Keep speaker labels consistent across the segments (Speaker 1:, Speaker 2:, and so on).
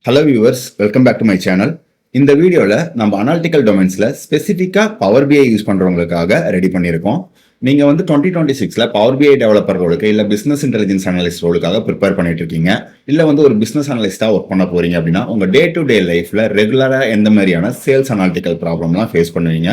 Speaker 1: Hello viewers, welcome back to my channel. இந்த வீடியோவில் நம்ம அனாலிட்டிக்கல் டொமைன்ஸில் ஸ்பெசிஃபிக்காக பவர் பிஐ யூஸ் பண்ணுறவங்களுக்காக ரெடி பண்ணியிருக்கோம். நீங்கள் 2026 பவர் பிஐ டெவலப்பர் ரோலுக்கு இல்லை பிஸ்னஸ் இன்டெலிஜென்ஸ் அனலிஸ்ட் ரோலுக்காக ப்ரிப்பேர் பண்ணிட்டு இருக்கீங்க, இல்லை ஒரு பிஸ்னஸ் அனலிஸ்ட்டாக ஒர்க் பண்ண போறீங்க அப்படின்னா உங்கள் டே டு டே லைஃப்பில் ரெகுலராக எந்த மாதிரியான சேல்ஸ் அனாலிட்டிக்கல் ப்ராப்ளம்லாம் ஃபேஸ் பண்ணுவீங்க,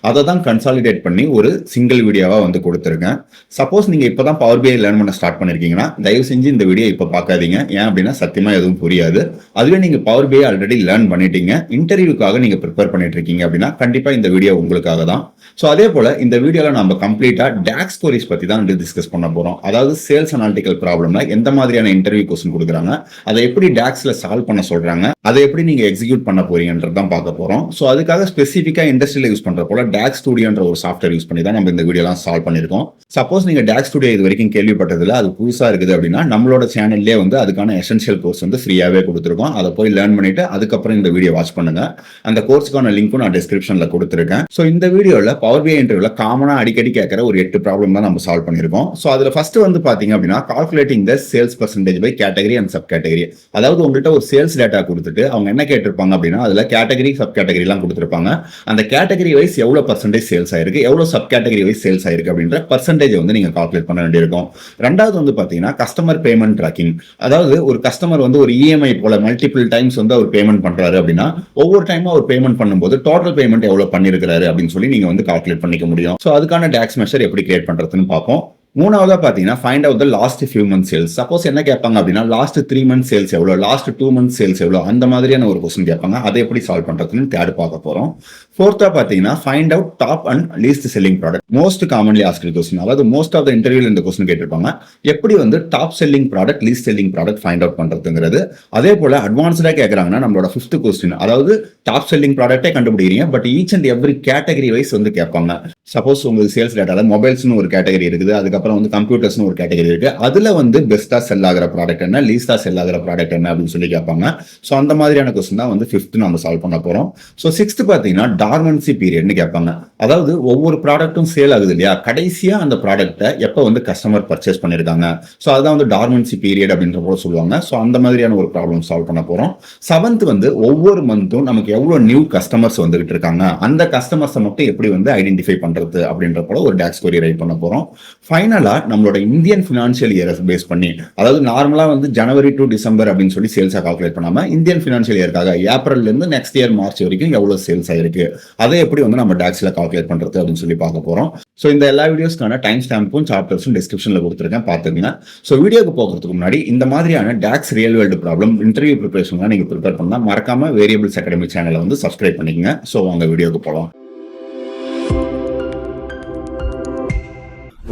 Speaker 1: அதை தான் கன்சாலிடேட் பண்ணி ஒரு சிங்கிள் வீடியோவாக கொடுத்துருக்கேன். சப்போஸ் நீங்கள் இப்போ தான் பவர் பிஐ லேர்ன் பண்ண ஸ்டார்ட் பண்ணியிருக்கீங்கன்னா தயவு செஞ்சு இந்த வீடியோ இப்போ பார்க்காதீங்க. ஏன் அப்படின்னா சத்தியமாக எதுவும் புரியாது. அதுவே நீங்கள் பவர் பிஐ ஆல்ரெடி லேர்ன் பண்ணிட்டீங்க, இன்டர்வியூக்காக நீங்கள் ப்ரிப்பேர் பண்ணிட்டு இருக்கீங்க அப்படின்னா கண்டிப்பாக இந்த வீடியோ உங்களுக்காக தான். ஸோ அதே போல் இந்த வீடியோவில் நம்ம கம்ப்ளீட்டாக டாக்ஸ் ஸ்கோரிஸ் பற்றி தான் டிஸ்கஸ் பண்ண போகிறோம். அதாவது சேல்ஸ் அனாலிட்டிக்கல் ப்ராப்ளம்ல எந்த மாதிரியான இன்டர்வியூ கொஸ்டின் கொடுக்குறாங்க, அதை எப்படி டாக்ஸில் சால்வ் பண்ண சொல்கிறாங்க, அதை எப்படி நீங்கள் எக்ஸிக்யூட் பண்ண போறீங்கன்றது தான் பார்க்க போகிறோம். ஸோ அதுக்காக ஸ்பெசிஃபிக்காக இண்டஸ்ட்ரியில் யூஸ் பண்ணுற போல டாக்ஸ் ஸ்டுடியோன்ற ஒரு சாஃப்ட்வேர் யூஸ் பண்ணி தான் நம்ம இந்த வீடியோலாம் சால்வ் பண்ணியிருக்கோம். சப்போஸ் நீங்கள் டாக்ஸ் ஸ்டுடியோ இது வரைக்கும் கேள்விப்பட்டதில்லை, அது புதுசாக இருக்குது அப்படின்னா நம்மளோட சேனல்லே அதுக்கான எசென்ஷியல் கோர்ஸ் ஃப்ரீயாகவே கொடுத்துருக்கோம். அதை போய் லேர்ன் பண்ணிட்டு அதுக்கப்புறம் இந்த வீடியோ வாட்ச் பண்ணுங்க. அந்த கோர்ஸுக்கான லிங்க்கும் நான் டிஸ்கிரிப்ஷனில் கொடுத்துருக்கேன். ஸோ இந்த வீடியோவில் பவர் பிஐ இன்டர்வியூவில் காமனாக அடிக்கடி கேட்குற ஒரு 8 ப்ராப்ளம் தான் நம்ம சால்வ் பண்ணியிருக்கோம். ஸோ அதில் ஃபர்ஸ்ட் பார்த்தீங்க அப்படின்னா calculating the sales percentage by category and subcategory. அதாவது உங்கள்கிட்ட ஒரு சேல்ஸ் டேட்டா கொடுத்துட்டு அவங்க என்ன கேட்டிருப்பாங்க அப்படின்னா அதில் கேட்டகரி சப் கேட்டகரிலாம் கொடுத்துருப்பாங்க. அந்த கேட்டகரி வைஸ் எவ்வளோ பர்சன்டேஜ் சேல்ஸ் ஆயிருக்கு, எவ்வளோ சப் கேட்டகரி வைஸ் சேல்ஸ் ஆயிருக்கு அப்படின்ற பர்சன்டேஜ் நீங்கள் கால்குலேட் பண்ண வேண்டியிருக்கும். ரெண்டாவது பார்த்தீங்கன்னா கஸ்டமர் பேமெண்ட் ட்ராக்கிங். அதாவது ஒரு கஸ்டமர் ஒரு இஎம்ஐ போல மல்டிபிள் டைம்ஸ் அவர் பேமெண்ட் பண்றாரு அப்படின்னா ஒவ்வொரு டைமும் அவர் பேமெண்ட் பண்ணும்போது டோட்டல் பேமெண்ட் எவ்வளவு பண்ணிருக்காரு அப்படின்னு சொல்லி நீங்க கால்குலேட் பண்ணிக்க முடியும். ஸோ அதுக்கான டாக்ஸ் மெஷர் எப்படி கிரியேட் பண்றதுன்னு பார்ப்போம். மூணாவதா பாத்தீங்கன்னா find out the last few month sales. Suppose என்ன கேட்பாங்க அப்படின்னா லாஸ்ட் 3 months சேல்ஸ் எவ்வளோ, லாஸ்ட் 2 months சேல்ஸ் எவ்வளோ, அந்த மாதிரியான ஒரு கொஸ்டின் கேட்பாங்க. அதை எப்படி சால்வ் பண்றதுன்னு தேர்ட் பார்க்க போறோம். ஃபோர்த்தா பாத்தீங்கன்னா find out top and least selling product. Most commonly asked question. அதாவது மோஸ்ட் ஆஃப் த இன்டர்வியூல இந்த கொஸ்டின் கேட்டிருப்பாங்க. எப்படி top selling product least selling product find out பண்றதுங்கிறது. அதே போல அட்வான்ஸ்டா கேட்கறாங்கன்னா நம்மளோட 5th கொஸ்டின், அதாவது டாப் செல்லிங் ப்ராடக்டே கண்டுபிடிக்கிறீங்க, but each and every category wise கேட்பாங்க. சப்போஸ் உங்களுக்கு சேல்ஸ் டேட்டால மொபைல்ஸ்னு ஒரு கேட்டகரி இருக்குது, அதுக்கப்புறம் கம்ப்யூட்டர்ஸ் ஒரு கேட்டகரி இருக்கு. அதுல பெஸ்டா செல் ஆகிற ப்ராடக்ட் என்ன, லீஸ்டா செல் ஆகிற ப்ராடக்ட் என்ன அப்படின்னு சொல்லி கேட்பாங்க. ஸோ அந்த மாதிரியான கொஸ்டின் தான் 5th நம்ம சால்வ் பண்ண போறோம். ஸோ 6th பாத்தீங்கன்னா டார்மன்சி பீரியட்னு கேட்பாங்க. அதாவது ஒவ்வொரு ப்ராடக்ட்டும் சேல் ஆகுது இல்லையா, கடைசியா அந்த ப்ராடக்ட்டை எப்போ கஸ்டமர் பர்ச்சேஸ் பண்ணிருக்காங்க, ஸோ அதுதான் டார்மன்சி பீரியட் அப்படின்ற போல சொல்லுவாங்க. ஸோ அந்த மாதிரியான ஒரு ப்ராப்ளம் சால்வ் பண்ண போறோம். 7th ஒவ்வொரு மந்த்தும் நமக்கு எவ்வளவு நியூ கஸ்டமர்ஸ் வந்துகிட்டு இருக்காங்க, அந்த கஸ்டமர்ஸை மட்டும் எப்படி ஐடென்டிஃபை பண்றது அப்படின்ற போல ஒரு டாக்ஸ் கொரி ரைட் பண்ண போறோம். ஃபைனலா நம்மளோட இந்தியன் ஃபினான்ஷியல் இயரை பேஸ் பண்ணி, அதாவது நார்மலா ஜனவரி டு டிசம்பர் அப்படின்னு சொல்லி சேல்ஸா கால்குலேட் பண்ணாம இந்தியன் ஃபினான்ஷியல் இயர்க்காக ஏப்ரல்ல இருந்து நெக்ஸ்ட் இயர் மார்ச் வரைக்கும் எவ்வளவு சேல்ஸ் ஆயிருக்கு, அதை எப்படி நம்ம டாக்ஸ்ல கால்குலேட் பண்றது அப்படின்னு சொல்லி பார்க்க போறோம். ஸோ இந்த எல்லா வீடியோஸ்க்கான டைம் ஸ்டாம்பும் சாப்டர்ஸும் டிஸ்கிரிப்ஷன்ல கொடுத்துருக்கேன், பார்த்துக்கங்க. ஸோ வீடியோக்கு போகிறதுக்கு முன்னாடி இந்த மாதிரியான tasks real world problem interview ப்ரிப்பரேஷன்லாம் நீங்க ப்ரிப்பேர் பண்ணா மறக்காம வேரியபிள்ஸ் அகாடமி சேனலை சப்ஸ்கிரைப் பண்ணிக்கங்க. ஸோ வாங்க வீடியோக்கு போகலாம்.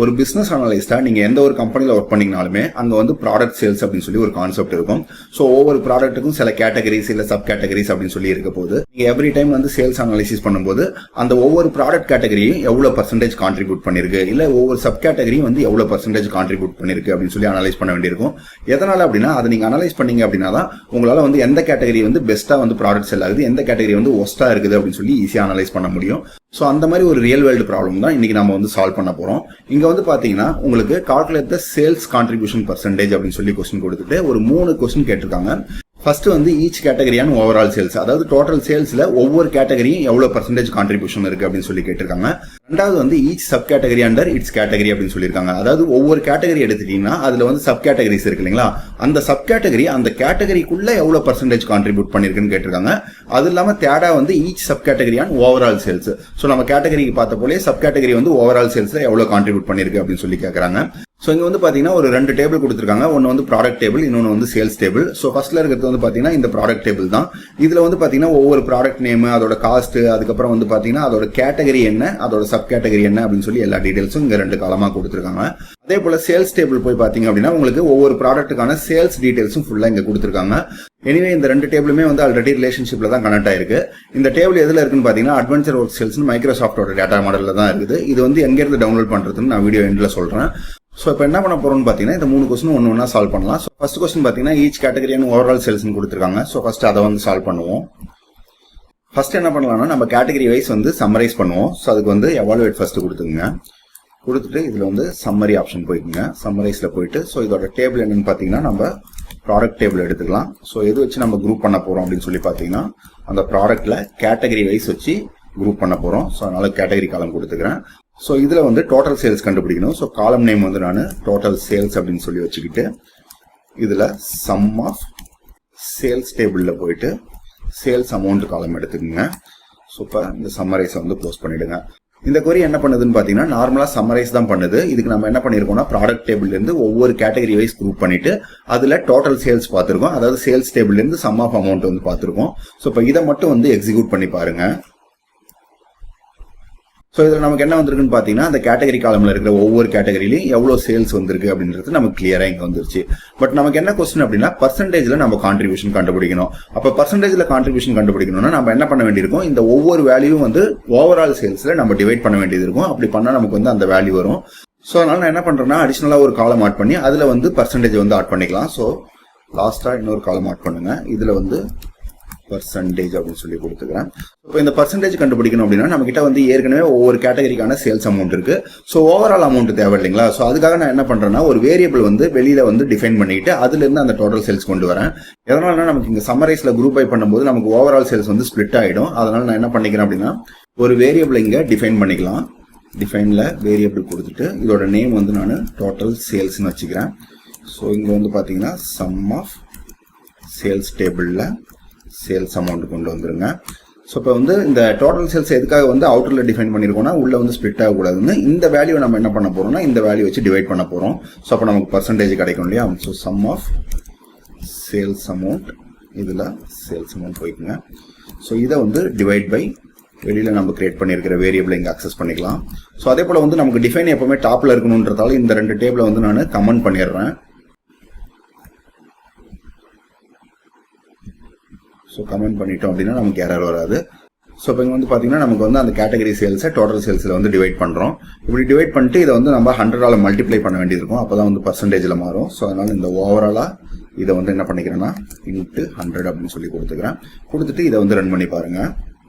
Speaker 1: ஒரு பிசினஸ் அனலிஸ்டா நீங்க எந்த ஒரு கம்பெனில ஒர்க் பண்ணீங்கனாலுமே அங்க ப்ராடக்ட் சேல்ஸ் அப்படின்னு சொல்லி ஒரு கான்செப்ட் இருக்கும். ஸோ ஒவ்வொரு ப்ராடக்ட்டுக்கும் சில கேட்டகரிஸ் இல்ல சப் கேட்டகரிஸ் அப்படின்னு சொல்லி இருக்க போது நீங்க எவ்ரி டைம் சேல்ஸ் அனாலிசிஸ் பண்ணும்போது அந்த ஒவ்வொரு ப்ராடக்ட் கேட்டகரியும் எவ்வளவு பர்சன்டேஜ் கான்ட்ரிபியூட் பண்ணிருக்கு, இல்ல ஒவ்வொரு சப் கேட்டகரியும் எவ்வளவு பர்சன்டேஜ் கான்ட்ரிபியூட் பண்ணிருக்கு அப்படின்னு சொல்லி அனலைஸ் பண்ண வேண்டியிருக்கும். எதனால அப்படின்னா அதை நீங்க அனலைஸ் பண்ணீங்க அப்படின்னா தான் உங்களால எந்த கேட்டகரி பெஸ்டா ப்ராடக்ட் செல் ஆகுது, எந்த கேட்டகரி ஒஸ்டா இருக்குது அப்படின்னு சொல்லி ஈஸியா அனலைஸ் பண்ண முடியும். ஸோ அந்த மாதிரி ஒரு ரியல் வேர்ல்டு ப்ராப்ளம் தான் இன்னைக்கு நம்ம சால்வ் பண்ண போறோம். இங்க பாத்தீங்கன்னா உங்களுக்கு calculate the sales contribution percentage அப்படின்னு சொல்லி கொஸ்டின் கொடுத்துட்டு ஒரு 3 கொஸ்டின் கேட்டிருக்காங்க. ஃபர்ஸ்ட் ஈச் கேட்டகரியான ஓவரால் சேல்ஸ், அதாவது டோட்டல் சேல்ஸ்ல ஒவ்வொரு கேட்டகரியும் எவ்வளவு பர்சன்டேஜ் கான்ட்ரிபியூஷன் இருக்கு அப்படின்னு சொல்லி கேட்டிருக்காங்க. ரெண்டாவது each sub category under it's category அப்படின்னு சொல்லியிருக்காங்க. அதாவது ஒவ்வொரு கேட்டகரி எடுத்துட்டீங்கன்னா அதுல சப் கேட்டகரிஸ் இருக்கு இல்லைங்களா, அந்த சப் கேட்டகரி அந்த கேட்டகரிக்குள்ள எவ்வளவு பர்சன்டேஜ் கான்ட்ரிபியூட் பண்ணிருக்குன்னு கேட்டிருக்காங்க. அது இல்லாம தேடா ஈச் சப் கேட்டகரியான ஓவரால் சேல்ஸ். ஸோ நம்ம கேட்டகரிக்கு பார்த்த போலே சப் கேட்டகரி ஓவரால் சேல்ஸ்ல எவ்வளவு கான்ட்ரிபியூட் பண்ணிருக்கு அப்படின்னு சொல்லி கேட்கறாங்க. ஸோ இங்க பாத்தீங்கன்னா ஒரு 2 டேபிள் கொடுத்துருக்காங்க. ஒன்னு ப்ராடக்ட் டேபிள், இன்னொன்னு சேல்ஸ் டேபிள். ஸோ ஃபர்ஸ்ட்ல இருக்கிறது பாத்தீங்கன்னா இந்த ப்ராடக்ட் டேபிள் தான். இதுல பாத்தீங்கன்னா ஒவ்வொரு ப்ராடக்ட் நேம், அதோட காஸ்ட், அதுக்கப்புறம் பாத்தீங்கன்னா அதோட கேட்டகரி என்ன, அதோட சப் கேட்டகரி என்ன அப்படின்னு சொல்லி எல்லா டீடைல்ஸும் இங்க 2 காலமா கொடுத்துருக்காங்க. அதே போல சேல்ஸ் டேபிள் போய் பாத்தீங்க அப்படின்னா உங்களுக்கு ஒவ்வொரு ப்ராடக்ட்டுக்கான சேல்ஸ் டீடைல்ஸும் ஃபுல்லா இங்க கொடுத்துருக்காங்க. எனிவே இந்த 2 டேபிளுமே ஆல்ரெடி ரிலேஷன்ஷிப்ல தான் கனெக்ட் ஆயிருக்கு. இந்த டேபிள் எதுல இருக்குன்னு பாத்தீங்கன்னா அட்வென்ச்சர் ஒர்க் சேல்ஸ் மைக்ரோசாஃப்டோட டேட்டா மாடல்ல தான் இருக்குது. இது எங்க இருந்து டவுன்லோட் பண்றதுன்னு நான் வீடியோ எண்ட்ல சொல்றேன். ஸோ இப்போ என்ன பண்ண போறோம்னு பார்த்தீங்கன்னா இந்த 3 கொஸ்டின் ஒன்று ஒன்றா சால்வ் பண்ணலாம். ஸோ ஃபர்ஸ்ட் கொஸ்டின் பார்த்தீங்கன்னா ஈச் கேட்டகரியான ஓவரால் சேல்ஸ்னு கொடுத்துருக்காங்க. ஸோ ஃபர்ஸ்ட் அதை சால்வ் பண்ணுவோம். ஃபர்ஸ்ட் என்ன பண்ணலாம்னா நம்ம கேட்டகரி வைஸ் சம்மரைஸ் பண்ணுவோம். ஸோ அதுக்கு எவாலுவேட் ஃபர்ஸ்ட் கொடுத்துங்க. கொடுத்துட்டு இதுல சம்மரி ஆப்ஷன் போய்க்குங்க. சம்மரைஸ்ல போயிட்டு ஸோ இதோட டேபிள் என்னன்னு பார்த்தீங்கன்னா நம்ம ப்ராடக்ட் டேபிள் எடுத்துக்கலாம். ஸோ எது வச்சு நம்ம குரூப் பண்ண போகிறோம் அப்படின்னு சொல்லி பார்த்தீங்கன்னா அந்த ப்ராடக்ட்டில் கேட்டகரி வைஸ் வச்சு குரூப் பண்ண போகிறோம். ஸோ அதனால் கேட்டகரி காலம் கொடுத்துக்கிறேன். ஸோ இதில் வந்து டோட்டல் சேல்ஸ் கண்டுபிடிக்கணும். ஸோ காலம் நேம் வந்து நான் டோட்டல் சேல்ஸ் அப்படின்னு சொல்லி வச்சுக்கிட்டு இதில் சம் ஆஃப் சேல்ஸ் டேபிளில் போயிட்டு சேல்ஸ் அமௌண்ட் காலம் எடுத்துக்கோங்க. ஸோ இப்போ இந்த சம்மரைஸை வந்து க்ளோஸ் பண்ணிவிடுங்க. இந்த கொரி என்ன பண்ணுதுன்னு பார்த்தீங்கன்னா நார்மலாக சம்மரைஸ் தான் பண்ணுது. இதுக்கு நம்ம என்ன பண்ணியிருக்கோம்னா ப்ராடக்ட் டேபிள்லேருந்து ஒவ்வொரு கேட்டகரி வைஸ் குரூப் பண்ணிட்டு அதில் டோட்டல் சேல்ஸ் பார்த்துருக்கோம். அதாவது சேல்ஸ் டேபிள்லேருந்து சம் ஆஃப் அமௌண்ட் வந்து பார்த்துருக்கோம். ஸோ இப்போ இதை மட்டும் வந்து எக்ஸிக்யூட் பண்ணி பாருங்க. ஸோ இதில் நமக்கு என்ன வந்திருக்குன்னு பார்த்தீங்கன்னா அந்த கேட்டகரி காலமில் இருக்கிற ஒவ்வொரு கேட்டகரியிலையும் எவ்வளோ சேல்ஸ் வந்திருக்கு அப்படின்றது நமக்கு கிளியராக இங்கே வந்துருச்சு. பட் நமக்கு என்ன கொஸ்டின் அப்படின்னா பர்சன்டேஜில் நம்ம கான்ட்ரிபியூஷன் கண்டுபிடிக்கணும். அப்போ பர்சன்டேஜில் கான்ட்ரிபியூஷன் கண்டுபிடிக்கணும்னா நம்ம என்ன பண்ண வேண்டியிருக்கும், இந்த ஒவ்வொரு வேல்யூவும் வந்து ஓவரால் சேல்ஸில் நம்ம டிவைட் பண்ண வேண்டியது இருக்கும். அப்படி பண்ணால் நமக்கு வந்து அந்த வேல்யூ வரும். ஸோ அதனால நான் என்ன பண்ணுறேன்னா அடிஷ்னலாக ஒரு காலம் ஆட் பண்ணி அதில் வந்து பர்சன்டேஜ் வந்து ஆட் பண்ணிக்கலாம். ஸோ லாஸ்ட்டாக இன்னொரு காலம் ஆட் பண்ணுங்க. இதில் வந்து பர்சன்டேஜ் அப்படின்னு சொல்லி கொடுத்துக்கிறேன். இப்போ இந்த பர்சன்டேஜ் கண்டுபிடிக்கணும் அப்படின்னா நம்ம கிட்ட வந்து ஏற்கனவே ஒவ்வொரு கேட்டகரிக்கான சேல்ஸ் அமௌண்ட் இருக்கு. ஸோ ஓவரால் அமௌண்ட் தேவை இல்லைங்களா? ஸோ அதுக்காக நான் என்ன பண்றேன்னா ஒரு வேரியபிள் வந்து வெளியில வந்து டிஃபைன் பண்ணிட்டு அதுல இருந்து அந்த டோட்டல் சேல்ஸ் கொண்டு வரேன். எதனால நமக்கு இங்க சம்மரைஸ்ல குரூப் பை பண்ணும்போது நமக்கு ஓவரால் சேல்ஸ் வந்து ஸ்பிளிட் ஆயிடும். அதனால நான் என்ன பண்ணிக்கிறேன் அப்படின்னா ஒரு வேரியபிள் இங்க டிஃபைன் பண்ணிக்கலாம். டிஃபைன்ல வேரியபிள் கொடுத்துட்டு இதோட நேம் வந்து நான் டோட்டல் சேல்ஸ்னு வச்சுக்கிறேன். ஸோ இங்க வந்து பாத்தீங்கன்னா சம் ஆஃப் சேல்ஸ் டேபிள்ல சேல்ஸ் அமௌண்ட் கொண்டு வந்துருங்க. ஸோ இப்போ வந்து இந்த டோட்டல் சேல்ஸ் எதுக்காக வந்து அவுட்டரில் டிஃபைன் பண்ணியிருக்கோம்னா உள்ள வந்து ஸ்பிளிட் ஆகக்கூடாதுன்னு இந்த வேல்யூ நம்ம என்ன பண்ண போறோம்னா இந்த வேல்யூ வச்சு டிவைட் பண்ண போறோம். ஸோ அப்போ நமக்கு பர்சன்டேஜ் கிடைக்கும் இல்லையா? So sum of sales amount இதில் சேல்ஸ் அமௌண்ட் போய்க்குங்க. ஸோ இதை வந்து டிவைட் பை வெளியில் நம்ம கிரியேட் பண்ணியிருக்கிற வேரியபிளை இங்கே அக்சஸ் பண்ணிக்கலாம். ஸோ அதே போல் வந்து நமக்கு டிஃபைன் எப்பவுமே டாப்பில் இருக்கணுன்றதால இந்த ரெண்டு டேபிளை வந்து நான் கமெண்ட் பண்ணிடுறேன். ஸோ கமெண்ட் பண்ணிட்டோம் அப்படின்னா நமக்கு எரர் வராது. ஸோ இப்போ இங்கே வந்து பார்த்தீங்கன்னா நமக்கு வந்து அந்த கேட்டகரி சேல்ஸை டோட்டல் சேல்ஸில் வந்து டிவைட் பண்ணுறோம். இப்படி டிவைட் பண்ணிட்டு இதை வந்து நம்ம 100ஆல் மல்டிப்ளை பண்ண வேண்டியது இருக்கும். அப்போ தான் வந்து பர்சன்டேஜில் மாறும். ஸோ அதனால் இந்த ஓவராலாக இதை வந்து என்ன பண்ணிக்கிறேன்னா இன்ட்டு 100 அப்படின்னு சொல்லி கொடுத்துக்கிறேன். கொடுத்துட்டு இதை வந்து ரன் பண்ணி பாருங்கள்.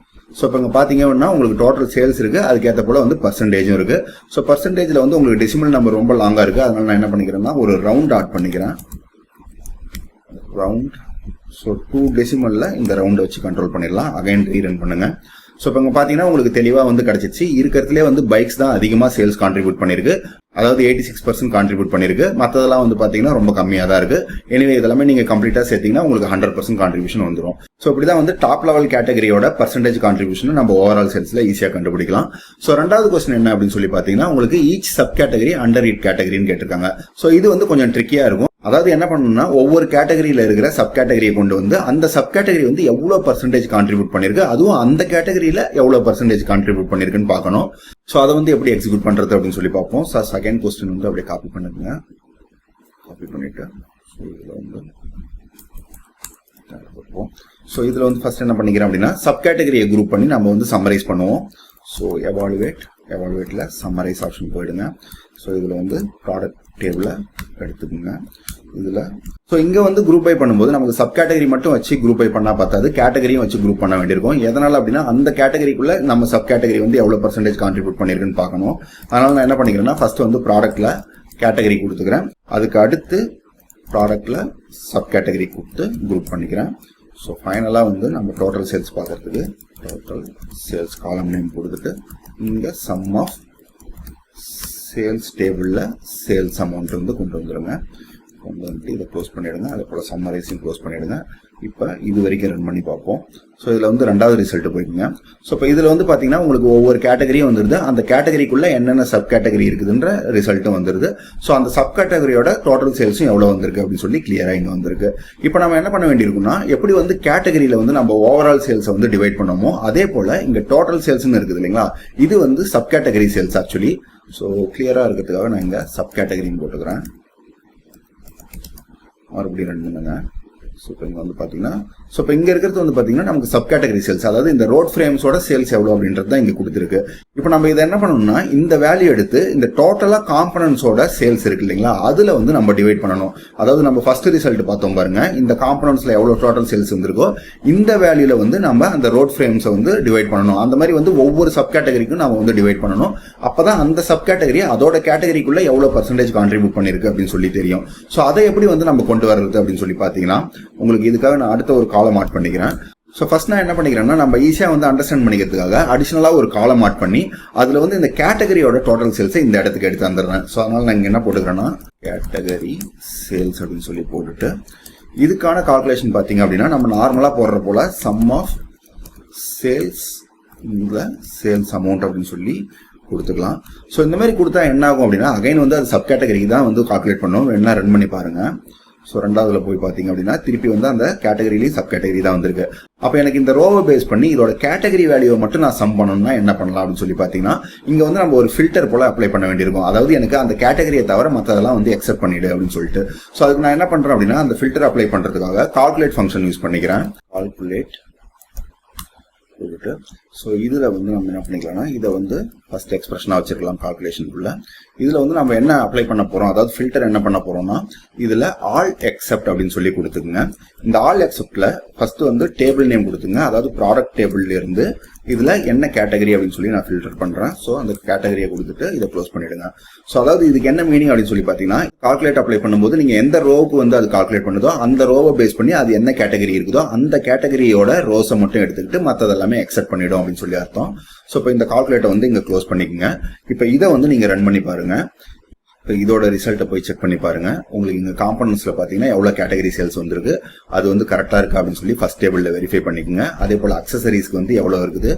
Speaker 1: ஸோ இப்போ இங்கே பார்த்தீங்கன்னா உங்களுக்கு டோட்டல் சேல்ஸ் இருக்குது, அதுக்கேற்ற போல் வந்து பர்சன்டேஜும் இருக்குது. ஸோ பர்சன்டேஜில் வந்து உங்களுக்கு டெசிமல் நம்பர் ரொம்ப லாங்காக இருக்குது. அதனால் நான் என்ன பண்ணிக்கிறேன்னா ஒரு ரவுண்ட் ஆட் பண்ணிக்கிறேன். ரவுண்ட். ஸோ 2 டெசிமல்ல இந்த ரவுண்டை வச்சு கண்ட்ரோல் பண்ணிடலாம். அகைன் ரீரன் பண்ணுங்க. ஸோ இப்போ இங்கே பார்த்தீங்கன்னா உங்களுக்கு தெளிவாக வந்து கிடச்சிச்சு. இருக்கிறதுலே வந்து பைக்ஸ் தான் அதிகமாக சேல்ஸ் கான்ட்ரிபியூட் பண்ணியிருக்கு. அதாவது 86% கான்ட்ரிபியூட் பண்ணியிருக்கு. மற்றதெல்லாம் வந்து பார்த்தீங்கன்னா ரொம்ப கம்மியாக தான் இருக்குது. எனவே இதெல்லாமே நீங்கள் கம்ப்ளீட்டாக சேர்த்தீங்கன்னா உங்களுக்கு 100% கான்ட்ரிபியூஷன் வந்துடும். ஸோ இப்படி தான் வந்து டாப் லெவல் கேட்டகரியோட பர்சன்டேஜ் கான்ட்ரிபியூஷன் நம்ம ஓவரால் சேல்ஸில் ஈஸியாக கண்டுபிடிக்கலாம். ஸோ ரெண்டாவது கொஸ்டின் என்ன அப்படின்னு சொல்லி பார்த்தீங்கன்னா உங்களுக்கு each sub category under it கேட்டகரின்னு கேட்டிருக்காங்க. ஸோ இது வந்து கொஞ்சம் ட்ரிக்கியாக இருக்கும். அதாவது என்ன பண்ணணும்னா ஒவ்வொரு கேட்டகரியில இருக்கிற சப் கேட்டகரியை கொண்டு வந்து அந்த சப் கேட்டகரி வந்து எவ்வளவு பர்சன்டேஜ் கான்ட்ரிபியூட் பண்ணிருக்கு, அதுவும் அந்த கேட்டகரியில எவ்வளவு பர்சன்டேஜ் கான்ட்ரிபியூட் பண்ணிருக்குன்னு பார்க்கணும். ஸோ அதை வந்து எப்படி எக்ஸிக்யூட் பண்றது அப்படின்னு சொல்லி பார்ப்போம். ஸோ செகண்ட் கொஸ்டின் வந்து அப்படியே காப்பி பண்ணுங்க. காப்பி பண்ணிட்டு ஸோ இதுல வந்து ஃபர்ஸ்ட் என்ன பண்ணிக்கிறேன் அப்படின்னா சப் கேட்டகரியை குரூப் பண்ணி நம்ம வந்து சம்மரைஸ் பண்ணுவோம். ஸோ எவாலுவேட்ல சம்மரைஸ் ஆப்ஷன் போயிடுங்க. ஸோ இதில் வந்து ப்ராடக்ட் டேபிளை எடுத்துக்கோங்க. இதில் ஸோ இங்கே வந்து குரூப் பை பண்ணும்போது நமக்கு சப் கேட்டகரி மட்டும் வச்சு குரூப் பை பண்ணால் பார்த்தாது, கேட்டகரியும் வச்சு குரூப் பண்ண வேண்டியிருக்கும். எதனால் அப்படின்னா அந்த கேட்டகரிக்குள்ள நம்ம சப் கேட்டகரி வந்து எவ்வளோ பர்சன்டேஜ் கான்ட்ரிபியூட் பண்ணியிருக்குன்னு பார்க்கணும். அதனால நான் என்ன பண்ணிக்கிறேன்னா ஃபர்ஸ்ட் வந்து ப்ராடக்ட்ல கேட்டகரி கொடுத்துக்கிறேன். அதுக்கு அடுத்து ப்ராடக்ட்ல சப் கேட்டகரி கொடுத்து குரூப் பண்ணிக்கிறேன். ஸோ ஃபைனலாக வந்து நம்ம டோட்டல் சேல்ஸ் பார்க்கறதுக்கு டோட்டல் சேல்ஸ் காலம் நேம் கொடுத்துட்டு இங்கே சம் ஆஃப் சேல்ஸ் டேபிளில் சேல்ஸ் அமௌண்ட் வந்து கொண்டு வந்துடுங்க. கொண்டு வந்துட்டு இதை க்ளோஸ் பண்ணிவிடுங்க. அதே போல் சம்மரைஸையும் க்ளோஸ் பண்ணிவிடுங்க. இப்போ இது வரைக்கும் ரன் பண்ணி பார்ப்போம். ஸோ இதில் வந்து ரெண்டாவது ரிசல்ட் போய்க்குங்க. ஸோ இப்போ இதில் வந்து பார்த்தீங்கன்னா உங்களுக்கு ஒவ்வொரு கேட்டகரியும் வந்துடுது. அந்த கேட்டகரிக்குள்ளே என்னென்ன சப் கேட்டகரி இருக்குதுன்ற ரிசல்ட்டும் வந்துடுது. ஸோ அந்த சப் கேட்டகரியோட டோட்டல் சேல்ஸும் எவ்வளோ வந்திருக்கு அப்படின்னு சொல்லி கிளியராக இங்கே வந்திருக்கு. இப்போ நம்ம என்ன பண்ண வேண்டியிருக்குன்னா எப்படி வந்து கேட்டகரியில் வந்து நம்ம ஓவரால் சேல்ஸை வந்து டிவைட் பண்ணோமோ அதே போல் இங்கே டோட்டல் சேல்ஸ்னு இருக்குது இல்லைங்களா, இது வந்து sub category sales actually. So கிளியராக இருக்கிறதுக்காக நான் இங்கே சப் கேட்டகரின்னு போட்டுக்கிறேன். மறுபடியும் ரன் பண்ணுங்க. ஸோ இப்போ இங்கே வந்து பார்த்தீங்கன்னா இப்போ இங்கே இருக்கிறது வந்து பார்த்தீங்கன்னா நமக்கு சப் கேட்டகரி சேல்ஸ், அதாவது இந்த ரோட் ஃப்ரேம்ஸோட சேல்ஸ் எவ்வளோ அப்படின்றது தான் இங்கே கொடுத்துருக்கு. இப்போ நம்ம இதை என்ன பண்ணணும்னா இந்த வேல்யூ எடுத்து இந்த டோட்டலாக காம்பனன்ட்ஸோட சேல்ஸ் இருக்கு இல்லைங்களா, அதில் வந்து நம்ம டிவைட் பண்ணணும். அதாவது நம்ம ஃபர்ஸ்ட் ரிசல்ட் பார்த்தோம் பாருங்க, இந்த காம்பனன்ட்ஸில் எவ்வளோ டோட்டல் சேல்ஸ் வந்திருக்கோ இந்த வேல்யூல வந்து நம்ம அந்த ரோட் ஃப்ரேம்ஸை வந்து டிவைட் பண்ணணும். அந்த மாதிரி வந்து ஒவ்வொரு சப் கேட்டகரிக்கும் நம்ம வந்து டிவைட் பண்ணணும். அப்பதான் அந்த சப் கேட்டகரி அதோட கேட்டகரிக்குள்ள எவ்வளோ பர்சன்டேஜ் கான்ட்ரிபியூட் பண்ணிருக்கு அப்படின்னு சொல்லி தெரியும். ஸோ அதை எப்படி வந்து நம்ம கொண்டு வர்றது அப்படின்னு சொல்லி பார்த்தீங்கன்னா, உங்களுக்கு இதுக்காக நான் அடுத்த ஒரு காலம் ஆட் பண்ணிக்கிறேன். ஸோ ஃபர்ஸ்ட் நான் என்ன பண்ணிக்கிறேன்னா, நம்ம ஈஸியாக வந்து அண்டர்ஸ்டாண்ட் பண்ணிக்கிறதுக்காக அடிஷனலாக ஒரு காலம் ஆட் பண்ணி அதில் வந்து இந்த கேட்டகரியோட டோட்டல் சேல்ஸை இந்த இடத்துக்கு எடுத்து வந்துடுறேன். ஸோ அதனால நான் இங்கே என்ன போட்டுக்கிறேன்னா கேட்டகரி சேல்ஸ் அப்படின்னு சொல்லி போட்டுட்டு, இதுக்கான கால்குலேஷன் பார்த்தீங்க அப்படின்னா நம்ம நார்மலாக போடுற போல சம் ஆஃப் சேல்ஸ் இந்த சேல்ஸ் அமௌண்ட் அப்படின்னு சொல்லி கொடுத்துக்கலாம். ஸோ இந்த மாதிரி கொடுத்தா என்ன ஆகும் அப்படின்னா, அகைன் வந்து அது சப் கேட்டகரிக்கு தான் வந்து கால்குலேட் பண்ணும். வேணா ரன் பண்ணி பாருங்க. ஸோ ரெண்டாவதுல போய் பார்த்தீங்க அப்படின்னா திருப்பி வந்து அந்த கேட்டகரியிலேயே சப் கேட்டகரி தான் வந்திருக்கு. அப்போ எனக்கு இந்த ரோவை பேஸ் பண்ணி இதோட கேட்டகரி வேல்யூவை மட்டும் நான் சம் பண்ணணும்னா என்ன பண்ணலாம் அப்படின்னு சொல்லி பார்த்தீங்கன்னா, இங்கே வந்து நம்ம ஒரு ஃபில்டர் போல அப்ளை பண்ண வேண்டியிருக்கும். அதாவது எனக்கு அந்த கேட்டகரியை தவிர மற்றதெல்லாம் வந்து எக்ஸெப்ட் பண்ணிடு அப்படின்னு சொல்லிட்டு. ஸோ அதுக்கு நான் என்ன பண்ணுறேன் அப்படின்னா, அந்த ஃபில்டர் அப்ளை பண்ணுறதுக்காக கால்குலேட் ஃபங்க்ஷன் யூஸ் பண்ணிக்கிறேன். கால்குலேட் போட்டுட்டு ஸோ இதில் வந்து நம்ம என்ன பண்ணிக்கலாம்னா, இதை வந்து ஃபர்ஸ்ட் எக்ஸ்பிரஷனாக வச்சிருக்கலாம் கால்குலேஷனுக்குள்ள. இதில் வந்து நம்ம என்ன அப்ளை பண்ண போகிறோம், அதாவது ஃபில்டர் என்ன பண்ண போகிறோம்னா, இதில் ஆல் எக்ஸெப்ட் அப்படின்னு சொல்லி கொடுத்துக்குங்க. இந்த ஆல் எக்ஸெப்டில் ஃபர்ஸ்ட் வந்து டேபிள் நேம் கொடுத்துங்க. அதாவது ப்ராடக்ட் டேபிள்ல இருந்து இதில் என்ன கேட்டகரி அப்படின்னு சொல்லி நான் ஃபில்டர் பண்ணுறேன். ஸோ அந்த கேட்டகரியை கொடுத்துட்டு இதை க்ளோஸ் பண்ணிடுங்க. ஸோ அதாவது இதுக்கு என்ன மீனிங் அப்படின்னு சொல்லி பார்த்தீங்கன்னா, கால்குலேட் அப்ளை பண்ணும்போது நீங்கள் எந்த ரோவுக்கு வந்து அது கால்குலேட் பண்ணுதோ அந்த ரோவை பேஸ் பண்ணி அது என்ன கேட்டகரி இருக்குதோ அந்த கேட்டகரியோட ரோஸை மட்டும் எடுத்துக்கிட்டு மற்றதெல்லாமே எக்ஸெப்ட் பண்ணிடும் அப்படின்னு சொல்லி அர்த்தம். ஸோ இப்போ இந்த கால்குலேட்டை வந்து இங்கே க்ளோஸ் பண்ணிக்கோங்க. இப்போ இதை வந்து நீங்கள் ரன் பண்ணி பாருங்க. இப்போ இதோட ரிசல்ட்டை போய் செக் பண்ணி பாருங்க. உங்களுக்கு இங்கே காம்பனன்ட்ஸில் பார்த்தீங்கன்னா எவ்வளோ கேட்டகரி சேல்ஸ் வந்திருக்கு, அது வந்து கரெக்டாக இருக்கா அப்படின்னு சொல்லி ஃபர்ஸ்ட் டேபிளில் வெரிஃபை பண்ணிக்கோங்க. அதே போல் அக்சசரிஸ்க்கு வந்து எவ்வளோ இருக்குது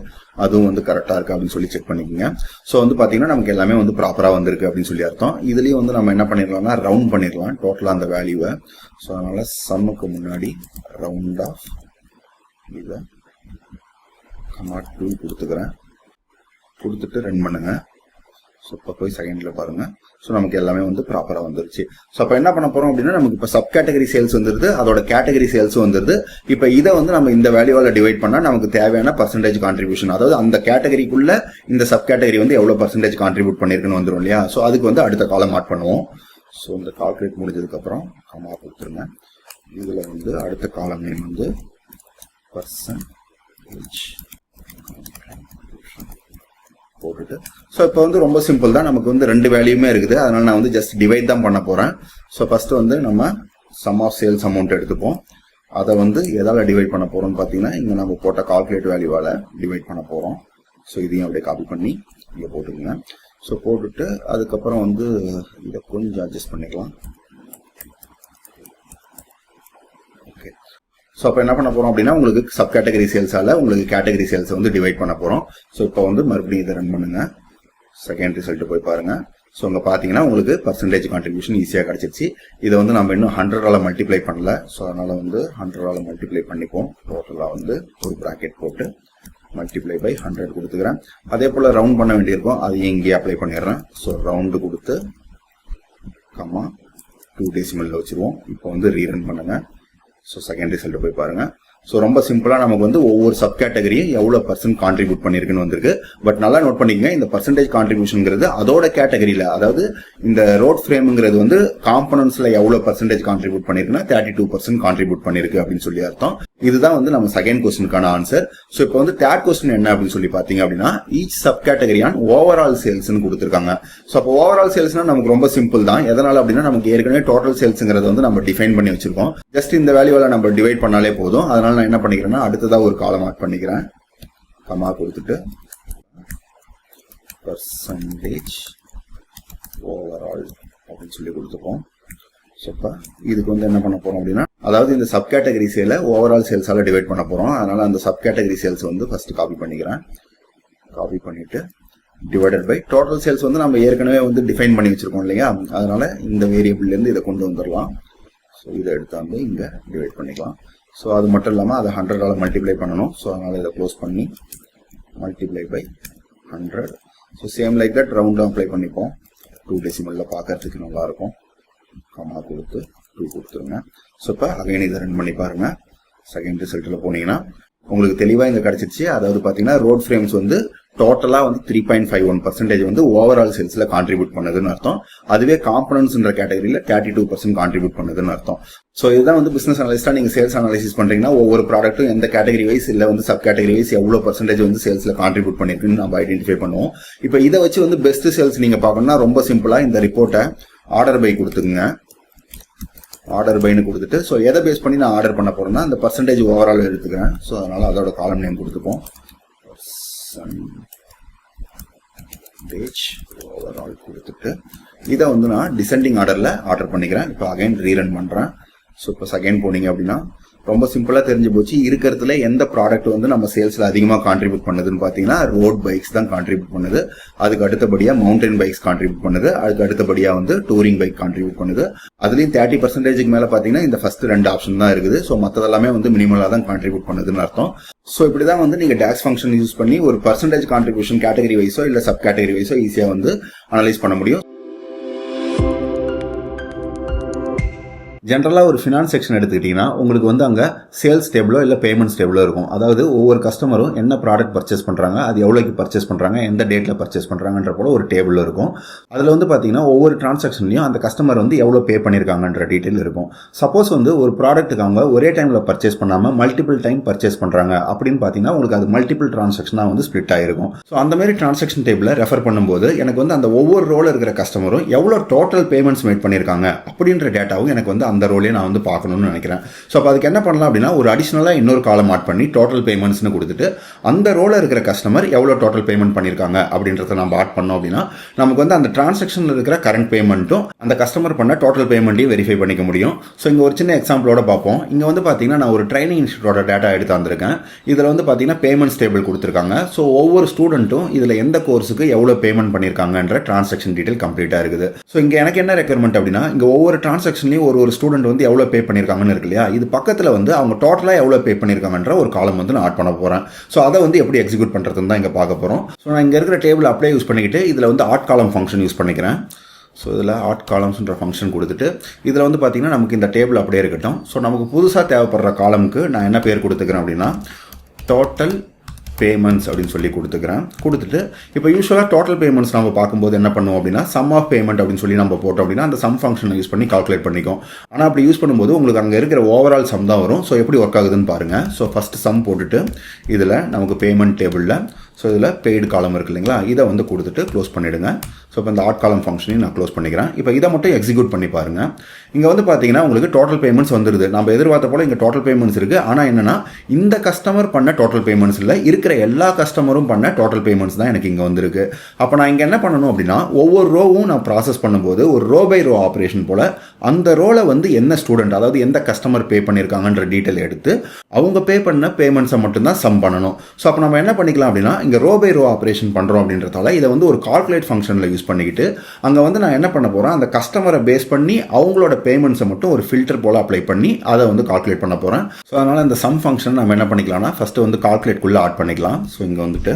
Speaker 1: அதுவும் வந்து கரெக்டாக இருக்கா அப்படின்னு சொல்லி செக் பண்ணிக்கோங்க. ஸோ வந்து பார்த்தீங்கன்னா நமக்கு எல்லாமே வந்து ப்ராப்பராக வந்திருக்கு அப்படின்னு சொல்லி அர்த்தம். இதுலேயும் வந்து நம்ம என்ன பண்ணிடலாம்னா ரவுண்ட் பண்ணிடலாம் டோட்டலாக அந்த வேல்யூவை. ஸோ அதனால சம்முக்கு முன்னாடி ரவுண்ட் ஆஃப் இதை கமா2 கொடுத்துக்கிறேன். கொடுத்துட்டு ரன் பண்ணுங்க. ஸோ இப்போ போய் செகண்ட்ல பாருங்க. ஸோ நமக்கு எல்லாமே வந்து ப்ராப்பராக வந்துருச்சு. ஸோ அப்போ என்ன பண்ண போறோம் அப்படின்னா, நமக்கு இப்போ சப் கேட்டகரி சேல்ஸ் வந்துருது, அதோட கேட்டகரி சேல்ஸும் வந்துருது. இப்போ இதை வந்து நம்ம இந்த வேல்யூவால டிவைட் பண்ணா நமக்கு தேவையான பர்சன்டேஜ் கான்ட்ரிபியூஷன், அதாவது அந்த கேட்டகரிக்குள்ள இந்த சப் கேட்டகரி வந்து எவ்வளோ பர்சன்டேஜ் கான்ட்ரிபியூட் பண்ணிருக்குன்னு வந்துடும் இல்லையா. ஸோ அதுக்கு வந்து அடுத்த காலம் ஆட் பண்ணுவோம். ஸோ இந்த கால்குலேட் முடிஞ்சதுக்கு அப்புறம் கமா கொடுத்துருங்க. இதுல வந்து அடுத்த காலம் நேம் வந்து பர்சன்டேஜ் போட்டுட்டு, ஸோ இப்போ வந்து ரொம்ப சிம்பிள் தான். நமக்கு வந்து ரெண்டு வேல்யூமே இருக்குது, அதனால நான் வந்து ஜஸ்ட் டிவைட் தான் பண்ண போறேன். ஸோ ஃபர்ஸ்ட் வந்து நம்ம சம் ஆஃப் சேல்ஸ் அமௌண்ட் எடுத்துப்போம். அதை வந்து எதால டிவைட் பண்ண போறோம்னு பார்த்தீங்கன்னா, இங்கே நம்ம போட்ட கால்குலேட் வேல்யூவால டிவைட் பண்ண போறோம். ஸோ இதையும் அப்படியே காப்பி பண்ணி இங்கே போட்டுக்கோங்க. ஸோ போட்டுட்டு அதுக்கப்புறம் வந்து இதை கொஞ்சம் அட்ஜஸ்ட் பண்ணிக்கலாம். ஸோ அப்போ என்ன பண்ண போறோம் அப்படின்னா, உங்களுக்கு சப் கேட்டகரி சேல்ஸால உங்களுக்கு கேட்டகரி சேல்ஸை வந்து டிவைட் பண்ண போறோம். ஸோ இப்போ வந்து மறுபடியும் இதை ரன் பண்ணுங்க. செகண்ட் ரிசல்ட் போய் பாருங்க. ஸோ அங்கே பார்த்தீங்கன்னா உங்களுக்கு பர்சன்டேஜ் கான்ட்ரிபியூஷன் ஈஸியாக கிடைச்சிருச்சு. இதை வந்து நம்ம இன்னும் 100ஆல மல்டிப்ளை பண்ணல. ஸோ அதனால வந்து 100ஆல மல்டிப்ளை பண்ணிப்போம். டோட்டலாக வந்து ஒரு ப்ராக்கெட் போட்டு மல்டிப்ளை பை 100 கொடுத்துக்கிறேன். அதே போல் ரவுண்ட் பண்ண வேண்டியிருக்கும், அதையும் இங்கேயே அப்ளை பண்ணிடுறேன். ஸோ ரவுண்டு கொடுத்து கம்மா 2 டெசிமல்ல வச்சிருவோம். இப்போ வந்து ரீரன் பண்ணுங்க. ஸோ செகண்ட் ரிசல்ட் போய் பாருங்க. ஸோ ரொம்ப சிம்பிளா நமக்கு வந்து ஒவ்வொரு சப் கேட்டகரியும் எவ்வளவு பர்சன்ட் கான்ட்ரிபியூட் பண்ணிருக்குன்னு வந்திருக்கு. பட் நல்லா நோட் பண்ணிக்கங்க, இந்த பர்சன்டேஜ் கான்ட்ரிபியூஷன்ங்கிறது அதோட கேட்டகரியில, அதாவது இந்த ரோட் ஃப்ரேம்ங்கிறது வந்து காம்பனன்ட்ஸ்ல எவ்வளவு பர்சன்டேஜ் கான்ட்ரிபியூட் பண்ணிருக்குன்னா 32% கான்ட்ரிபியூட் பண்ணிருக்கு அப்படின்னு சொல்லி அர்த்தம். இதுதான் வந்து நம்ம செகண்ட் கொஸ்டினுக்கான ஆன்சர். ஸோ இப்போ வந்து தேர்ட் கொஸ்டின் என்ன அப்படின்னு சொல்லி பாத்தீங்க அப்படின்னா, ஈச் சப் கேட்டகரியான் ஓவரால் சேல்ஸ்னு கொடுத்துருக்காங்க. ஸோ அப்போ ஓவரால் சேல்ஸ்னா நமக்கு ரொம்ப சிம்பிள் தான். எதனால அப்படின்னா, நமக்கு ஏற்கனவே டோட்டல் சேல்ஸ்ங்கிறது வந்து நம்ம டிஃபைன் பண்ணி வச்சிருக்கோம். ஜஸ்ட் இந்த வேல்யூவால நம்ம டிவைட் பண்ணாலே போதும். அதனால நான் என்ன பண்ணிக்கிறேன்னா, அடுத்ததா ஒரு காலம் ஆட் பண்ணிக்கிறேன். கமா கொடுத்துட்டு பர்சன்டேஜ் ஓவரால் அப்படின்னு சொல்லி கொடுத்துப்போம். ஸோ இப்போ இதுக்கு வந்து என்ன பண்ண போறோம் அப்படின்னா, அதாவது இந்த சப் கேட்டகரி சேலை ஓவரால் சேல்ஸால டிவைட் பண்ண போறோம். அதனால அந்த சப் கேட்டகரி சேல்ஸ் வந்து ஃபர்ஸ்ட் காப்பி பண்ணிக்கிறேன். காப்பி பண்ணிட்டு டிவைடட் பை டோட்டல் சேல்ஸ் வந்து நம்ம ஏற்கனவே வந்து டிஃபைன் பண்ணி வச்சிருக்கோம் இல்லையா, அதனால இந்த வேரியபிள்ல இருந்து இதை கொண்டு வந்துடலாம். ஸோ இதை எடுத்து வந்து இங்க டிவைட் பண்ணிக்கலாம். ஸோ அது மட்டும் இல்லாமல் அதை 100ஆல மல்டிப்ளை பண்ணணும். ஸோ அதனால இதை க்ளோஸ் பண்ணி multiply by 100. So same like that ரவுண்டும் அப்ளை பண்ணிப்போம். 2 டெசிமல்ல பார்க்கறதுக்கு நல்லா இருக்கும். கமா கொடுத்து 2 கொடுத்துருங்க. ஸோ இப்போ அகைன் இதை ரன் பண்ணி பாருங்க. செகண்ட் ரிசல்ட்டில் போனீங்கன்னா உங்களுக்கு தெளிவாக இங்கே கிடச்சிருச்சு. அதாவது பார்த்தீங்கன்னா ரோட் ஃப்ரேம்ஸ் வந்து டோட்டலாக வந்து 3.51% வந்து ஓவரால் சேல்ஸில் கான்ட்ரிபியூட் பண்ணுதுன்னு அர்த்தம். அதுவே காம்பனன்ட்ஸ்ன்ற கேட்டகரியில் 32% கான்ட்ரிபியூட் பண்ணுதுன்னு அர்த்தம். ஸோ இதுதான் வந்து பிசினஸ் அனலிஸ்டாக நீங்கள் சேல்ஸ் அனாலிசிஸ் பண்ணுறீங்கன்னா ஒவ்வொரு ப்ராடக்ட்டும் எந்த கேட்டகரி வைஸ் இல்லை வந்து சப் கேட்டகரி வைஸ் எவ்வளோ பர்சன்டேஜ் வந்து சேல்ஸில் கான்ட்ரிபியூட் பண்ணிருக்குன்னு நம்ம ஐடென்டிஃபை பண்ணுவோம். இப்போ இதை வச்சு வந்து பெஸ்ட் சேல்ஸ் நீங்கள் பார்க்கணும்னா ரொம்ப சிம்பிளாக இந்த ரிப்போர்ட்டை ஆர்டர் பை கொடுத்துக்குங்க. ஆர்டர் பைன்னு கொடுத்துட்டு ஸோ எதை பேஸ் பண்ணி நான் ஆர்டர் பண்ண போறேன்னா அந்த பர்சன்டேஜ் ஓவரால் எடுத்துக்கிறேன். ஸோ அதனால அதோட காலம் நேம் கொடுத்துப்போம். ஓவரால் கொடுத்துட்டு இதை வந்து நான் டிசெண்டிங் ஆர்டர்ல ஆர்டர் பண்ணிக்கிறேன். இப்போ அகைன் ரீரன் பண்றேன். ஸோ இப்போ செகண்ட் போனீங்க அப்படின்னா ரொம்ப சிம்பிளா தெரிஞ்சு போச்சு. இருக்கிறதுல எந்த ப்ராடக்ட் வந்து நம்ம சேல்ஸ்ல அதிகமாக கான்ட்ரிபியூட் பண்ணுதுன்னு பாத்தீங்கன்னா ரோட் பைக்ஸ் தான் கான்ட்ரிபியூட் பண்ணுது. அதுக்கு அடுத்தபடியா மவுண்டன் பைக்ஸ் கான்ட்ரிபியூட் பண்ணுது. அதுக்கு அடுத்தபடியா வந்து டூரிங் பைக் கான்ட்ரிபியூட் பண்ணுது. அதுலயும் 30% மேல பாத்தீங்கன்னா இந்த ஃபர்ஸ்ட் 2 ஆப்ஷன் தான் இருக்குது. ஸோ மற்றதெல்லாமே வந்து மினிமலா தான் கான்ட்ரிபியூட் பண்ணுதுன்னு அர்த்தம். ஸோ இப்படிதான் வந்து நீங்க டாக்ஸ் ஃபங்க்ஷன் யூஸ் பண்ணி ஒரு பர்சன்டேஜ் கான்ட்ரிபியூஷன் கேட்டகரி வைஸோ இல்ல சப் கேட்டகரி வைஸோ ஈஸியா வந்து அனலைஸ் பண்ண முடியும். ஜென்ரலாக ஒரு ஃபினான்ஸ் செக்ஷன் எடுத்துக்கிட்டிங்கன்னா உங்களுக்கு வந்து அங்கே சேல்ஸ் டேபிளோ இல்லை பேமெண்ட்ஸ் டேபிளோ இருக்கும். அதாவது ஒவ்வொரு கஸ்டமரும் என்ன ப்ராடக்ட் பர்ச்சேஸ் பண்ணுறாங்க, அது எவ்வளோக்கு பர்ச்சேஸ் பண்ணுறாங்க, எந்த டேட்டில் பர்ச்சேஸ் பண்ணுறாங்கன்ற போல ஒரு டேபிள் இருக்கும். அதில் வந்து பார்த்தீங்கன்னா ஒவ்வொரு டிரான்சாக்ஷன்லையும் அந்த கஸ்டமர் வந்து எவ்வளோ பே பண்ணியிருக்காங்கன்ற டீட்டெயில் இருக்கும். சப்போஸ் வந்து ஒரு ப்ராடக்ட்டுக்கு அவங்க ஒரே டைமில் பர்ச்சேஸ் பண்ணாமல் மல்டிபிள் டைம் பர்ச்சேஸ் பண்ணுறாங்க அப்படின்னு பார்த்தீங்கன்னா உங்களுக்கு அது மல்டிபிள் டிரான்சாக்ஷனாக வந்து ஸ்ப்ளிட் ஆகிருக்கும். ஸோ அந்த மாதிரி டிரான்சாக்ஷன் டேபிளை ரெஃபர் பண்ணும்போது எனக்கு வந்து அந்த ஒவ்வொரு ரோல இருக்கிற கஸ்டமரும் எவ்வளோ டோட்டல் பேமெண்ட்ஸ் மேட் பண்ணியிருக்காங்க அப்படின்ற டேட்டாவும் எனக்கு வந்து அந்த ரோலே நான் வந்து பார்க்கணும்னு நினைக்கிறேன். ஸோ அப்போ அதுக்கு என்ன பண்ணலாம் அப்படின்னா ஒரு அடிஷனலாக இன்னொரு காலம் ஆட் பண்ணி டோட்டல் பேமெண்ட்ஸ்னு கொடுத்துட்டு அந்த ரோல இருக்கிற கஸ்டமர் எவ்வளோ டோட்டல் பேமெண்ட் பண்ணியிருக்காங்க அப்படின்றத நம்ம ஆட் பண்ணோம் அப்படின்னா நமக்கு வந்து அந்த டிரான்சாக்ஷனில் இருக்கிற கரண்ட் பேமெண்ட்டும் அந்த கஸ்டமர் பண்ண டோட்டல் பேமெண்ட்டையும் வெரிஃபை பண்ணிக்க முடியும். ஸோ இங்கே ஒரு சின்ன எக்ஸாம்பிளோட பார்ப்போம். இங்கே வந்து பார்த்தீங்கன்னா நான் ஒரு ட்ரைனிங் இன்ஸ்டியூட்டோட டேட்டா எடுத்து வந்திருக்கேன். இதில் வந்து பார்த்தீங்கன்னா பேமெண்ட்ஸ் டேபிள் கொடுத்துருக்காங்க. ஸோ ஒவ்வொரு ஸ்டூடெண்ட்டும் இதில் எந்த கோர்ஸுக்கு எவ்வளோ பேமெண்ட் பண்ணியிருக்காங்கன்ற டிரான்சாக்ஷன் டீட்டெயில் கம்ப்ளீட்டாக இருக்குது. ஸோ இங்கே எனக்கு என்ன ரெக்யர்மெண்ட் அப்படின்னா இங்கே ஒவ்வொரு டிரான்சாக்ஷன்லையும் ஒரு ஸ்டூடெண்ட் வந்து எவ்வளோ பே பண்ணியிருக்காங்கன்னு இருக்கு இல்லையா, இது பக்கத்தில் வந்து அவங்க டோட்டலாக எவ்வளோ பே பண்ணியிருக்காங்கன்ற ஒரு காலம் வந்து நான் ஆட் பண்ண போகிறேன். ஸோ அதை வந்து எப்படி எக்ஸிக்யூட் பண்ணுறதுன்னு தான் இங்கே பார்க்க போகிறோம். ஸோ நான் இங்கே இருக்கிற டேபிள் அப்படியே யூஸ் பண்ணிக்கிட்டு இதில் வந்து ஆட் காலம் ஃபங்க்ஷன் யூஸ் பண்ணிக்கிறேன். ஸோ இதில் ஆட் காலம்ஸ்ன்ற ஃபங்க்ஷன் கொடுத்துட்டு இதில் வந்து பார்த்தீங்கன்னா நமக்கு இந்த டேபிள் அப்படியே இருக்கட்டும். ஸோ நமக்கு புதுசாக தேவைப்படுற காலமுக்கு நான் என்ன பேர் கொடுத்துக்கிறேன் அப்படின்னா டோட்டல் பேமெண்ட்ஸ் அப்படின்னு சொல்லி கொடுத்துட்டு இப்போ யூஸ்வலாக டோட்டல் பேமெண்ட்ஸ் நம்ம பார்க்கும்போது என்ன பண்ணுவோம் அப்படின்னா சம் ஆஃப் பேமெண்ட் அப்படின்னு சொல்லி நம்ம போட்டோம் அப்படின்னா அந்த சம் ஃபங்க்ஷனை யூஸ் பண்ணி கால்குலேட் பண்ணிக்கும். ஆனால் அப்படி யூஸ் பண்ணும்போது உங்களுக்கு அங்கே இருக்கிற ஓவரால் சம் தான் வரும். ஸோ எப்படி ஒர்க் ஆகுதுன்னு பாருங்கள். ஸோ ஃபஸ்ட் சம் போட்டுட்டு இதில் நமக்கு பேமெண்ட் டேபிளில் ஸோ இதில் பெய்டு காலம் இருக்குது இல்லைங்களா, இதை வந்து கொடுத்துட்டு க்ளோஸ் பண்ணிவிடுங்க. ஸோ இப்போ இந்த ஆட் காலம் ஃபங்க்ஷனையும் நான் க்ளோஸ் பண்ணிக்கிறேன். இப்போ இதை மட்டும் எக்ஸிக்யூட் பண்ணி பாருங்கள். இங்கே வந்து பார்த்தீங்கன்னா உங்களுக்கு டோட்டல் பேமெண்ட்ஸ் வந்துடுது. நம்ம எதிர்பார்த்த போல் இங்கே டோட்டல் பேமெண்ட்ஸ் இருக்குது. ஆனால் என்னென்னா இந்த கஸ்டமர் பண்ண டோட்டல் பேமெண்ட்ஸ் இல்லை, இருக்கிற எல்லா கஸ்டமரும் பண்ண டோட்டல் பேமெண்ட்ஸ் தான் எனக்கு இங்கே வந்திருக்கு. அப்போ நான் இங்கே என்ன பண்ணணும் அப்படின்னா ஒவ்வொரு ரோவும் நான் ப்ராசஸ் பண்ணும்போது ஒரு ரோ பை ரோ ஆப்ரேஷன் போல் அந்த ரோவில் வந்து என்ன ஸ்டூடெண்ட் அதாவது எந்த கஸ்டமர் பே பண்ணியிருக்காங்கன்ற டீட்டெயில் எடுத்து அவங்க பே பண்ண பேமெண்ட்ஸை மட்டும்தான் சம் பண்ணணும். ஸோ அப்போ நம்ம என்ன பண்ணிக்கலாம் அப்படின்னா இங்கே ரோ பை ரோ ஆப்ரேஷன் பண்ணுறோம் அப்படின்றதால இதை வந்து ஒரு கால்குலேட் ஃபங்க்ஷனில் யூஸ் பண்ணிக்கிட்டு அங்கே வந்து நான் என்ன பண்ண போகிறேன் அந்த கஸ்டமரை பேஸ் பண்ணி அவங்களோட பேமெண்ட்ஸை மட்டும் ஒரு ஃபில்டர் போல் அப்ளை பண்ணி அதை வந்து கால்குலேட் பண்ண போகிறேன். ஸோ அதனால் இந்த சம் ஃபங்க்ஷன் நம்ம என்ன பண்ணிக்கலாம்னா ஃபஸ்ட்டு வந்து கால்குலேட்குள்ளே ஆட் பண்ணிக்கலாம். ஸோ இங்கே வந்துட்டு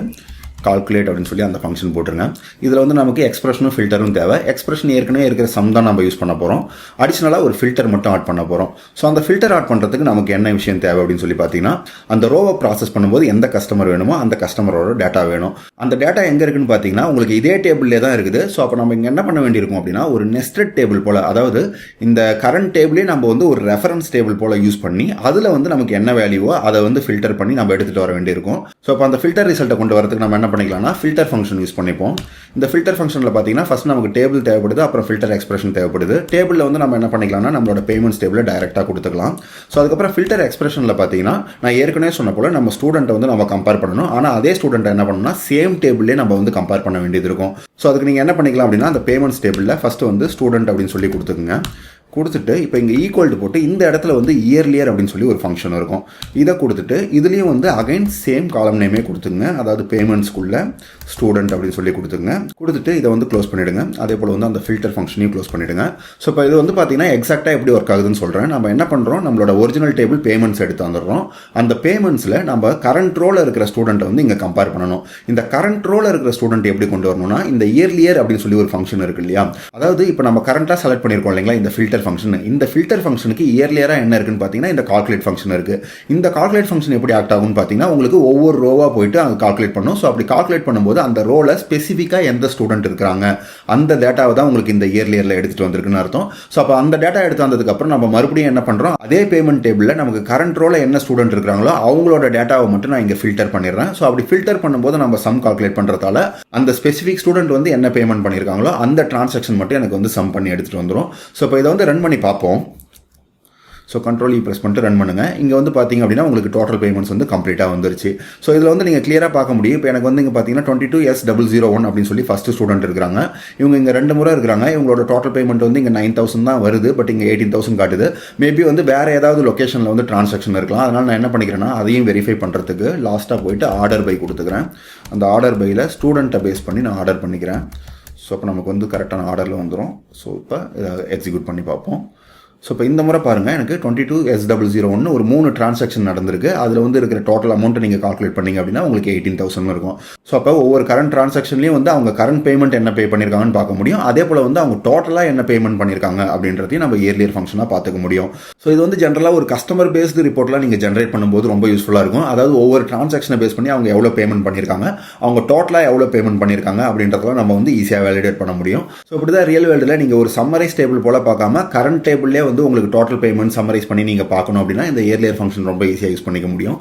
Speaker 1: கால்குலேட் அப்படின்னு சொல்லி அந்த ஃபங்க்ஷன் போட்டுருங்க. இதில் வந்து நமக்கு எக்ஸ்பிரஷனும் ஃபில்டரும் தேவை. எக்ஸ்பிரஷன் ஏற்கனவே இருக்கிற சம் தான் நம்ம யூஸ் பண்ண போகிறோம். அடிஷனலாக ஒரு ஃபில்டர் மட்டும் ஆட் பண்ண போகிறோம். ஸோ அந்த ஃபில்டர் ஆட் பண்ணுறதுக்கு நமக்கு என்ன விஷயம் தேவை அப்படின்னு சொல்லி பார்த்தீங்கன்னா அந்த ரோவை ப்ராசஸ் பண்ணும்போது எந்த கஸ்டமர் வேணுமோ அந்த கஸ்டமரோட டேட்டா வேணும். அந்த டேட்டா எங்கே இருக்குன்னு பார்த்தீங்கன்னா உங்களுக்கு இதே டேபிள்லே தான் இருக்குது. ஸோ அப்போ நம்ம இங்கே என்ன பண்ண வேண்டியிருக்கும் அப்படின்னா ஒரு நெஸ்டட் டேபிள் போல், அதாவது இந்த கரண்ட் டேபிளே நம்ம வந்து ஒரு ரெஃபரன்ஸ் டேபிள் போல் யூஸ் பண்ணி அதில் வந்து நமக்கு என்ன வேல்யூவோ அதை வந்து ஃபில்டர் பண்ணி நம்ம எடுத்துகிட்டு வர வேண்டியிருக்கும். ஸோ அப்போ அந்த ஃபில்டர் ரிசல்ட்டை கொண்டு வரதுக்கு நம்ம என்ன பண்ணிக்கலாம்னா ஃபில்டர் ஃபங்க்ஷன் யூஸ் பண்ணிப்போம். இந்த ஃபில்டர் ஃபங்க்ஷனில் பார்த்தீங்கன்னா ஃபர்ஸ்ட் நமக்கு டேபிள் தேவைப்படுது, அப்புறம் ஃபில்டர் எக்ஸ்பிரஷன் தேவைப்படுது. டேபிளில் வந்து நம்ம என்ன பண்ணிக்கலாம்னா நம்மளோட பேமெண்ட்ஸ் டேபிளை டைரெக்டாக கொடுத்துக்கலாம். ஸோ அதுக்கப்புறம் ஃபில்டர் எக்ஸ்பிரஷனில் பார்த்தீங்கன்னா நான் ஏற்கனவே சொன்ன போல நம்ம ஸ்டூடெண்ட்டை வந்து நம்ம கம்பேர் பண்ணணும். ஆனால் அதே ஸ்டூடெண்ட்டை என்ன பண்ணணும்னா சேம் டேபிள்லேயே நம்ம வந்து கம்பேர் பண்ண வேண்டியது இருக்கும். ஸோ அதுக்கு நீங்கள் என்ன பண்ணிக்கலாம் அப்படின்னா அந்த பேமெண்ட்ஸ் டேபிளில் ஃபஸ்ட்டு வந்து ஸ்டூடெண்ட் அப்படின்னு சொல்லி கொடுத்துட்டு இப்போ இங்கே ஈக்குவல் டு போட்டு இந்த இடத்துல வந்து இயர்லியர் அப்படின்னு சொல்லி ஒரு ஃபங்க்ஷன் இருக்கும். இதை கொடுத்துட்டு இதுலேயும் வந்து அகைன் சேம் காலம் நேமே கொடுத்துங்க, அதாவது பேமெண்ட்ஸ்குள்ள ஸ்டூடெண்ட் அப்படின்னு சொல்லி கொடுத்துட்டு இதை வந்து க்ளோஸ் பண்ணிவிடுங்க. அதே போல் வந்து அந்த ஃபில்டர் ஃபங்க்ஷனையும் க்ளோஸ் பண்ணிவிடுங்க. ஸோ இப்போ இது வந்து பார்த்தீங்கன்னா எக்ஸாக்டாக எப்படி ஒர்க் ஆகுதுன்னு சொல்கிறேன். நம்ம என்ன பண்ணுறோம் நம்மளோட ஒரிஜினல் டேபிள் பேமெண்ட்ஸ் எடுத்து வந்துடுறோம். அந்த பேமெண்ட்ஸில் நம்ம கரண்ட் ரோவில் இருக்கிற ஸ்டூடெண்ட்டை வந்து இங்கே கம்பேர் பண்ணணும். இந்த கரண்ட் ரோவில் இருக்கிற ஸ்டூடெண்ட் எப்படி கொண்டு வரணும்னா இந்த இயர்லியர் அப்படின்னு சொல்லி ஒரு ஃபங்க்ஷன் இருக்கு இல்லையா, அதாவது இப்போ நம்ம கரண்டாக செலக்ட் பண்ணியிருக்கோம் இல்லைங்களா இந்த ஃபில்டர் ஃபங்க்ஷன், இந்த ஃபில்டர் ஃபங்க்ஷனுக்கு இயர்லியராக என்ன இருக்குன்னு பார்த்தீங்கன்னா இந்த கால்குலேட் ஃபங்க்ஷன் இருக்குது. இந்த கால்குலேட் ஃபங்க்ஷன் எப்படி ஆக்ட் ஆகும்னு பார்த்தீங்கன்னா உங்களுக்கு ஒவ்வொரு ரோவாக போயிட்டு அங்கே கால்குலேட் பண்ணும். ஸோ அப்படி கால்குலேட் பண்ணும்போது அந்த ரோவில் ஸ்பெசிஃபிக்காக எந்த ஸ்டூடெண்ட் இருக்கிறாங்க அந்த டேட்டாவை தான் உங்களுக்கு இந்த இயர்லியரில் எடுத்துகிட்டு வந்திருக்குன்னு அர்த்தம். ஸோ அப்போ அந்த டேட்டா எடுத்து வந்ததுக்கப்புறம் நம்ம மறுபடியும் என்ன பண்ணுறோம், அதே பேமெண்ட் டேபிளில் நமக்கு கரண்ட் ரோவில் என்ன ஸ்டூடெண்ட் இருக்கிறாங்களோ அவங்களோட டேட்டாவை மட்டும் நான் இங்கே ஃபில்டர் பண்ணிடுறேன். ஸோ அப்படி ஃபில்டர் பண்ணும்போது நம்ம சம் கால்குலேட் பண்ணுறதால அந்த ஸ்பெசிஃபிக் ஸ்டூடெண்ட் வந்து என்ன பேமெண்ட் பண்ணியிருக்காங்களோ அந்த டிரான்சாக்ஷன் மட்டும் எனக்கு வந்து சம் பண்ணி எடுத்துகிட்டு வந்துடும். ஸோ இப்போ இதை வந்து ரன் பண்ணி பார்ப்போம். ஸோ கண்ட்ரோல் ப்ரெஸ் பண்ணிட்டு ரன் பண்ணுங்கள். இங்கே வந்து பார்த்தீங்க அப்படின்னா உங்களுக்கு டோட்டல் பேமெண்ட்ஸ் வந்து கம்ப்ளீட்டாக வந்துருச்சு. ஸோ இதில் வந்து நீங்கள் கிளியராக பார்க்க முடியும். இப்போ எனக்கு வந்து இங்கே பார்த்தீங்கன்னா 22S001 அப்படின்னு சொல்லி ஃபஸ்ட்டு ஸ்டூடெண்ட் இருக்கிறாங்க. இவங்க இங்கே 2 முறை இருக்கிறாங்க. இவங்களோட டோட்டல் பேமெண்ட் வந்து இங்கே 9,000 தான் வருது. பட் இங்கே 18,000 காட்டுது. மேபி வந்து வேறு ஏதாவது லொக்கேஷனில் வந்து டிரான்சாக்ஷன் இருக்கலாம். அதனால் நான் என்ன பண்ணிக்கிறேன்னா அதையும் வெரிஃபை பண்ணுறதுக்கு லாஸ்ட்டாக போயிட்டு ஆர்டர் பை கொடுத்துக்கிறேன். அந்த ஆர்டர் பையில் ஸ்டூடெண்ட்டை பேஸ் பண்ணி நான் ஆர்டர் பண்ணிக்கிறேன். ஸோ அப்போ நமக்கு வந்து கரெக்டான ஆர்டரில் வந்துடும். ஸோ இப்போ இதை எக்ஸிக்யூட் பண்ணி பார்ப்போம். ஸோ இப்போ இந்த முறை பாருங்கள் எனக்கு 22S001 ஒரு 3 டிரான்சாக்ஷன் நடந்திருக்கு. அதில் வந்து இருக்கிற டோட்டல் அமௌண்ட்டை நீங்கள் கால்குலேட் பண்ணிங்க அப்படின்னா உங்களுக்கு 18,000 இருக்கும். ஸோ அப்போ ஒவ்வொரு கரண்ட் டிரான்சாக்ஷன்லையும் வந்து அவங்க கரண்ட் பேமெண்ட் என்ன பே பண்ணியிருக்காங்கன்னு பார்க்க முடியும். அதே போல் வந்து அவங்க டோட்டலாக என்ன பேமெண்ட் பண்ணியிருக்காங்க அப்படின்றதையும் நம்ம இயர்லியர் ஃபங்க்ஷனாக பார்த்துக்க முடியும். ஸோ இது வந்து ஜென்ரலாக ஒரு கஸ்டமர் பேஸ்டு ரிப்போர்ட்லாம் நீங்கள் ஜென்ரேட் பண்ணும்போது ரொம்ப யூஸ்ஃபுல்லாக இருக்கும். அதாவது ஒவ்வொரு டிரான்சாக்ஷனை பேஸ் பண்ணி அவங்க எவ்வளோ பேமெண்ட் பண்ணியிருக்காங்க, அவங்க டோட்டலாக எவ்வளோ பேமெண்ட் பண்ணியிருக்காங்க அப்படின்றதெல்லாம் நம்ம வந்து ஈஸியாக வேலிடேட் பண்ண முடியும். ஸோ இப்படி தான் ரியல் வேர்ல்டில் நீங்கள் ஒரு சம்மரைஸ் டேபிள் போல் பார்க்காம கரண்ட் டேபிள்லேயே வந்து உங்களுக்கு டோட்டல் பேமெண்ட் சம்மரைஸ் பண்ணி நீங்க பார்க்கணும் அப்படின்னா இந்த இயர்லியர் ஃபங்க்ஷன் ரொம்ப ஈஸியாக யூஸ் பண்ணிக்க முடியும்.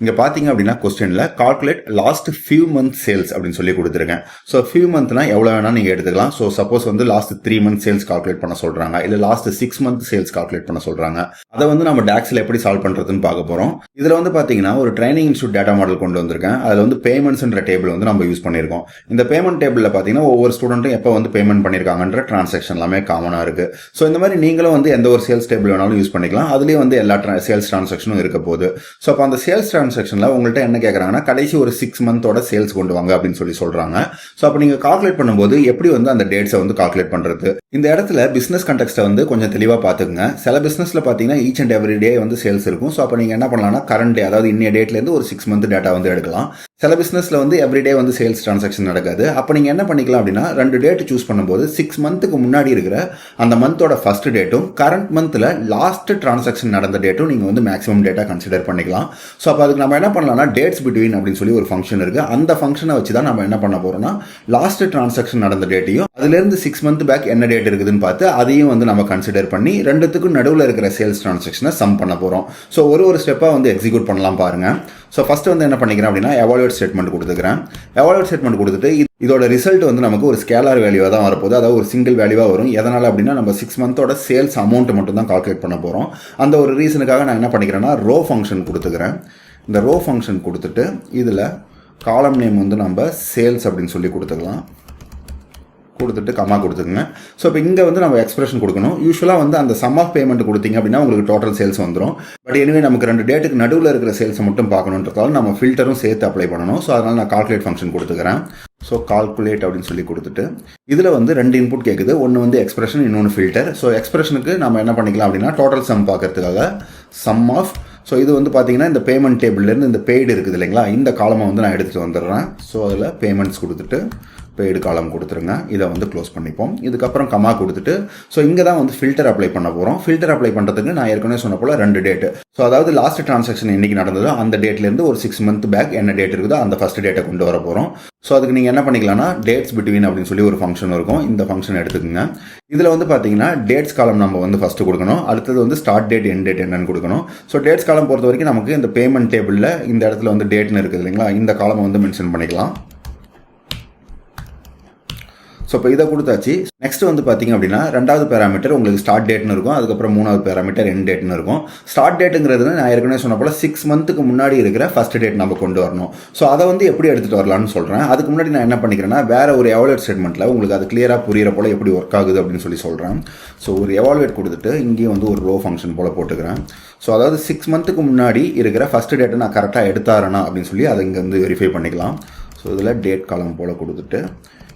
Speaker 1: இங்க பாத்தீங்க அப்படின்னா கொஸ்டின்ல calculate last few month sales அப்படின்னு சொல்லி கொடுத்துருக்கேன். ஸோ ஃபியூ மந்த்னா எவ்வளோ வேணா நீங்க எடுத்துக்கலாம். ஸோ சப்போஸ் வந்து லாஸ்ட் 3 மந்த் சேல்ஸ் கால்குலேட் பண்ண சொல்றாங்க, இல்ல லாஸ்ட் 6 மந்த் சேல்ஸ் கால்குலேட் பண்ண சொல்றாங்க. அதை வந்து நம்ம டாக்ஸ்ல எப்படி சால்வ் பண்றதுன்னு பார்க்க போறோம். இதுல வந்து பாத்தீங்கன்னா ஒரு ட்ரைனிங் இன்ஸ்டியூட் டேட்டா மாடல் கொண்டு வந்திருக்கேன். அதுல வந்து பேமெண்ட்ஸ்ன்ற டேபிள் வந்து நம்ம யூஸ் பண்ணிருக்கோம். இந்த பேமெண்ட் டேபிள்ல பாத்தீங்கன்னா ஒவ்வொரு ஸ்டூடெண்ட்டும் எப்போ வந்து பேமெண்ட் பண்ணிருக்காங்கன்ற டிரான்சாக்ஷன் எல்லாமே காமனா இருக்கு. ஸோ இந்த மாதிரி நீங்களும் வந்து எந்த ஒரு சேல்ஸ் டேபிள் வேணாலும் யூஸ் பண்ணிக்கலாம். அதுலயும் வந்து எல்லா சேல்ஸ் டிரான்சாக்ஷனும் இருக்க போகுது. ஸோ அப்போ அந்த சேல்ஸ் டிரான்சாக்ஷன்ல உங்கள்கிட்ட என்ன கேட்கறாங்கன்னா கடைசி ஒரு 6 மந்தோட சேல்ஸ் கொண்டு வாங்க அப்படின்னு சொல்லி சொல்றாங்க. ஸோ அப்போ நீங்க கால்குலேட் பண்ணும்போது எப்படி வந்து அந்த டேட்ஸை வந்து கால்குலேட் பண்றது, இந்த இடத்துல பிசினஸ் கண்டெக்ஸ்ட்டை வந்து கொஞ்சம் தெளிவாக பார்த்துக்குங்க. சில பிசினஸ்ல பார்த்தீங்கன்னா ஈச் அண்ட் எவ்ரி டே வந்து சேல்ஸ் இருக்கும். ஸோ அப்போ நீங்க என்ன பண்ணலாம்னா கரண்ட் டே, அதாவது இன்னைய டேட்ல இருந்து ஒரு 6 மந்த் டேட்டா வந்து எடுக்கலாம். சில பிசினஸ்ல வந்து எவ்ரிடே வந்து சேல்ஸ் டிரான்சாக்ஷன் நடக்காது. அப்போ நீங்க என்ன பண்ணிக்கலாம் அப்படின்னா 2 டேட் சூஸ் பண்ணும்போது 6 மந்த்துக்கு முன்னாடி இருக்கிற அந்த மந்தோட ஃபர்ஸ்ட் டேட்டும் கரண்ட் மந்த்ல லாஸ்ட் டிரான்சாக்ஷன் நடந்த டேட்டும் நீங்க வந்து மேக்ஸிமம் டேட்டா கன்சிடர் பண்ணிக்கலாம். ஸோ அப்போ அதுக்கு நம்ம என்ன பண்ணலாம்னா டேட்ஸ் பிட்வீன் அப்படின்னு சொல்லி ஒரு ஃபங்க்ஷன் இருக்கு. அந்த ஃபங்க்ஷனை வச்சு தான் நம்ம என்ன பண்ண போறோம்னா லாஸ்ட் டிரான்சாக்ஷன் நடந்த டேட்டையும் அதுல இருந்து 6 மந்த் பேக் என்ன டேட் இருக்குதுன்னு பார்த்து அதையும் வந்து நம்ம கன்சிடர் பண்ணி ரெண்டுத்துக்கும் நடுவில் இருக்கிற சேல்ஸ் டிரான்சாக்ஷனை சம் பண்ண போறோம். ஸோ ஒரு ஸ்டெப்பா வந்து எக்ஸிக்யூட் பண்ணலாம் பாருங்க. ஸோ ஃபர்ஸ்ட் வந்து என்ன பண்ணிக்கிறேன் அப்படின்னா எவாலுவேட் ஸ்டேட்மெண்ட் கொடுத்துக்கிறேன். எவாலுவேட் ஸ்டேட்மெண்ட் கொடுத்துட்டு இதோட ரிசல்ட் வந்து நமக்கு ஒரு ஸ்கேலார் வேல்யூவாக தான் வரப்போகுது. அதாவது ஒரு சிங்கிள் வேல்யூவாக வரும். எதனால் அப்படின்னா நம்ம 6 மந்தோட சேல்ஸ் அமௌண்ட் மட்டும் தான் கால்குலேட் பண்ண போகிறோம். அந்த ஒரு ரீசனுக்காக நான் என்ன பண்ணிக்கிறேன்னா ரோ ஃபங்க்ஷன் கொடுத்துக்கிறேன். இந்த ரோ ஃபங்க்ஷன் கொடுத்துட்டு இதில் காலம் நேம் வந்து நம்ம சேல்ஸ் அப்படின்னு சொல்லி கொடுத்துக்கலாம். கொடுத்துட்டு கமா கொடுத்துக்குங்க. ஸோ இப்போ இங்கே வந்து நம்ம எக்ஸ்பிரஷன் கொடுக்கணும். யூஸ்வலாக வந்து அந்த சம் ஆஃப் பேமெண்ட் கொடுத்தீங்க அப்படின்னா உங்களுக்கு டோட்டல் சேல்ஸ் வந்துடும். பட் எனவே நமக்கு 2 டேட்டுக்கு நடுவில் இருக்கிற சேல்ஸை மட்டும் பார்க்கணுன்றதால நம்ம ஃபில்டரும் சேர்த்து அப்ளை பண்ணணும். ஸோ அதனால் நான் கால்குலேட் ஃபங்க்ஷன் கொடுத்துக்கிறேன். ஸோ கால்குலேட் அப்படின்னு சொல்லி கொடுத்துட்டு இதில் வந்து 2 இன்புட் கேட்குது. ஒன்று வந்து எக்ஸ்பிரஷன், இன்னொன்று ஃபில்டர். ஸோ எக்ஸ்பிரஷனுக்கு நம்ம என்ன பண்ணிக்கலாம் அப்படின்னா டோட்டல் சம் பார்க்கறதுக்காக சம் ஆஃப், ஸோ இது வந்து பார்த்தீங்கன்னா இந்த பேமெண்ட் டேபிள்லேருந்து இந்த பெய்டு இருக்குது இல்லைங்களா, இந்த காலமை வந்து நான் எடுத்துகிட்டு வந்துடுறேன். ஸோ அதில் பேமெண்ட்ஸ் கொடுத்துட்டு பெய்டு காலம் கொடுத்துருங்க. இதை வந்து க்ளோஸ் பண்ணிப்போம். இதுக்கப்புறம் கமா கொடுத்துட்டு ஸோ இங்கே தான் வந்து ஃபில்டர் அப்ளை பண்ண போகிறோம். ஃபில்டர் அப்ளை பண்ணுறதுக்கு நான் ஏற்கனவே சொன்ன போல் 2 டேட்டு. ஸோ அதாவது லாஸ்ட் டிரான்சாக்ஷன் என்னைக்கு நடந்ததோ அந்த டேட்லேருந்து ஒரு 6 மந்த் பேக் என்ன டேட் இருக்குதோ அந்த ஃபர்ஸ்ட் டேட்டை கொண்டு வர போகிறோம். ஸோ அதுக்கு நீங்கள் என்ன பண்ணிக்கலாம்னா டேட்ஸ் பிட்வீன் அப்படின்னு சொல்லி ஒரு ஃபங்க்ஷன் இருக்கும். இந்த ஃபங்க்ஷன் எடுத்துக்கோங்க. இதில் வந்து பார்த்தீங்கன்னா டேட்ஸ் காலம் நம்ம வந்து ஃபஸ்ட்டு கொடுக்கணும். அடுத்தது வந்து ஸ்டார்ட் டேட், எண்ட் டேட் என்னன்னு கொடுக்கணும். ஸோ டேட்ஸ் காலம் பொறுத்த வரைக்கும் நமக்கு இந்த பேமெண்ட் டேபிளில் இந்த இடத்துல வந்து டேட்னு இருக்குது இல்லைங்களா, இந்த காலம் வந்து மென்ஷன் பண்ணிக்கலாம். ஸோ இப்போ இதை கொடுத்தாச்சு. நெக்ஸ்ட் வந்து பார்த்தீங்க அப்படின்னா 2வது பேராமீட்டர் உங்களுக்கு ஸ்டார்ட் டேட்னு இருக்கும். அதுக்கப்புறம் 3வது பேராமீட்டர் எண்ட் டேட்னு இருக்கும். ஸ்டார்ட் டேட்டுங்கிறது நான் ஏற்கனவே சொன்ன போல 6 மந்த்துக்கு முன்னாடி இருக்கிற ஃபர்ஸ்ட் டேட் நம்ம கொண்டு வரணும். ஸோ அதை வந்து எப்படி எடுத்துகிட்டு வரலாம்னு சொல்கிறேன். அதுக்கு முன்னாடி நான் என்ன பண்ணிக்கிறேன்னா வேற ஒரு எவாலுவேட் ஸ்டேட்மெண்ட்டில் உங்களுக்கு அது கிளியராக புரியிற போல எப்படி ஒர்க் ஆகுது அப்படின்னு சொல்லி சொல்கிறேன். ஸோ ஒரு எவாலுவேட் கொடுத்துட்டு இங்கேயும் வந்து ஒரு ரோ ஃபங்க்ஷன் போல் போட்டுக்கிறேன். ஸோ அதாவது 6 மந்த்துக்கு முன்னாடி இருக்கிற ஃபர்ஸ்ட் டேட்டை நான் கரெக்டாக எடுத்தாரேனா அப்படின்னு சொல்லி அதை இங்கே வந்து வெரிஃபை பண்ணிக்கலாம். ஸோ இதில் டேட் காலம் போல் கொடுத்துட்டு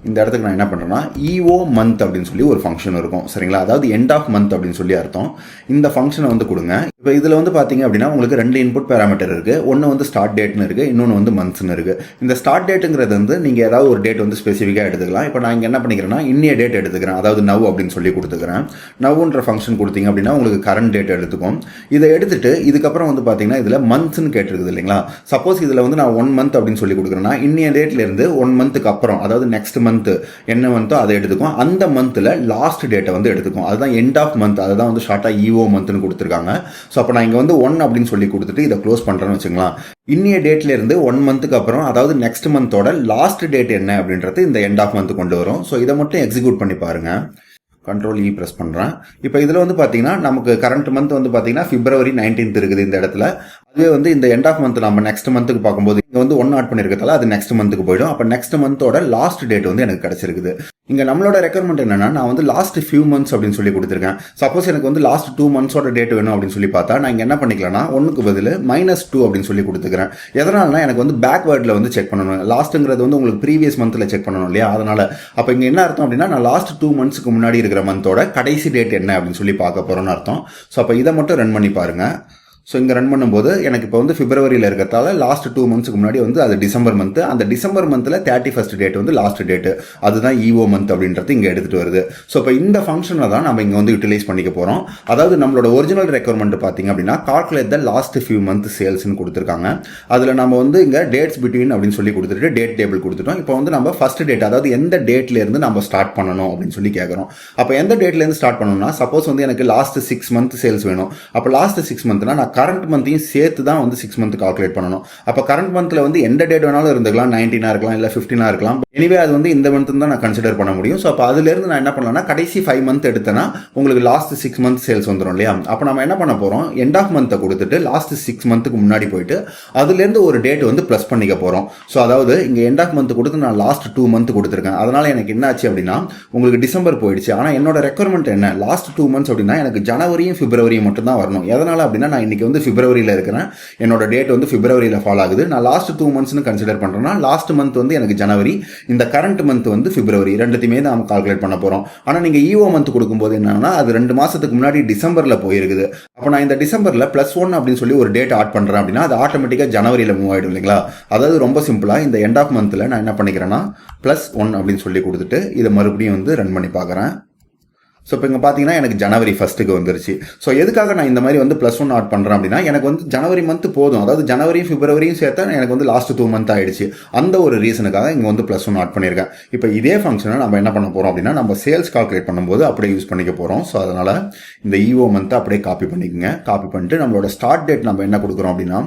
Speaker 1: இந்த இடத்துக்கு நான் என்ன பண்ணுறேன்னா EO மந்த் அப்படின்னு சொல்லி ஒரு ஃபங்க்ஷன் இருக்கும். சரிங்களா, அதாவது எண்ட் ஆஃப் மந்த் அப்படின்னு சொல்லி அர்த்தம். இந்த ஃபங்க்ஷனை வந்து கொடுங்க. இப்போ இதில் வந்து பார்த்தீங்க அப்படின்னா உங்களுக்கு 2 இன்புட் பேராமீட்டர் இருக்குது. ஒன்று வந்து ஸ்டார்ட் டேட்னு இருக்குது, இன்னொன்று வந்து மந்த்ஸ்னு இருக்குது. இந்த ஸ்டார்ட் டேட்டுங்கிறது வந்து நீங்கள் ஏதாவது ஒரு டேட் வந்து ஸ்பெசிஃபிக்காக எடுத்துக்கலாம். இப்போ நான் இங்கே என்ன பண்ணிக்கிறேன்னா இன்னைய டேட் எடுத்துக்கிறேன், அதாவது நவ் அப்படின்னு சொல்லி கொடுத்துக்கிறேன். நவ்ன்ற ஃபங்க்ஷன் கொடுத்தீங்க அப்படின்னா உங்களுக்கு கரண்ட் டேட் எடுத்துக்கும். இதை எடுத்துட்டு இதுக்கப்புறம் வந்து பார்த்தீங்கன்னா இதில் மந்த்ஸ்னு கேட்டிருக்குது இல்லைங்களா. சப்போஸ் இதில் வந்து நான் 1 மந்த் அப்படின்னு சொல்லி கொடுக்குறேன்னா இன்னைய டேட்லேருந்து 1 மந்த்துக்கு அப்புறம், அதாவது நெக்ஸ்ட் மந்த் என்ன மந்த்தோ அதை எடுத்துக்கும். அந்த மந்தில் லாஸ்ட் டேட்டை வந்து எடுத்துக்கும். அதுதான் எண்ட் ஆஃப் மந்த், அதை தான் வந்து ஷார்ட்டாக EO மந்த்னு கொடுத்துருக்காங்க. ஸோ அப்போ நான் இங்கே வந்து 1 அப்படின்னு சொல்லி கொடுத்துட்டு இதை க்ளோஸ் பண்ணுறேன்னு வச்சுக்கலாம். இன்னைய டேட்லேருந்து 1 மந்த்துக்கு அப்புறம், அதாவது நெக்ஸ்ட் மந்தோட லாஸ்ட் டேட் என்ன அப்படின்றது இந்த எண்ட் ஆஃப் மந்த் கொண்டு வரும். ஸோ இதை மட்டும் எக்ஸிக்யூட் பண்ணி பாருங்க. Ctrl E ப்ரெஸ் பண்ணுறேன். இப்போ இதில் வந்து பார்த்தீங்கன்னா நமக்கு கரண்ட் மந்த் வந்து பார்த்தீங்கன்னா February 19th இருக்குது இந்த இடத்துல. அதுவே வந்து இந்த எண்ட் ஆஃப் மந்த் நம்ம நெக்ஸ்ட் மந்த்துக்கு பார்க்கும்போது இங்கே வந்து 1 ஆட் பண்ணியிருக்கிறதால அது நெக்ஸ்ட் மந்த்துக்கு போயிடும். அப்போ நெக்ஸ்ட் மந்தோட லாஸ்ட் டேட் வந்து எனக்கு கிடைச்சிருக்குது. இங்கே நம்மளோட ரெக்குவயர்மெண்ட் என்னன்னா, நான் வந்து லாஸ்ட் ஃபியூ மந்த்ஸ் அப்படின்னு சொல்லி கொடுத்துருக்கேன். சப்போஸ் எனக்கு வந்து லாஸ்ட் 2 மந்த்ஸோட டேட் வேணும் அப்படின்னு சொல்லி பார்த்தா நான் இங்கே என்ன பண்ணிக்கலாம்னா 1க்கு பதில் -2 அப்படின்னு சொல்லி கொடுத்துக்கிறேன். எதனாலனா எனக்கு வந்து பேக்வேர்டில் வந்து செக் பண்ணணும். லாஸ்ட்டுங்கிறது வந்து உங்களுக்கு ப்ரீவியஸ் மந்த்தில் செக் பண்ணணும் இல்லையா, அதனால. அப்போ இங்கே என்ன அர்த்தம் அப்படின்னா நான் லாஸ்ட் 2 மந்த்ஸ்க்கு முன்னாடி இருக்கிற மந்தோட கடைசி டேட் என்ன அப்படின்னு சொல்லி பார்க்க போகிறோன்னு அர்த்தம். ஸோ அப்போ இதை மட்டும் ரன் பண்ணி பாருங்க. ஸோ இங்கே ரன் பண்ணும்போது எனக்கு இப்போ வந்து பிப்ரவரியில் இருக்கிறதால லாஸ்ட் 2 மந்த்ஸ்க்கு முன்னாடி வந்து அது டிசம்பர் மந்த். அந்த டிசம்பர் மந்தில் 31st டேட் வந்து லாஸ்ட் டேட்டு, அதுதான் EO மந்த் அப்படின்றது இங்கே எடுத்துகிட்டு வருது. ஸோ இப்போ இந்த ஃபங்க்ஷனை தான் நம்ம இங்கே வந்து யூட்டிலைஸ் பண்ணிக்க போகிறோம். அதாவது நம்மளோட ஒரிஜினல் ரெக்குவயர்மெண்ட் பார்த்தீங்க அப்படின்னா calculate the last few month சேல்ஸ்னு கொடுத்துருக்காங்க. அதில் நம்ம வந்து இங்கே டேட்ஸ் பிட்வீன் அப்படின்னு சொல்லி கொடுத்துட்டு டேட் டேபிள் கொடுத்துட்டோம். இப்போ வந்து நம்ம ஃபர்ஸ்ட் டேட், அதாவது எந்த டேட்லேருந்து நம்ம ஸ்டார்ட் பண்ணணும் அப்படின்னு சொல்லி கேட்குறோம். அப்போ எந்த டேட்லேருந்து ஸ்டார்ட் பண்ணணும்னா சப்போஸ் வந்து எனக்கு லாஸ்ட் 6 மந்த் சேல்ஸ் வேணும். அப்போ லாஸ்ட் 6 மந்த்னா நான் கரண்ட் மந்த்தையும் சேர்த்து தான் வந்து 6 மந்த் கால்குலேட் பண்ணணும். அப்போ கரண்ட் மந்த்ல வந்து எந்த டேட் வேணாலும் இருந்துக்கலாம், 19 இருக்கலாம், இல்லை 15 இருக்கலாம். எனிவே அது வந்து இந்த மந்த் தான் நான் கன்சிடர் பண்ண முடியும். ஸோ அப்போ அதுலேருந்து நான் என்ன பண்ணலாம்னா கடைசி 5 மந்த் எடுத்தேன்னா உங்களுக்கு லாஸ்ட் 6 மந்த் சேல்ஸ் வந்துடும் இல்லையா. அப்போ நம்ம என்ன பண்ண போகிறோம், எண்ட் ஆஃப் மந்த்தை கொடுத்துட்டு லாஸ்ட் 6 மந்த்துக்கு முன்னாடி போயிட்டு அதுலேருந்து ஒரு டேட் வந்து ப்ளஸ் பண்ணிக்க போகிறோம். ஸோ அதாவது இங்கே எண்ட் ஆஃப் மந்த் கொடுத்து நான் லாஸ்ட் 2 மந்த் கொடுத்துருக்கேன். அதனால எனக்கு என்ன ஆச்சு அப்படின்னா உங்களுக்கு டிசம்பர் போயிடுச்சு. ஆனால் என்னோட ரெக்குவயர்மெண்ட் என்ன, லாஸ்ட் 2 மந்த்ஸ் அப்படின்னா எனக்கு ஜனவரியும் பிப்ரவரியும் மட்டும் தான் வரணும். எதனால அப்படின்னா நான் இன்னைக்கு வந்து பிப்ரவரியில் இருக்கிறேன், என்னோட டேட் வந்து பிப்ரவரியில் ஃபாலோ ஆகுது. நான் லாஸ்ட் 2 மந்த்ஸ்னு கன்சிடர் பண்ணுறேன்னா லாஸ்ட் மந்த் வந்து எனக்கு ஜனவரி, இந்த கரண்ட் மந்த் வந்து பிப்ரவரி, ரெண்டுத்தையுமே தான் நம்ம கால்குலேட் பண்ண போகிறோம். ஆனால் நீங்கள் EO மந்த் கொடுக்கும்போது என்னன்னா அது 2 மாதத்துக்கு முன்னாடி டிசம்பரில் போயிருக்குது. அப்போ நான் இந்த டிசம்பரில் +1 அப்படின்னு சொல்லி ஒரு டேட் ஆட் பண்ணுறேன் அப்படின்னா அது ஆட்டோமேட்டிக்காக ஜனவரியில் மூவ் ஆகிடும் இல்லைங்களா. அதாவது ரொம்ப சிம்பிளாக இந்த எண்ட் ஆஃப் மந்தில் நான் என்ன பண்ணிக்கிறேன்னா +1 அப்படின்னு சொல்லி கொடுத்துட்டு இதை மறுபடியும் வந்து ரன் பண்ணி பார்க்குறேன். ஸோ இப்போ இங்கே பார்த்தீங்கன்னா எனக்கு ஜனவரி 1க்கு வந்துருச்சு. ஸோ எதுக்காக நான் இந்த மாதிரி வந்து +1 ஆட் பண்ணுறேன் அப்படின்னா எனக்கு வந்து ஜனவரி மந்த் போதும், அதாவது ஜனவரியும் பிப்ரவரியும் சேர்த்தா எனக்கு வந்து லாஸ்ட் 2 மந்த் ஆயிடுச்சு. அந்த ஒரு ரீசனுக்காக இங்கே வந்து +1 ஆட் பண்ணியிருக்கேன். இப்போ இதே ஃபங்க்ஷனை நம்ம என்ன பண்ண போகிறோம் அப்படின்னா நம்ம சேல்ஸ் கால்குலேட் பண்ணும்போது அப்படியே யூஸ் பண்ணிக்க போகிறோம். ஸோ அதனால் இந்த EO மந்த்தை அப்படியே காப்பி பண்ணிக்கோங்க. காப்பி பண்ணிட்டு நம்மளோட ஸ்டார்ட் டேட் நம்ம என்ன கொடுக்குறோம் அப்படின்னா,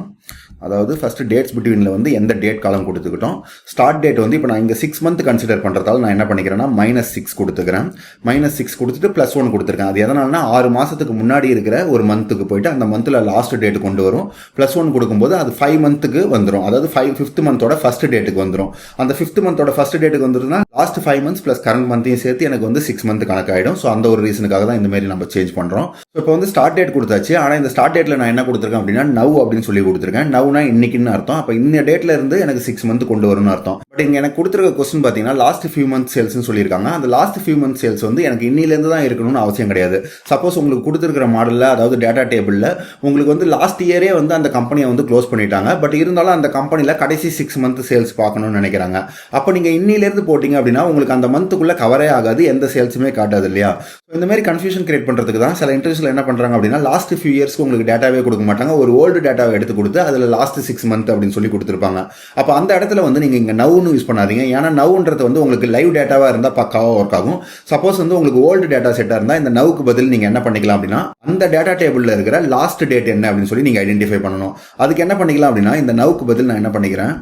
Speaker 1: அதாவது ஃபர்ஸ்ட் டேட்ஸ் பிட்வீனில் வந்து எந்த டேட் காலம் கொடுத்துக்கிட்டோம். ஸ்டார்ட் டேட் வந்து இப்போ நான் இங்கே 6 மந்த் கன்சிடர் பண்ணுறதால நான் என்ன பண்ணிக்கிறேன்னா -6 கொடுத்துக்கிறேன். -6 கொடுத்துட்டு +1 கொடுத்துருக்கேன். அது எதனாலனா 6 மாதத்துக்கு முன்னாடி இருக்கிற ஒரு மந்த்துக்கு போயிட்டு அந்த மந்தில் லாஸ்ட் டேட் கொண்டு வரும். +1 கொடுக்கும்போது அது 5 மந்த்துக்கு வந்துடும், அதாவது 5th மந்தோட ஃபர்ஸ்ட் டேட்டுக்கு வந்துடும். அந்த 5th மந்தோட ஃபர்ஸ்ட் டேட்டுக்கு வந்துருன்னா லாஸ்ட் 5 மந்த்ஸ் ப்ளஸ் கரண்ட் மந்த்தையும் சேர்த்து எனக்கு வந்து 6 மந்த் கணக்காயிடும். ஸோ அந்த ஒரு ரீசனுக்காக தான் இந்த மாதிரி நம்ம சேஞ்ச் பண்ணுறோம். இப்போ வந்து ஸ்டார்ட் டேட் கொடுத்தாச்சு. ஆனால் இந்த ஸ்டார்ட் டேட்டில் நான் என்ன கொடுத்துருக்கேன் அப்படின்னா நவ் அப்படின்னு சொல்லி கொடுத்துருக்கேன். நவ்னா இன்னைக்குன்னு அர்த்தம். அப்போ இந்த டேட்ல இருந்து எனக்கு 6 மந்த் கொண்டு வரும்னு அர்த்தம். பட் இங்கே எனக்கு கொடுத்துருக்க கொஸ்டின் பார்த்தீங்கன்னா லாஸ்ட் ஃபியூ மந்த் சேல்ஸ்னு சொல்லியிருக்காங்க. அந்த லாஸ்ட் ஃபியூ மந்த் சேல்ஸ் வந்து எனக்கு இன்னிலேருந்து தான் இருக்கணும்னு அவசியம் கிடையாது. சப்போஸ் உங்களுக்கு கொடுத்துருக்கிற மாடலில், அதாவது டேட்டா டேபிளில் உங்களுக்கு வந்து லாஸ்ட் இயரே வந்து அந்த கம்பெனியை வந்து க்ளோஸ் பண்ணிட்டாங்க. பட் இருந்தாலும் அந்த கம்பெனியில் கடைசி 6 மந்த் சேல்ஸ் பார்க்கணும்னு நினைக்கிறாங்க. அப்போ நீங்கள் இன்னிலேருந்து போட்டிங்க அப்படின்னா உங்களுக்கு அந்த மந்த்துக்குள்ளே கவரே ஆகாது, எந்த சேல்ஸுமே காட்டாது இல்லையா. இந்த மாதிரி கன்ஃபியூஷன் கிரியேட் பண்ணுறதுக்கு தான் சில இன்டர்வியூஸில் என்ன பண்ணுறாங்க அப்படின்னா லாஸ்ட் ஃபியூ இயர்ஸ்க்கு உங்களுக்கு டேட்டாவே கொடுக்க மாட்டாங்க, ஒரு ஓல்டு டேட்டாவை எடுத்து கொடுத்து அதில் லாஸ்ட் 6 மந்த் அப்படின்னு சொல்லி கொடுத்துருப்பாங்க. அப்போ அந்த இடத்துல வந்து நீங்கள் இங்கே நவ்னு யூஸ் பண்ணாதீங்க. ஏன்னா நவ்ன்றது வந்து உங்களுக்கு லைவ் டேட்டாவாக இருந்தால் பக்காவாக ஒர்க் ஆகும். சப்போஸ் வந்து உங்களுக்கு ஓல்டு டேட்டா செட்டாக இருந்தால் இந்த நவுக்கு பதில் நீங்கள் என்ன பண்ணிக்கலாம் அப்படின்னா அந்த டேட்டா டேபிளில் இருக்கிற லாஸ்ட் டேட் என்ன அப்படின்னு சொல்லி நீங்கள் ஐடென்டிஃபை பண்ணணும். அதுக்கு என்ன பண்ணிக்கலாம் அப்படின்னா இந்த நவுக்கு பதில் நான் என்ன பண்ணிக்கிறேன்,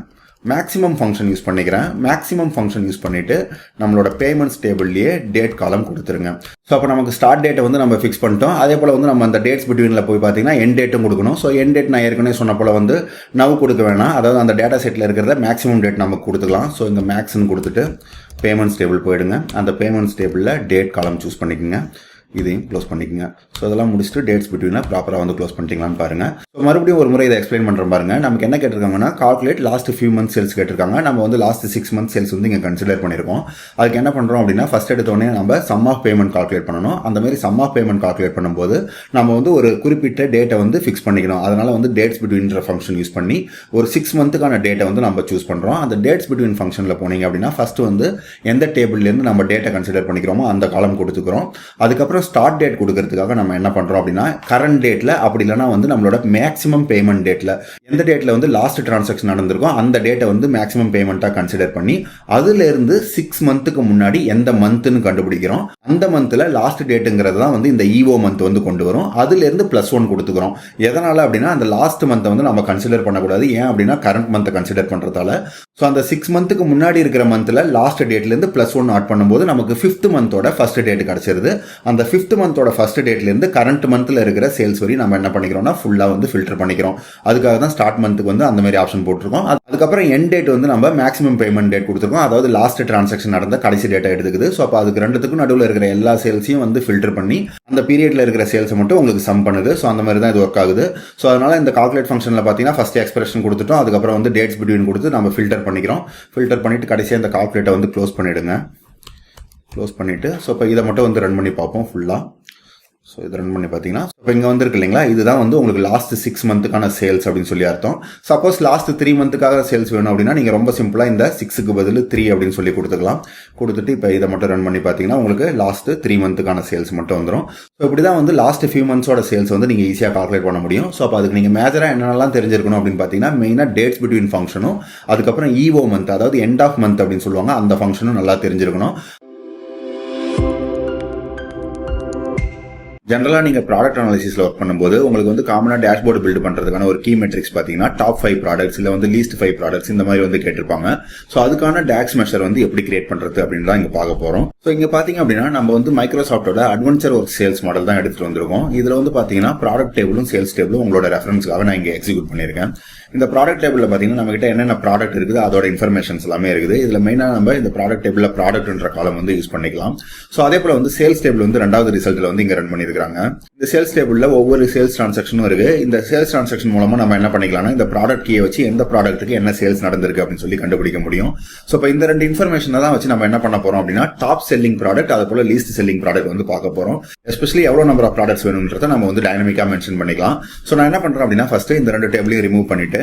Speaker 1: மேக்ஸிமம் ஃபங்க்ஷன் யூஸ் பண்ணிக்கிறேன். மேக்ஸிமம் ஃபங்க்ஷன் யூஸ் பண்ணிவிட்டு நம்மளோட பேமெண்ட்ஸ் டேபிள்லேயே டேட் காலம் கொடுத்துருங்க. ஸோ அப்போ நமக்கு ஸ்டார்ட் டேட்டை வந்து நம்ம ஃபிக்ஸ் பண்ணிட்டோம். அதே போல் வந்து நம்ம அந்த டேட்ஸ் பிட்வீனில் போய் பார்த்தீங்கன்னா என் டேட்டும் கொடுக்கணும். ஸோ என் டேட் நான் ஏற்கனவே சொன்ன போல் வந்து நவ் கொடுக்க வேணாம், அதாவது அந்த டேட்டா செட்டில் இருக்கிறத மேக்ஸிமம் டேட் நமக்கு கொடுத்துக்கலாம். ஸோ இந்த மேக்ஸ்ன்னு கொடுத்துட்டு பேமெண்ட்ஸ் டேபிள் போயிடுங்க. அந்த பேமெண்ட்ஸ் டேபிளில் டேட் காலம் சூஸ் பண்ணிக்கோங்க. இதையும் க்ளோஸ் பண்ணிக்கோங்க. ஸோ இதெல்லாம் முடிச்சுட்டு டேட்ஸ் பிட்வீனை ப்ராப்பராக வந்து க்ளோஸ் பண்ணிட்டீங்களான்னு பாருங்கள். ஸோ மறுபடியும் ஒரு முறை இதை எக்ஸ்பிளைன் பண்ணுறேன் பாருங்க. நமக்கு என்ன கேட்டிருக்காங்கன்னா calculate last few months sales கேட்டிருக்காங்க. நம்ம வந்து லாஸ்ட் 6 months சேல்ஸ் வந்து இங்கே கன்சிடர் பண்ணியிருக்கோம். அதுக்கு என்ன பண்ணுறோம் அப்படின்னா ஃபர்ஸ்ட் எடுத்தோடனே நம்ம சம் ஆஃப் பேமெண்ட் கால்குலேட் பண்ணணும். அந்த மாதிரி சம் ஆஃப் பேமெண்ட் கால்குலேட் பண்ணும்போது நம்ம வந்து ஒரு குறிப்பிட்ட டேட்டை வந்து ஃபிக்ஸ் பண்ணிக்கணும். அதனால வந்து டேட்ஸ் பிட்வீன்ற ஃபங்க்ஷன் யூஸ் பண்ணி ஒரு 6 monthக்கான டேட்டை வந்து நம்ம சூஸ் பண்ணுறோம். அந்த டேட்ஸ் பிட்வீன் ஃபங்க்ஷனில் போனீங்க அப்படின்னா ஃபர்ஸ்ட் வந்து எந்த டேபிள்லேருந்து நம்ம டேட்டை கன்சிடர் பண்ணிக்கிறோமோ அந்த காலம் கொடுத்துக்கிறோம். அதுக்கப்புறம் ஸ்டார்ட் டேட் கொடுக்கறதுக்காக நம்ம என்ன பண்ணுறோம் அப்படின்னா கரண்ட் டேட்டில் அப்படி இல்லைனா வந்து நம்மளோட மேக்ஸிமம் பேமெண்ட் டேட்டில் எந்த டேட்டில் வந்து லாஸ்ட் டிரான்சாக்ஷன் நடந்திருக்கோ அந்த டேட்டை வந்து மேக்ஸிமம் பேமெண்ட்டாக கன்சிடர் பண்ணி அதுலேருந்து 6 monthக்கு முன்னாடி எந்த மந்த்னு கண்டுபிடிக்கிறோம். அந்த மந்த்தில் லாஸ்ட் டேட்டுங்கிறது தான் வந்து இந்த ஈஓ மந்த் வந்து கொண்டு வரும். அதுலேருந்து +1 கொடுத்துக்கிறோம். எதனால் அப்படின்னா அந்த லாஸ்ட் மந்த்தை வந்து நம்ம கன்சிடர் பண்ணக்கூடாது. ஏன் அப்படின்னா கரண்ட் மந்த்தை கன்சிடர் பண்ணுறதால. ஸோ அந்த 6 monthக்கு முன்னாடி இருக்கிற மந்த்தில் லாஸ்ட் டேட்லேருந்து +1 ஆட் பண்ணும்போது நமக்கு 5th monthோட ஃபர்ஸ்ட் டேட் கிடச்சிருது. அந்த 5th monthோட ஃபர்ஸ்ட் டேட்லேருந்து கரண்ட் மந்த்தில் இருக்கிற சேல்ஸ் வரி நம்ம என்ன பண்ணிக்கிறோம்னா ஃபுல்லாக வந்து ஃபில்டர் பண்ணிக்கிறோம். அதுக்காக தான் ஸ்டார்ட் மந்த்துக்கு வந்து அந்த மாதிரி ஆப்ஷன் போட்டிருக்கோம். அதுக்கப்புறம் எண்ட் டேட் வந்து நம்ம மேக்ஸிமம் பேமெண்ட் டேட் கொடுத்துருக்கோம். அதாவது லாஸ்ட் டிரான்சாக்ஷன் நடந்த கடைசி டேட்டை எடுத்துக்குது. ஸோ அப்போ அதுக்கு ரெண்டுத்துக்கும் நடுவில் இருக்கிற எல்லா சேல்ஸையும் வந்து ஃபில்டர் பண்ணி அந்த பீரியட்ல இருக்கிற சேல்ஸை மட்டும் உங்களுக்கு சம் பண்ணுது. ஸோ அந்த மாதிரி தான் இது ஒர்க் ஆகுது. ஸோ அதனால இந்த கால்குலேட் ஃபங்க்ஷனில் பார்த்தீங்கன்னா ஃபர்ஸ்ட் எக்ஸ்பிரஷன் கொடுத்துட்டோம். அதுக்கப்புறம் வந்து டேட்ஸ் பிட்வீன் கொடுத்து நம்ம ஃபில்டர் பண்ணிக்கிறோம். ஃபில்டர் பண்ணிட்டு கடைசியாக இந்த கால்குலேட்டை வந்து க்ளோஸ் பண்ணிடுங்க. க்ளோஸ் பண்ணிவிட்டு ஸோ இப்போ இதை மட்டும் வந்து ரன் பண்ணி பார்ப்போம் ஃபுல்லாக. ஸோ இது ரன் பண்ணி பார்த்தீங்கன்னா இப்போ இங்கே வந்துருக்கு இல்லைங்களா, இதுதான் வந்து உங்களுக்கு லாஸ்ட் 6 monthக்கான சேல்ஸ் அப்படின்னு சொல்லி அர்த்தம். சப்போஸ் லாஸ்ட் 3 monthக்காக சேல்ஸ் வேணும் அப்படின்னா நீங்கள் ரொம்ப சிம்பிளாக இந்த 6க்கு பதில் 3 அப்படின்னு சொல்லி கொடுத்துக்கலாம். கொடுத்துட்டு இப்போ இதை மட்டும் ரன் பண்ணி பார்த்தீங்கன்னா உங்களுக்கு லாஸ்ட் 3 monthக்கான சேல்ஸ் மட்டும் வந்துடும். ஸோ இப்படி தான் வந்து லாஸ்ட் ஃபியூ மந்த்ஸோட சேல்ஸ் வந்து நீங்கள் ஈஸியாக கால்குலேட் பண்ண முடியும். ஸோ அப்போ அதுக்கு நீங்கள் மேஜராக என்னென்னலாம் தெரிஞ்சிருக்கணும் அப்படின்னு பார்த்தீங்கன்னா மெயினாக டேட்ஸ் பிட்வீன் ஃபங்க்ஷனும் அதுக்கப்புறம் ஈஓ மந்த் அதாவது எண்ட் ஆஃப் மந்த் அப்படின்னு சொல்லுவாங்க அந்த ஃபங்க்ஷனும் நல்லா தெரிஞ்சிருக்கணும். ஜென்ரலாக நீங்கள் ப்ராடக்ட் அனாலிசிஸில் ஒர்க் பண்ணும்போது உங்களுக்கு வந்து காமனாக டேஷ்போர்டு பில்ட் பண்ணுறதுக்கான ஒரு கீ மெட்ரிக்ஸ் பார்த்தீங்கன்னா டாப் 5 ப்ராடக்ட்ஸ் இல்லை வந்து லீஸ்ட் 5 ப்ராடக்ட்ஸ் இந்த மாதிரி வந்து கேட்டிருப்பாங்க. ஸோ அதுக்கான டேக்ஸ் மெஷர் வந்து எப்படி கிரியேட் பண்ணுறது அப்படின்னு தான் இங்கே பார்க்க போகிறோம். ஸோ இங்கே பார்த்தீங்க அப்படின்னா நம்ம வந்து மைக்ரோசாஃப்டோட அட்வென்ச்சர் ஒர்க் சேல்ஸ் மாடல் தான் எடுத்துகிட்டு வந்திருக்கோம். இதில் வந்து பார்த்தீங்கன்னா ப்ராடக்ட் டேபிளும் சேல்ஸ் டேபிளும் உங்களோட ரெஃபரன்ஸ்க்காக நான் இங்கே எக்ஸிக்யூட் பண்ணியிருக்கேன். இந்த ப்ராடக்ட் டேபிளில் பார்த்தீங்கன்னா நம்மகிட்ட என்னென்ன ப்ராடக்ட் இருக்குது அதோட இன்ஃபர்மேஷன்ஸ் எல்லாமே இருக்குது. இதில் மெயினாக நம்ம இந்த ப்ராடக்ட் டேபிளில் ப்ராடக்ட்ன்ற காலம் வந்து யூஸ் பண்ணிக்கலாம். ஸோ அதே போல் வந்து சேல்ஸ் டேபிள் வந்து ரெண்டாவது ரிசல்ட்டில் வந்து இங்கே ரன் பண்ணியிருக்காங்க. இந்த சேல்ஸ் டேபிளில் ஒவ்வொரு சேல்ஸ் டிரான்சாக்ஷனும் இருக்குது. இந்த சேல்ஸ் டிரான்சாக்ஷன் மூலமாக நம்ம என்ன பண்ணிக்கலாம்னா இந்த ப்ராடக்ட் கீயை வச்சு எந்த ப்ராடக்ட்டுக்கு என்ன சேல்ஸ் நடந்திருக்கு அப்படின்னு சொல்லி கண்டுபிடிக்க முடியும். ஸோ இப்போ இந்த ரெண்டு இன்ஃபர்மேஷனை தான் வச்சு நம்ம என்ன பண்ண போகிறோம் அப்படின்னா டாப் செல்லிங் ப்ராடக்ட் அதே போல் லீஸ்ட் செல்லிங் ப்ராடக்ட் வந்து பார்க்க போகிறோம். எஸ்பெஷலி எவ்வளோ நம்பர் ஆஃப் ப்ராடக்ட்ஸ் வேணும்ன்றதை நம்ம வந்து டைனமிக்காக மென்ஷன் பண்ணிக்கலாம். ஸோ நான் என்ன பண்ணுறேன் அப்படின்னா ஃபர்ஸ்ட் இந்த ரெண்டு டேபிளையும் ரிமூவ் பண்ணிட்டு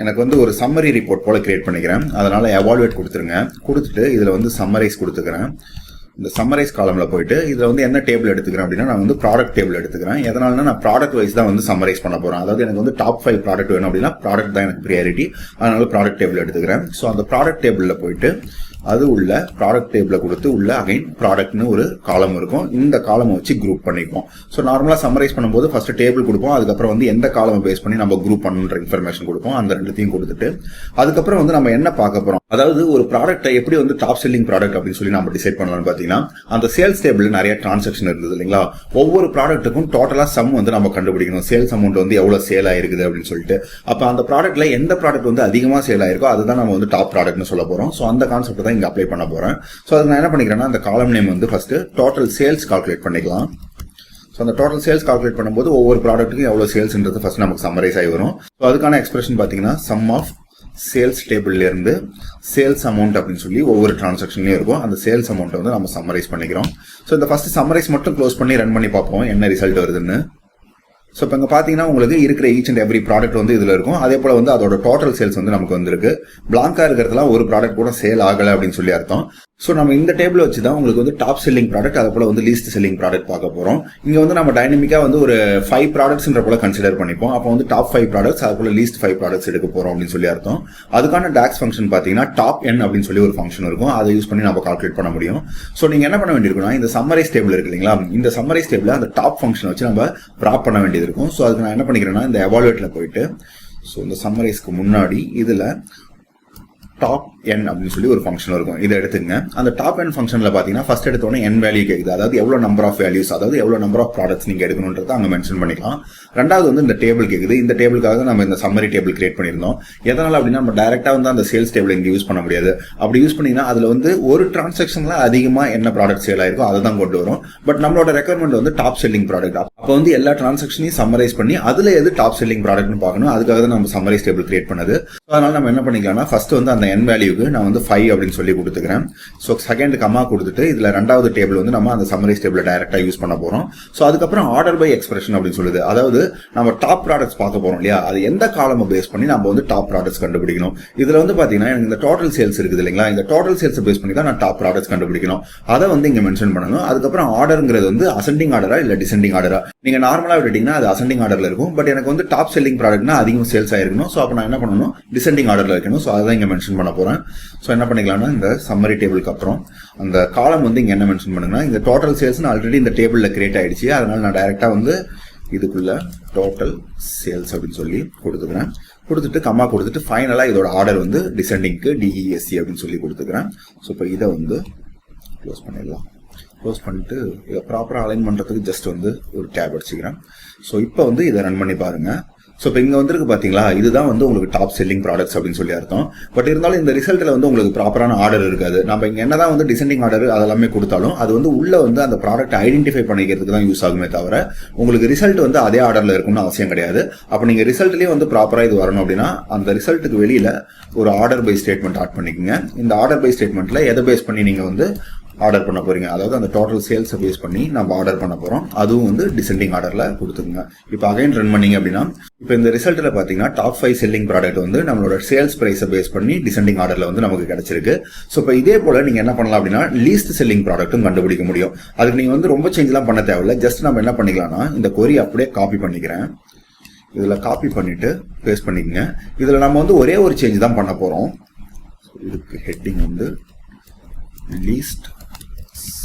Speaker 1: எனக்கு வந்து ஒரு சம்மரி ரிப்போர்ட் போல கிரியேட் பண்ணிக்கிறேன். அதனால எவால்வேட் கொடுத்துருங்க. கொடுத்துட்டு இதில் வந்து சம்மரைஸ் கொடுத்துக்கிறேன். இந்த சம்மரைஸ் காலம்ல போயிட்டு இதில் வந்து என்ன டேபிள் எடுத்துக்கிறேன் அப்படின்னா நான் வந்து ப்ராடக்ட் டேபிள் எடுத்துக்கிறேன். எதனாலனா நான் ப்ராடக்ட் வைஸ் தான் வந்து சம்மரைஸ் பண்ண போறேன். அதாவது எனக்கு வந்து டாப் 5 ப்ராடக்ட் வேணும் அப்படின்னா ப்ராடக்ட் தான் எனக்கு ப்ரியாரிட்டி. அதனால ப்ராடக்ட் டேபிள் எடுத்துக்கிறேன். ஸோ அந்த ப்ராடக்ட் டேபிளில் போயிட்டு அது உள்ள ப்ராடக்ட் டேபிளை கொடுத்து உள்ள அகைன் ப்ராடக்ட்னு ஒரு காலம் இருக்கும். இந்த காலமை வச்சு குரூப் பண்ணிப்போம். ஸோ நார்மலாக சம்மரைஸ் பண்ணும்போது ஃபர்ஸ்ட் டேபிள் கொடுப்போம். அதுக்கப்புறம் வந்து எந்த காலமை பேஸ் பண்ணி நம்ம குரூப் பண்ணுன்ற இன்ஃபர்மேஷன் கொடுப்போம். அந்த ரெண்டுத்தையும் கொடுத்துட்டு அதுக்கப்புறம் வந்து நம்ம என்ன பார்க்க போறோம், அதாவது ஒரு ப்ராடக்ட்டை எப்படி வந்து டாப் செல்லிங் ப்ராடக்ட் அப்படின்னு சொல்லி நம்ம டிசைட் பண்ணலாம்னு பார்த்தீங்கன்னா அந்த சேல்ஸ் டேபிள் நிறைய டிரான்சாக்ஷன் இருந்தது இல்லைங்களா. ஒவ்வொரு ப்ராடக்ட்டுக்கும் டோட்டலாக சம் வந்து நம்ம கண்டுபிடிக்கணும். சேல்ஸ் அமௌண்ட் வந்து எவ்வளோ சேல் ஆயிருக்குது அப்படின்னு சொல்லிட்டு அப்போ அந்த ப்ராடக்ட்ல எந்த ப்ராடக்ட் வந்து அதிகமாக சேல் ஆயிருக்கோ அதுதான் நம்ம வந்து டாப் ப்ராடக்ட்னு சொல்ல போறோம். ஸோ அந்த கான்செப்ட் தான் இங்கே அப்ளை பண்ண போறேன். ஸோ அதுக்கு நான் என்ன பண்ணிக்கிறேன்னா அந்த காலம் நேம் வந்து ஃபர்ஸ்ட் டோட்டல் சேல்ஸ் கால்குலேட் பண்ணிக்கலாம். ஸோ அந்த டோட்டல் சேல்ஸ் கால்குலேட் பண்ணும்போது ஒவ்வொரு ப்ராடக்ட்டுக்கும் எவ்வளோ சேல்ஸ்ன்றது ஃபர்ஸ்ட் நமக்கு சம்மரைஸ் ஆகி வரும். ஸோ அதுக்கான எக்ஸ்பிரஷன் பார்த்தீங்கன்னா சம் ஆஃப் சேல்ஸ் டேபிள்ல இருந்து சேல்ஸ் அமௌண்ட் அப்படின்னு சொல்லி ஒவ்வொரு டிரான்சாக்ஷன்லயும் இருக்கும். அந்த சேல்ஸ் அமௌண்ட் வந்து நம்ம சம்மரைஸ் பண்ணிக்கிறோம். ஸோ இந்த ஃபர்ஸ்ட் சம்மரைஸ் மட்டும் க்ளோஸ் பண்ணி ரன் பண்ணி பார்ப்போம் என்ன ரிசல்ட் வருதுன்னு. ஸோ இப்போ இங்கே பார்த்தீங்கன்னா உங்களுக்கு இருக்கிற ஈச் அண்ட் எவ்ரி ப்ராடக்ட் வந்து இதில் இருக்கும். அதே போல் வந்து அதோட டோட்டல் சேல்ஸ் வந்து நமக்கு வந்திருக்கு. பிளாங்காக இருக்கிறதுலாம் ஒரு ப்ராடக்ட் கூட சேல் ஆகலை அப்படின்னு சொல்லி அர்த்தம். ஸோ நம்ம இந்த டேபிள் வச்சு தான் உங்களுக்கு வந்து டாப் செல்லிங் ப்ராடக்ட் அதே போல் வந்து லீஸ்ட் செல்லிங் ப்ராடக்ட் பார்க்க போகிறோம். இங்கே வந்து நம்ம டைனமிக்காக வந்து ஒரு 5 ப்ராடக்ட்ஸ்ன்ற போல கன்சிடர் பண்ணிப்போம். அப்போ வந்து டாப் 5 ப்ராடக்ட்ஸ் அது போல் லீஸ்ட் 5 ப்ராடக்ட்ஸ் எடுக்க போகிறோம் அப்படின்னு சொல்லி அர்த்தம். அதுக்கான டாக்ஸ் ஃபங்க்ஷன் பார்த்தீங்கன்னா டாப் என் அப்படின்னு சொல்லி ஒரு ஃபங்க்ஷன் இருக்கும். அதை யூஸ் பண்ணி நம்ம கால்குலேட் பண்ண முடியும். ஸோ நீங்கள் என்ன பண்ண வேண்டியிருக்குன்னா இந்த சம்மரைஸ் டேபிள் இருக்கு இல்லைங்களா, இந்த சம்மரைஸ் டேபிள் அந்த டாப் ஃபங்க்ஷன் வச்சு நம்ம ப்ராப் பண்ண வேண்டியது இருக்கும். ஸோ அதுக்கு நான் என்ன பண்ணிக்கிறேன்னா இந்த எவாலுவேட்ல போயிட்டு ஸோ இந்த சம்மரைஸ்க்கு முன்னாடி இதில் டாப் என் அப்படின்னு சொல்லி ஒரு ஃபங்க்ஷன் இருக்கும். இதை எடுத்துங்க. அந்த டாப் என் ஃபங்க்ஷன்ல பாத்தீங்கன்னா ஃபர்ஸ்ட் எடுத்தோடனே என் வேல்யூ கேக்குது. அதாவது எவ்வளவு நம்பர் ஆஃப் வேல்யூஸ், அதாவது எவ்வளவு நம்பர் ஆஃப் ப்ராடக்ட்ஸ் நீங்க எடுக்கணும்ன்றத அங்க மென்ஷன் பண்ணிக்கலாம். ரெண்டாவது வந்து இந்த டேபிள் கேக்குது. இந்த டேபிளுக்காக நம்ம இந்த சம்மரி டேபிள் கிரியேட் பண்ணியிருந்தோம். எதனால அப்படின்னா நம்ம டைரக்டா வந்து அந்த சேல்ஸ் டேபிள் இங்க யூஸ் பண்ண முடியாது. அப்படி யூஸ் பண்ணீங்கன்னா அதுல வந்து ஒரு டிரான்சாக்ஷன்ல அதிகமா என்ன ப்ராடக்ட் சேல் ஆயிருக்கோ அதை தான் கொண்டு வரும். பட் நம்மளோட ரெக்யர்மெண்ட் வந்து டாப் செல்லிங் ப்ராடக்ட். அப்போ வந்து எல்லா டிரான்சாக்ஷனையும் சம்மரைஸ் பண்ணி அதுல எது டாப் செல்லிங் ப்ராடக்ட்னு பார்க்கணும். அதுக்காக தான் நம்ம சம்மரைஸ் டேபிள் கிரியேட் பண்ணது. அதனால நம்ம என்ன பண்ணிக்கலாம்னா ஃபர்ஸ்ட் வந்து அந்த என் வேல்யூக்கு நான் வந்து 5 அப்படின்னு சொல்லி கொடுத்துக்கிறேன். ஸோ செகண்ட் கமா கொடுத்துட்டு இதுல ரெண்டாவது டேபிள் வந்து நம்ம அந்த சம்மரைஸ் டேபிள் டைரக்டா யூஸ் பண்ண போறோம். ஸோ அதுக்கப்புறம் ஆர்டர் பை எக்ஸ்பிரஷன் அப்படின்னு சொல்லுது. அதாவது நம்ம டாப் ப்ராடக்ட்ஸ் பார்க்க போறோம் இல்லையா, அது எந்த காலமை பேஸ் பண்ணி நம்ம வந்து டாப் ப்ராடக்ட்ஸ் கண்டுபிடிக்கணும். இதுல வந்து பாத்தீங்கன்னா எனக்கு இந்த டோட்டல் சேல்ஸ் இருக்குது இல்லைங்களா, இந்த டோட்டல் சேல்ஸ் பேஸ் பண்ணி தான் நான் டாப் ப்ராடக்ட்ஸ் கண்டுபிடிக்கணும். அதை வந்து இங்க மென்ஷன் பண்ணணும். அதுக்கப்புறம் ஆர்டர்ங்கிறது வந்து அசெண்டிங் ஆர்டரா இல்ல டிசெண்டிங் ஆர்டரா. நீங்க நார்மலா விட்டீங்கன்னா அது அசெண்டிங் ஆர்டர்ல இருக்கும். பட் எனக்கு வந்து டாப் செல்லிங் ப்ராடக்ட்னா அதிகம் சேல்ஸ் ஆயிருக்கணும். ஸோ அப்ப நான் என்ன பண்ணணும், டிசெண்டிங் ஆர்டர்ல வைக்கணும். ஸோ அதான் இங்க மென்ஷன் பண்ண போறேன். ஸோ என்ன பண்ணிக்கலாம்னா இந்த சம்மரி டேபிளுக்கு அப்புறம் அந்த காலம் வந்து இங்க என்ன மென்ஷன் பண்ணுங்கன்னா இந்த டோட்டல் சேல்ஸ் ஆல்ரெடி இந்த டேபிள்ல கிரியேட் ஆயிடுச்சு. அதனால நான் டைரக்டா வந்து இதுக்குள்ள டோட்டல் சேல்ஸ் அப்படின்னு சொல்லி கொடுத்துக்கிறேன். கொடுத்துட்டு கம்மா கொடுத்துட்டு ஃபைனலா இதோட ஆர்டர் வந்து டிசெண்டிங்க்கு DESC அப்படின்னு சொல்லி கொடுத்துக்கிறேன். ஸோ இப்போ இதை வந்து க்ளோஸ் பண்ணிடலாம். க்ளோஸ் பண்ணிட்டு இதை ப்ராப்பரா அலைன் பண்றதுக்கு ஜஸ்ட் வந்து ஒரு டேப் அடிச்சுக்கிறேன். ஸோ இப்போ வந்து இதை ரன் பண்ணி பாருங்க. ஸோ இப்போ இங்கே வந்துருக்கு பார்த்தீங்களா, இதுதான் வந்து உங்களுக்கு டாப் செல்லிங் ப்ராடக்ட்ஸ் அப்படின்னு சொல்லி அர்த்தம். பட் இருந்தாலும் இந்த ரிசல்ட்டில் வந்து உங்களுக்கு ப்ராப்பரான ஆர்டர் இருக்காது. நம்ம இங்கே என்னதான் வந்து டிசெண்டிங் ஆர்டர் அதெல்லாமே கொடுத்தாலும் அது வந்து உள்ள வந்து அந்த ப்ராடக்ட் ஐடென்டிஃபை பண்ணிக்கிறதுக்கு தான் யூஸ் ஆகுமே தவிர உங்களுக்கு ரிசல்ட் வந்து அதே ஆர்டரில் இருக்கும்னு அவசியம் கிடையாது. அப்போ நீங்கள் ரிசல்ட்லேயே வந்து ப்ராப்பராக இது வரணும் அப்படின்னா அந்த ரிசல்ட்டுக்கு வெளியில் ஒரு ஆர்டர் பை ஸ்டேட்மெண்ட் ஆட் பண்ணிக்கோங்க. இந்த ஆர்டர் பை ஸ்டேட்மெண்ட்டில் எதை பேஸ் பண்ணி நீங்கள் வந்து ஆர்டர் பண்ண போறீங்க, அதாவது அந்த டோட்டல் சேல்ஸை பேஸ் பண்ணி நம்ம ஆர்டர் பண்ண போறோம். அதுவும் வந்து டிசெண்டிங் ஆர்டர்ல கொடுத்துருங்க. இப்போ அகைன் ரன் பண்ணீங்க அப்படின்னா இப்போ இந்த ரிசல்ட்ல பாத்தீங்கன்னா டாப் 5 செல்லிங் ப்ராடக்ட் வந்து நம்மளோட சேல்ஸ் பிரைஸை பேஸ் பண்ணி டிசெண்டிங் ஆர்டர்ல வந்து நமக்கு கிடைச்சிருக்கு. ஸோ இப்போ இதே போல நீங்க என்ன பண்ணலாம் அப்படின்னா லீஸ்ட் செல்லிங் ப்ராடக்ட்டும் கண்டுபிடிக்க முடியும். அதுக்கு நீங்க வந்து ரொம்ப சேஞ்ச் எல்லாம் பண்ண தேவையில்ல. ஜஸ்ட் நம்ம என்ன பண்ணிக்கலாம்னா இந்த கொரி அப்படியே காப்பி பண்ணிக்கிறேன். இதுல காப்பி பண்ணிட்டு பேஸ்ட் பண்ணிக்கங்க. இதுல நம்ம வந்து ஒரே ஒரு சேஞ்ச் தான் பண்ண போறோம். இதுக்கு ஹெட்டிங் வந்து லீஸ்ட்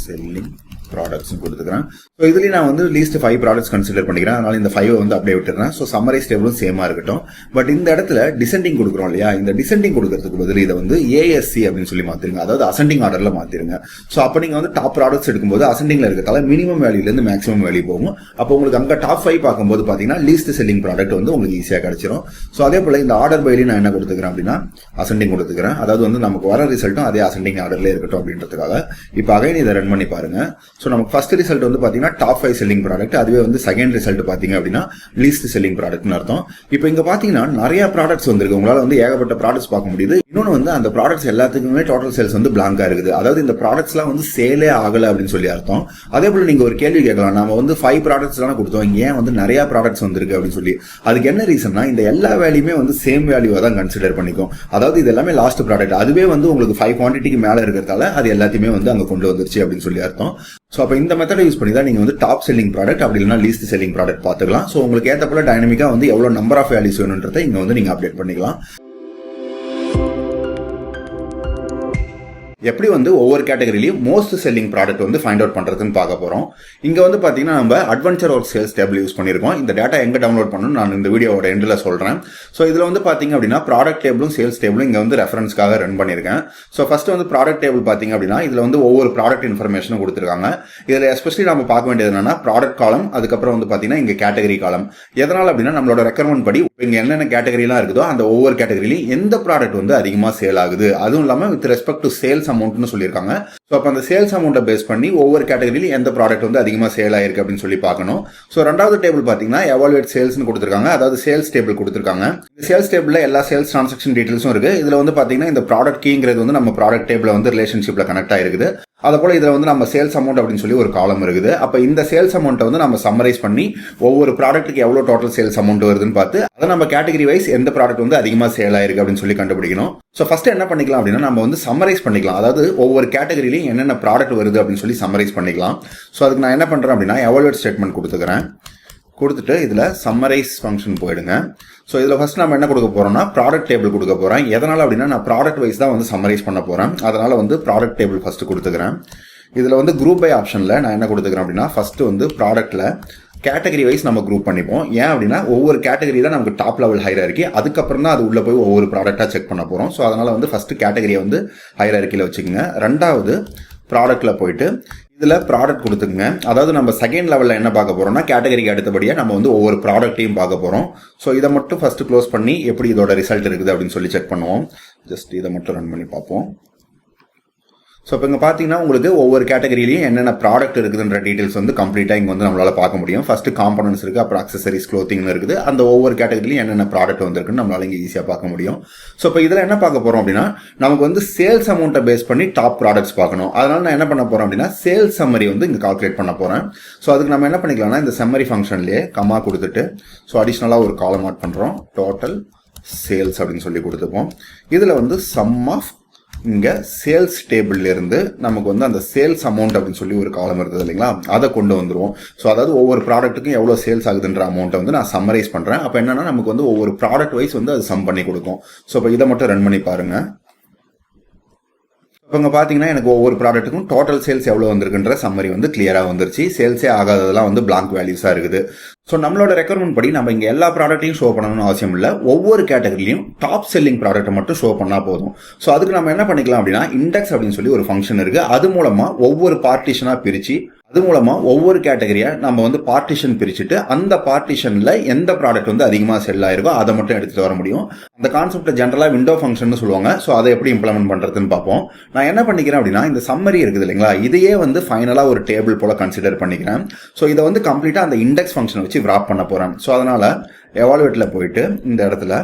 Speaker 1: செல்லிங் ப்ராடக்ட்ஸ் கொடுத்துக்கிறேன். ஸோ இதுலேயும் நான் வந்து லீஸ்ட் 5 ப்ராடக்ட்ஸ் கன்சிடர் பண்ணிக்கிறேன். அதனால இந்த 5 வந்து அப்படியே விட்டுறேன். ஸோ சம்மரைஸ் டேபிளும் சேமா இருக்கட்டும். பட் இந்த இடத்துல டிசெண்டிங் கொடுக்குறோம் இல்லையா, இந்த டிசெண்டிங் கொடுக்கறதுக்கு பதில் இதை வந்து ASC அப்படின்னு சொல்லி மாத்திருங்க. அதாவது அசெண்டிங் ஆர்டர்ல மாத்திருங்க. ஸோ அப்போ நீங்க வந்து டாப் ப்ராடக்ட்ஸ் எடுக்கும்போது அசெண்டிங்ல இருக்கிறதால மினிமம் வேல்யூல இருந்து மேக்ஸிமம் வேல்யூ போகும். அப்போ உங்களுக்கு அங்க டாப் 5 பார்க்கும்போது பாத்தீங்கன்னா லீஸ்ட் செல்லிங் ப்ராடக்ட் வந்து உங்களுக்கு ஈஸியா கிடைச்சிரும். ஸோ அதே போல இந்த ஆர்டர் பைலி நான் என்ன கொடுத்துக்கிறேன் அப்படின்னா அசெண்டிங் கொடுத்துக்கிறேன். அதாவது வந்து நமக்கு வர ரிசல்ட்டும் அதே அசெண்டிங் ஆர்டர்ல இருக்கட்டும் அப்படின்றதுக்காக. இப்போ அகைன் இதை ரன் பண்ணி பாருங்க. ஸோ நமக்கு ஃபர்ஸ்ட் ரிசல்ட் வந்து பாத்தீங்கன்னா டாப் 5 செல்லிங் ப்ராடக்ட். அதுவே வந்து செகண்ட் ரிசல்ட் பாத்தீங்க அப்படின்னா லீஸ்ட் செல்லிங் ப்ராடக்ட்னு அர்த்தம். இப்போ இங்க பாத்தீங்கன்னா நிறைய ப்ராடக்ட்ஸ் வந்திருக்கு. உங்களால வந்து ஏகப்பட்ட ப்ராடக்ட்ஸ் பார்க்க முடியுது. இன்னொன்னு வந்து அந்த ப்ராடக்ட்ஸ் எல்லாத்துக்குமே டோட்டல் சேல்ஸ் வந்து பிளாங்கா இருக்குது. அதாவது இந்த ப்ராடக்ட்ஸ் எல்லாம் வந்து சேலே ஆகல அப்படின்னு சொல்லி அர்த்தம். அதே போல நீங்க ஒரு கேள்வி கேட்கலாம், நம்ம வந்து 5 ப்ராடக்ட்ஸ் தானே கொடுத்தோம், ஏன் வந்து நிறைய ப்ராடக்ட்ஸ் வந்திருக்கு அப்படின்னு சொல்லி. அதுக்கு என்ன ரீசன்னா இந்த எல்லா வேல்யூமே வந்து சேம் வேல்யூவா தான் கன்சிடர் பண்ணிக்கும். அதாவது இது எல்லாமே லாஸ்ட் ப்ராடக்ட். அதுவே வந்து உங்களுக்கு 5 குவான்டிட்டிக்கு மேல இருக்கிறதால அது எல்லாத்தையுமே வந்து அங்க கொண்டு வந்துருச்சு அப்படின்னு சொல்லி அர்த்தம். ஸோ அப்போ இந்த மெத்தடை யூஸ் பண்ணி தான் நீங்கள் வந்து டாப் செல்லிங் ப்ராடக்ட் அப்படி இல்லைனா லீஸ்ட் செல்லிங் ப்ராடக்ட் பார்த்துக்கலாம். ஸோ உங்களுக்கு ஏற்ற போல டைனமிக்காக வந்து எவ்வளோ நம்பர் ஆஃப் வேல்யூஸ் வேணுன்றதை இங்கே வந்து நீங்கள் அப்டேட் பண்ணிக்கலாம். எப்படி வந்து ஒவ்வொரு கேட்டகரியிலையும் மோஸ்ட் செல்லிங் ப்ராடக்ட் வந்து ஃபைண்ட் அவுட் பண்றதுன்னு பார்க்க போறோம். இங்க வந்து பாத்தீங்கன்னா நம்ம அட்வென்ச்சர் ஒரு சேல்ஸ் டேபிள் யூஸ் பண்ணிருக்கோம். இந்த டேட்டா எங்க டவுன்லோட் பண்ணணும் நான் இந்த வீடியோவோட எண்ட்ல சொல்றேன். ஸோ இதுல வந்து பாத்தீங்க அப்படின்னா ப்ராடக்ட் டேபிளும் சேல்ஸ் டேபிளும் இங்க வந்து ரெஃபரன்ஸ்க்காக ரன் பண்ணிருக்கேன். ஸோ ஃபர்ஸ்ட் வந்து ப்ராடக்ட் டேபிள் பாத்தீங்க அப்படின்னா இதுல வந்து ஒவ்வொரு ப்ராடக்ட் இன்ஃபர்மேஷனும் கொடுத்துருக்காங்க. இதுல எஸ்பெஷலி நம்ம பார்க்க வேண்டியது என்னன்னா ப்ராடக்ட் காலம், அதுக்கப்புறம் வந்து பாத்தீங்கன்னா இங்க கேட்டகரி காலம். எதனால அப்படின்னா நம்மளோட ரெக்யர்மெண்ட் படி இங்க என்னென்ன கேட்டகரி எல்லாம் இருக்குதோ அந்த ஒவ்வொரு கேட்டகரியிலும் எந்த ப்ராடக்ட் வந்து அதிகமா சேல் ஆகுது, அதுவும் இல்லாம வித் ரெஸ்பெக்ட் டு சேல்ஸ் அமௌண்ட்னு சொல்லியிருக்காங்க. ஸோ அப்போ அந்த சேல்ஸ் அமௌண்ட்டை பேஸ் பண்ணி ஒவ்வொரு கேட்டகரியிலும் எந்த ப்ராடக்ட் வந்து அதிகமாக சேல் ஆயிருக்கு அப்படின்னு சொல்லி பார்க்கணும். ஸோ ரெண்டாவது டேபிள் பார்த்தீங்கன்னா எவாலுவேட் சேல்ஸ்னு கொடுத்துருக்காங்க. அதாவது சேல்ஸ் டேபிள் கொடுத்துருக்காங்க. இந்த சேல்ஸ் டேபிளில் எல்லா சேல்ஸ் டிரான்சாக்ஷன் டீடைல்ஸும் இருக்கு. இதுல வந்து பார்த்தீங்கன்னா இந்த ப்ராடக்ட் கீங்கிறது வந்து நம்ம ப்ராடக்ட் டேபிள் வந்து ரிலேஷன்ஷிப்ல கனெக்ட் ஆயிருக்குது. அதே போல இதுல வந்து நம்ம சேல்ஸ் அமௌண்ட் அப்படின்னு சொல்லி ஒரு காலம் இருக்குது. அப்ப இந்த சேல்ஸ் அமௌண்ட் வந்து நம்ம சம்மரைஸ் பண்ணி ஒவ்வொரு ப்ராடக்ட்டுக்கு எவ்வளவு டோட்டல் சேல்ஸ் அமௌண்ட் வருதுன்னு பார்த்து அதை நம்ம கேட்டகரி வைஸ் எந்த ப்ராடக்ட் வந்து அதிகமா சேல் ஆயிருக்கு அப்படின்னு சொல்லி கண்டுபிடிக்கணும். ஸோ ஃபர்ஸ்ட் என்ன பண்ணிக்கலாம் அப்படின்னா நம்ம வந்து சம்மரைஸ் பண்ணிக்கலாம். அதாவது ஒவ்வொரு கேட்டகரியிலையும் என்னென்ன ப்ராடக்ட் வருது அப்படின்னு சொல்லி சம்மரைஸ் பண்ணிக்கலாம். ஸோ அதுக்கு நான் என்ன பண்றேன் அப்படின்னா எவாலுவேட் ஸ்டேட்மெண்ட் கொடுத்துக்கிறேன். கொடுத்துட்டு இதுல சம்மரைஸ் ஃபங்க்ஷன் போயிடுங்க. ஸோ இதில் ஃபர்ஸ்ட் நம்ம என்ன கொடுக்க போறோம்னா ப்ராடக்ட் டேபிள் கொடுக்க போறேன். எதனால அப்படின்னா நான் ப்ராடக்ட் வைஸ் தான் வந்து சம்மரைஸ் பண்ண போறேன். அதனால வந்து ப்ராடக்ட் டேபிள் ஃபர்ஸ்ட் கொடுத்துக்கிறேன். இதுல வந்து குரூப் பை ஆப்ஷன்ல நான் என்ன கொடுத்துக்கிறேன் அப்படின்னா ஃபர்ஸ்ட் வந்து ப்ராடக்ட்ல கேட்டகரி வைஸ் நம்ம குரூப் பண்ணிப்போம். ஏன் அப்படின்னா ஒவ்வொரு கேட்டகரி தான் நமக்கு டாப் லெவல் ஹைரார்கி, அதுக்கப்புறம் தான் அது உள்ள போய் ஒவ்வொரு ப்ராடக்டாக செக் பண்ண போகிறோம். ஸோ அதனால் வந்து ஃபஸ்ட்டு கேட்டகரியை வந்து ஹைரார்கியில் வச்சுக்கோங்க. ரெண்டாவது ப்ராடக்ட்டில் போயிட்டு இதில் ப்ராடக்ட் கொடுத்துக்குங்க. அதாவது நம்ம செகண்ட் லெவலில் என்ன பார்க்க போகிறோம்னா கேட்டகரிக்கு அடுத்தபடியாக நம்ம வந்து ஒவ்வொரு ப்ராடக்ட்டையும் பார்க்க போகிறோம். ஸோ இதை மட்டும் ஃபஸ்ட்டு க்ளோஸ் பண்ணி எப்படி இதோட ரிசல்ட் இருக்குது அப்படின்னு சொல்லி செக் பண்ணுவோம். ஜஸ்ட் இதை மட்டும் ரன் பண்ணி பார்ப்போம். ஸோ இப்போ இங்கே பார்த்தீங்கன்னா உங்களுக்கு ஒவ்வொரு கேட்டகரியிலையும் என்னென்ன ப்ராடக்ட் இருக்குதுன்ற டீட்டெயில்ஸ் வந்து கம்ப்ளீட்டாக இங்கே வந்து நம்மளால் பார்க்க முடியும். ஃபஸ்ட்டு காம்பனன்ட்ஸ் இருக்குது, அப்புறம் அக்சசரிஸ், க்ளோத்திங்னு இருக்குது. அந்த ஒவ்வொரு கேட்டகரியிலையும் என்னென்ன ப்ராடக்ட் வந்துருக்குன்னு நம்மளால இங்கே ஈஸியாக பார்க்க முடியும். ஸோ இப்போ இதில் என்ன பார்க்க போகிறோம் அப்படின்னா நமக்கு வந்து சேல்ஸ் அமௌண்ட்டை பேஸ் பண்ணி டாப் ப்ராடக்ட்ஸ் பார்க்கணும். அதனால் நான் என்ன பண்ண போகிறேன் அப்படின்னா சேல்ஸ் சம்மரி வந்து இங்கே கால்குலேட் பண்ண போகிறேன். ஸோ அதுக்கு நம்ம என்ன பண்ணிக்கலாம்னா இந்த சம்மரி ஃபங்க்ஷன்லேயே கமா கொடுத்துட்டு ஸோ அடிஷ்னலாக ஒரு காலம் ஆட் பண்ணுறோம். டோட்டல் சேல்ஸ் அப்படின்னு சொல்லி கொடுத்துப்போம். இதில் வந்து சம் ஆஃப் இங்கே சேல்ஸ் டேபிள்ல இருந்து நமக்கு வந்து அந்த சேல்ஸ் அமௌண்ட் அப்படின்னு சொல்லி ஒரு காலம் இருக்குது இல்லைங்களா, அதை கொண்டு வந்துருவோம். ஸோ அதாவது ஒவ்வொரு ப்ராடக்ட்டுக்கும் எவ்வளோ சேல்ஸ் ஆகுதுன்ற அமௌண்ட்டை வந்து நான் சம்மரைஸ் பண்ணுறேன். அப்போ என்னன்னா நமக்கு வந்து ஒவ்வொரு ப்ராடக்ட் வைஸ் வந்து அது சம் பண்ணி கொடுக்கும். ஸோ இப்போ இதை மட்டும் ரன் பண்ணி பாருங்க. இப்போ இங்கே பார்த்தீங்கன்னா எனக்கு ஒவ்வொரு ப்ராடக்ட்டுக்கும் டோட்டல் சேல்ஸ் எவ்வளோ வந்திருக்குன்ற சம்மரி வந்து கிளியராக வந்துருச்சு. சேல்ஸே ஆகாததெல்லாம் வந்து பிளாங்க் வேல்யூஸாக இருக்குது. ஸோ நம்மளோட ரெக்யர்மெண்ட் படி நம்ம இங்கே எல்லா ப்ராடக்ட்டையும் ஷோ பண்ணணும்னு அவசியம் இல்லை. ஒவ்வொரு கேட்டகரிலையும் டாப் செல்லிங் ப்ராடக்ட்டை மட்டும் ஷோ பண்ணால் போதும். ஸோ அதுக்கு நம்ம என்ன பண்ணிக்கலாம் அப்படின்னா இண்டெக்ஸ் அப்படின்னு சொல்லி ஒரு ஃபங்க்ஷன் இருக்குது. அது மூலமாக ஒவ்வொரு பார்ட்டிஷனாக பிரித்து அது மூலமாக ஒவ்வொரு கேட்டகரியாக நம்ம வந்து பார்ட்டிஷன் பிரிச்சுட்டு அந்த பார்ட்டிஷனில் எந்த ப்ராடக்ட் வந்து அதிகமாக செல் ஆயிருக்கோ அதை மட்டும் எடுத்துகிட்டு வர முடியும். அந்த கான்செப்டை ஜென்ரலாக விண்டோ ஃபங்க்ஷன் சொல்லுவாங்க. ஸோ அதை எப்படி இம்ப்ளிமெண்ட் பண்ணுறதுன்னு பார்ப்போம். நான் என்ன பண்ணிக்கிறேன் அப்படின்னா இந்த சம்மரி இருக்குது இல்லைங்களா, இதையே வந்து ஃபைனலாக ஒரு டேபிள் போல் கன்சிடர் பண்ணிக்கிறேன். ஸோ இதை வந்து கம்ப்ளீட்டாக அந்த இண்டெக்ஸ் ஃபங்க்ஷனை வச்சு விராப் பண்ண போகிறேன். ஸோ அதனால் எவாலுவேட்டில் போயிட்டு இந்த இடத்துல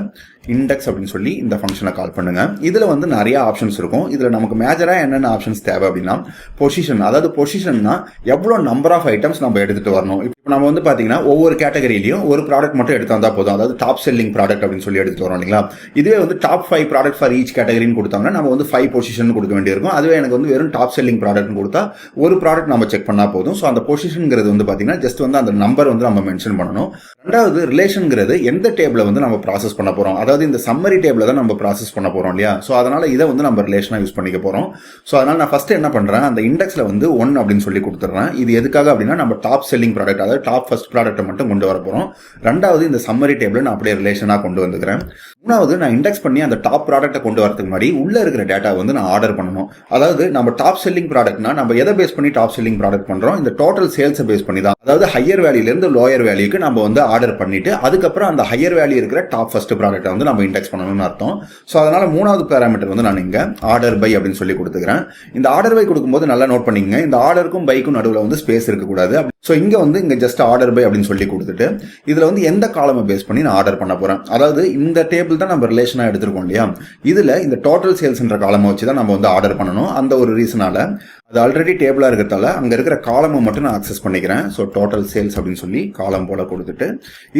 Speaker 1: இண்டெக்ஸ் அப்படின்னு சொல்லி இந்த ஃபங்க்ஷனை கால் பண்ணுங்க. இதில் வந்து நிறைய ஆப்ஷன்ஸ் இருக்கும். இதில் நமக்கு மேஜராக என்னென்ன ஆப்ஷன்ஸ் தேவை அப்படின்னா பொசிஷன், அதாவது பொசிஷன்னா எவ்வளோ நம்பர் ஆஃப் ஐட்டம்ஸ் நம்ம எடுத்துகிட்டு வரணும். இப்போ நம்ம வந்து பார்த்தீங்கன்னா ஒவ்வொரு கேட்டகரியிலையும் ஒரு ப்ராடக்ட் மட்டும் எடுத்து வந்தால் போதும். அதாவது டாப் செல்லிங் ப்ராடக்ட் அப்படின்னு சொல்லி எடுத்துட்டு வரோம் இல்லைங்களா. இதுவே வந்து டாப் 5 ப்ராடக்ட் ஃபார் ஈச் கேட்டகரின்னு கொடுத்தாங்கன்னா நம்ம வந்து 5 பொசிஷன் கொடுக்க வேண்டியிருக்கும். அதுவே எனக்கு வந்து வெறும் டாப் செல்லிங் ப்ராடக்ட்னு கொடுத்தா ஒரு ப்ராடக்ட் நம்ம செக் பண்ணால் போதும். ஸோ அந்த பொசிஷன்ங்கிறது வந்து பார்த்தீங்கன்னா ஜஸ்ட் வந்து அந்த நம்பர் வந்து நம்ம மென்ஷன் பண்ணணும். ரெண்டாவது ரிலேஷன்ங்கிறது எந்த டேபிளை வந்து நம்ம ப்ராசஸ் பண்ண போகிறோம், அதாவது இந்த சம்மரி டேபிள் தான் நம்ம ப்ராசஸ் பண்ண போறோம் இல்லையா. ஸோ அதனால இதை வந்து நம்ம ரிலேஷனாக யூஸ் பண்ணிக்க போறோம். ஸோ அதனால நான் ஃபர்ஸ்ட் என்ன பண்றேன், அந்த இண்டெக்ஸ்ல வந்து 1 அப்படின்னு சொல்லி கொடுத்துறேன். இது எதுக்காக அப்படின்னா நம்ம டாப் செல்லிங் ப்ராடக்ட், அதாவது டாப் ஃபர்ஸ்ட் ப்ராடக்ட்டை மட்டும் கொண்டு வர போறோம். ரெண்டாவது இந்த சம்மரி டேபிள் நான் அப்படியே ரிலேஷனாக கொண்டு வந்துக்கிறேன். மூணாவது நான் இண்டெக்ஸ் பண்ணி அந்த டாப் ப்ராடக்ட்டை கொண்டு வரதுக்கு முன்னாடி உள்ள இருக்கிற டேட்டா வந்து நான் ஆர்டர் பண்ணணும். அதாவது நம்ம டாப் செல்லிங் ப்ராடக்ட்னா நம்ம எதை பேஸ் பண்ணி டாப் செல்லிங் ப்ராடக்ட் பண்றோம், இந்த டோட்டல் சேல்ஸை பேஸ் பண்ணி தான். அதாவது ஹையர் வேல்யூல இருந்து லோயர் வேல்யூக்கு நம்ம வந்து ஆர்டர் பண்ணிட்டு அதுக்கப்புறம் அந்த ஹையர் வேல்யூ இருக்கிற டாப் ஃபர்ஸ்ட் ப்ராடக்ட்டை வந்து நம்ம இண்டெக்ஸ் பண்ணணும்னு அர்த்தம். ஸோ அதனால மூணாவது பேராமீட்டர் வந்து நான் இங்க ஆர்டர் பை அப்படின்னு சொல்லி கொடுத்துக்கிறேன். இந்த ஆர்டர் பை கொடுக்கும்போது நல்லா நோட் பண்ணிக்கங்க, இந்த ஆர்டருக்கும் பைக்கும் நடுவில் வந்து ஸ்பேஸ் இருக்கக்கூடாது. ஸோ இங்க ஜஸ்ட் ஆர்டர் பை அப்படின்னு சொல்லி கொடுத்துட்டு இதுல வந்து எந்த காலமை பேஸ் பண்ணி நான் ஆர்டர் பண்ண போறேன், அதாவது இந்த டேபிள் தான் நம்ம ரிலேஷனா எடுத்திருக்கோம் இல்லையா, இதுல இந்த டோட்டல் சேல்ஸ்ன்ற காலமை வச்சு தான் நம்ம வந்து ஆர்டர் பண்ணணும். அந்த ஒரு ரீசனால அது ஆல்ரெடி டேபிளா இருக்கிறதால அங்க இருக்கிற காலமை மட்டும் நான் அக்சஸ் பண்ணிக்கிறேன். ஸோ டோட்டல் சேல்ஸ் அப்படின்னு சொல்லி காலம் போல கொடுத்துட்டு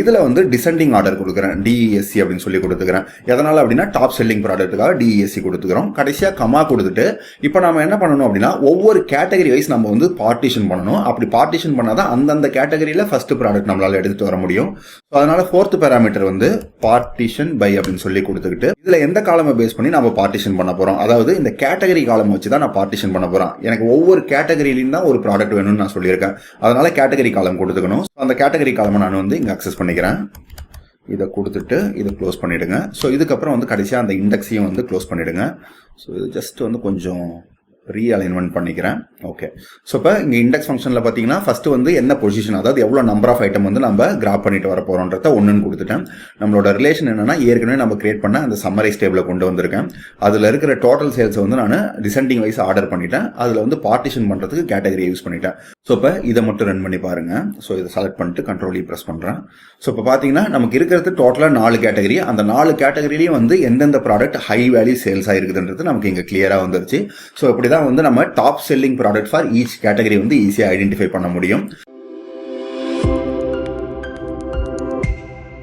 Speaker 1: இதுல வந்து டிசெண்டிங் ஆர்டர் கொடுக்குறேன், டிஇஎஸ்சி அப்படின்னு சொல்லி கொடுத்துக்கிறேன். எதனால அப்படின்னா டாப் செல்லிங் ப்ராடக்ட்டுக்காக டிஇஎஸ்சி கொடுத்துக்கிறோம். கடைசியா கமா கொடுத்துட்டு இப்போ நம்ம என்ன பண்ணணும் அப்படின்னா ஒவ்வொரு கேட்டகரி வைஸ் நம்ம வந்து பார்ட்டிஷன் பண்ணணும். அப்படி பார்ட்டிஷன் பண்ணாதான் அந்தந்த கேட்டகரியில ஃபர்ஸ்ட் ப்ராடக்ட் நம்மளால எடுத்துட்டு வர முடியும். அதனால ஃபோர்த் பேராமீட்டர் வந்து பார்ட்டிஷன் பை அப்படின்னு சொல்லி கொடுத்துக்கிட்டு இதுல எந்த காலமை பேஸ் பண்ணி நம்ம பார்ட்டிஷன் பண்ண போறோம், அதாவது இந்த கேட்டகரி காலம் வச்சு தான் நான் பார்ட்டிஷன் பண்ண போறேன். எனக்கு ஒவ்வொரு கேட்டகரியிலும் தான் ஒரு ப்ராடக்ட் வேணும்னு நான் சொல்லியிருக்கேன். அதனால கேட்டகரி காலம் கொடுத்துக்கணும். அந்த கேட்டகரி காலமை நான் வந்து இங்க அக்சஸ் பண்ணிக்கிறேன். இதை கொடுத்துட்டு இதை க்ளோஸ் பண்ணிடுங்க. ஸோ இதுக்கப்புறம் வந்து கடைசியாக அந்த இண்டெக்ஸையும் வந்து க்ளோஸ் பண்ணிடுங்க. ஸோ இது ஜஸ்ட் வந்து கொஞ்சம் ரீஅலைன்மெண்ட் பண்ணிக்கிறேன். ஓகே, ஸோ இப்போ இங்கே இண்டெக்ஸ் ஃபங்க்ஷனில் பார்த்தீங்கன்னா ஃபர்ஸ்ட் வந்து என்ன பொசிஷன், அதாவது எவ்வளோ நம்பர் ஆஃப் ஐட்டம் வந்து நம்ம கிராப் பண்ணிட்டு வர போகிறோன்றத ஒன்றுன்னு கொடுத்துட்டேன். நம்மளோட ரிலேஷன் என்னன்னா ஏற்கனவே நம்ம கிரியேட் பண்ண அந்த சம்மரைஸ் டேபிளை கொண்டு வந்திருக்கேன். அதில் இருக்கிற டோட்டல் சேல்ஸை வந்து நான் டிசெண்டிங் வைஸ் ஆர்டர் பண்ணிட்டேன். அதில் வந்து பார்ட்டிஷன் பண்ணுறதுக்கு கேட்டகரி யூஸ் பண்ணிட்டேன். ஸோ இப்போ இதை மட்டும் ரன் பண்ணி பாருங்க. ஸோ இதை செலக்ட் பண்ணிட்டு கண்ட்ரோல் ப்ரெஸ் பண்ணுறேன். ஸோ இப்போ பார்த்தீங்கன்னா நமக்கு இருக்கிறது டோட்டலாக 4 கேட்டகரி. அந்த 4 கேட்டகரிலையும் வந்து எந்தெந்த ப்ராடக்ட் ஹை வேல்யூ சேல்ஸ் ஆயிருக்குதுன்றது நமக்கு இங்கே கிளியராக வந்துருச்சு. ஸோ இப்படி தான் வந்து நம்ம top selling product for each category வந்து ஈஸியாக ஐடென்டிஃபை பண்ண முடியும்.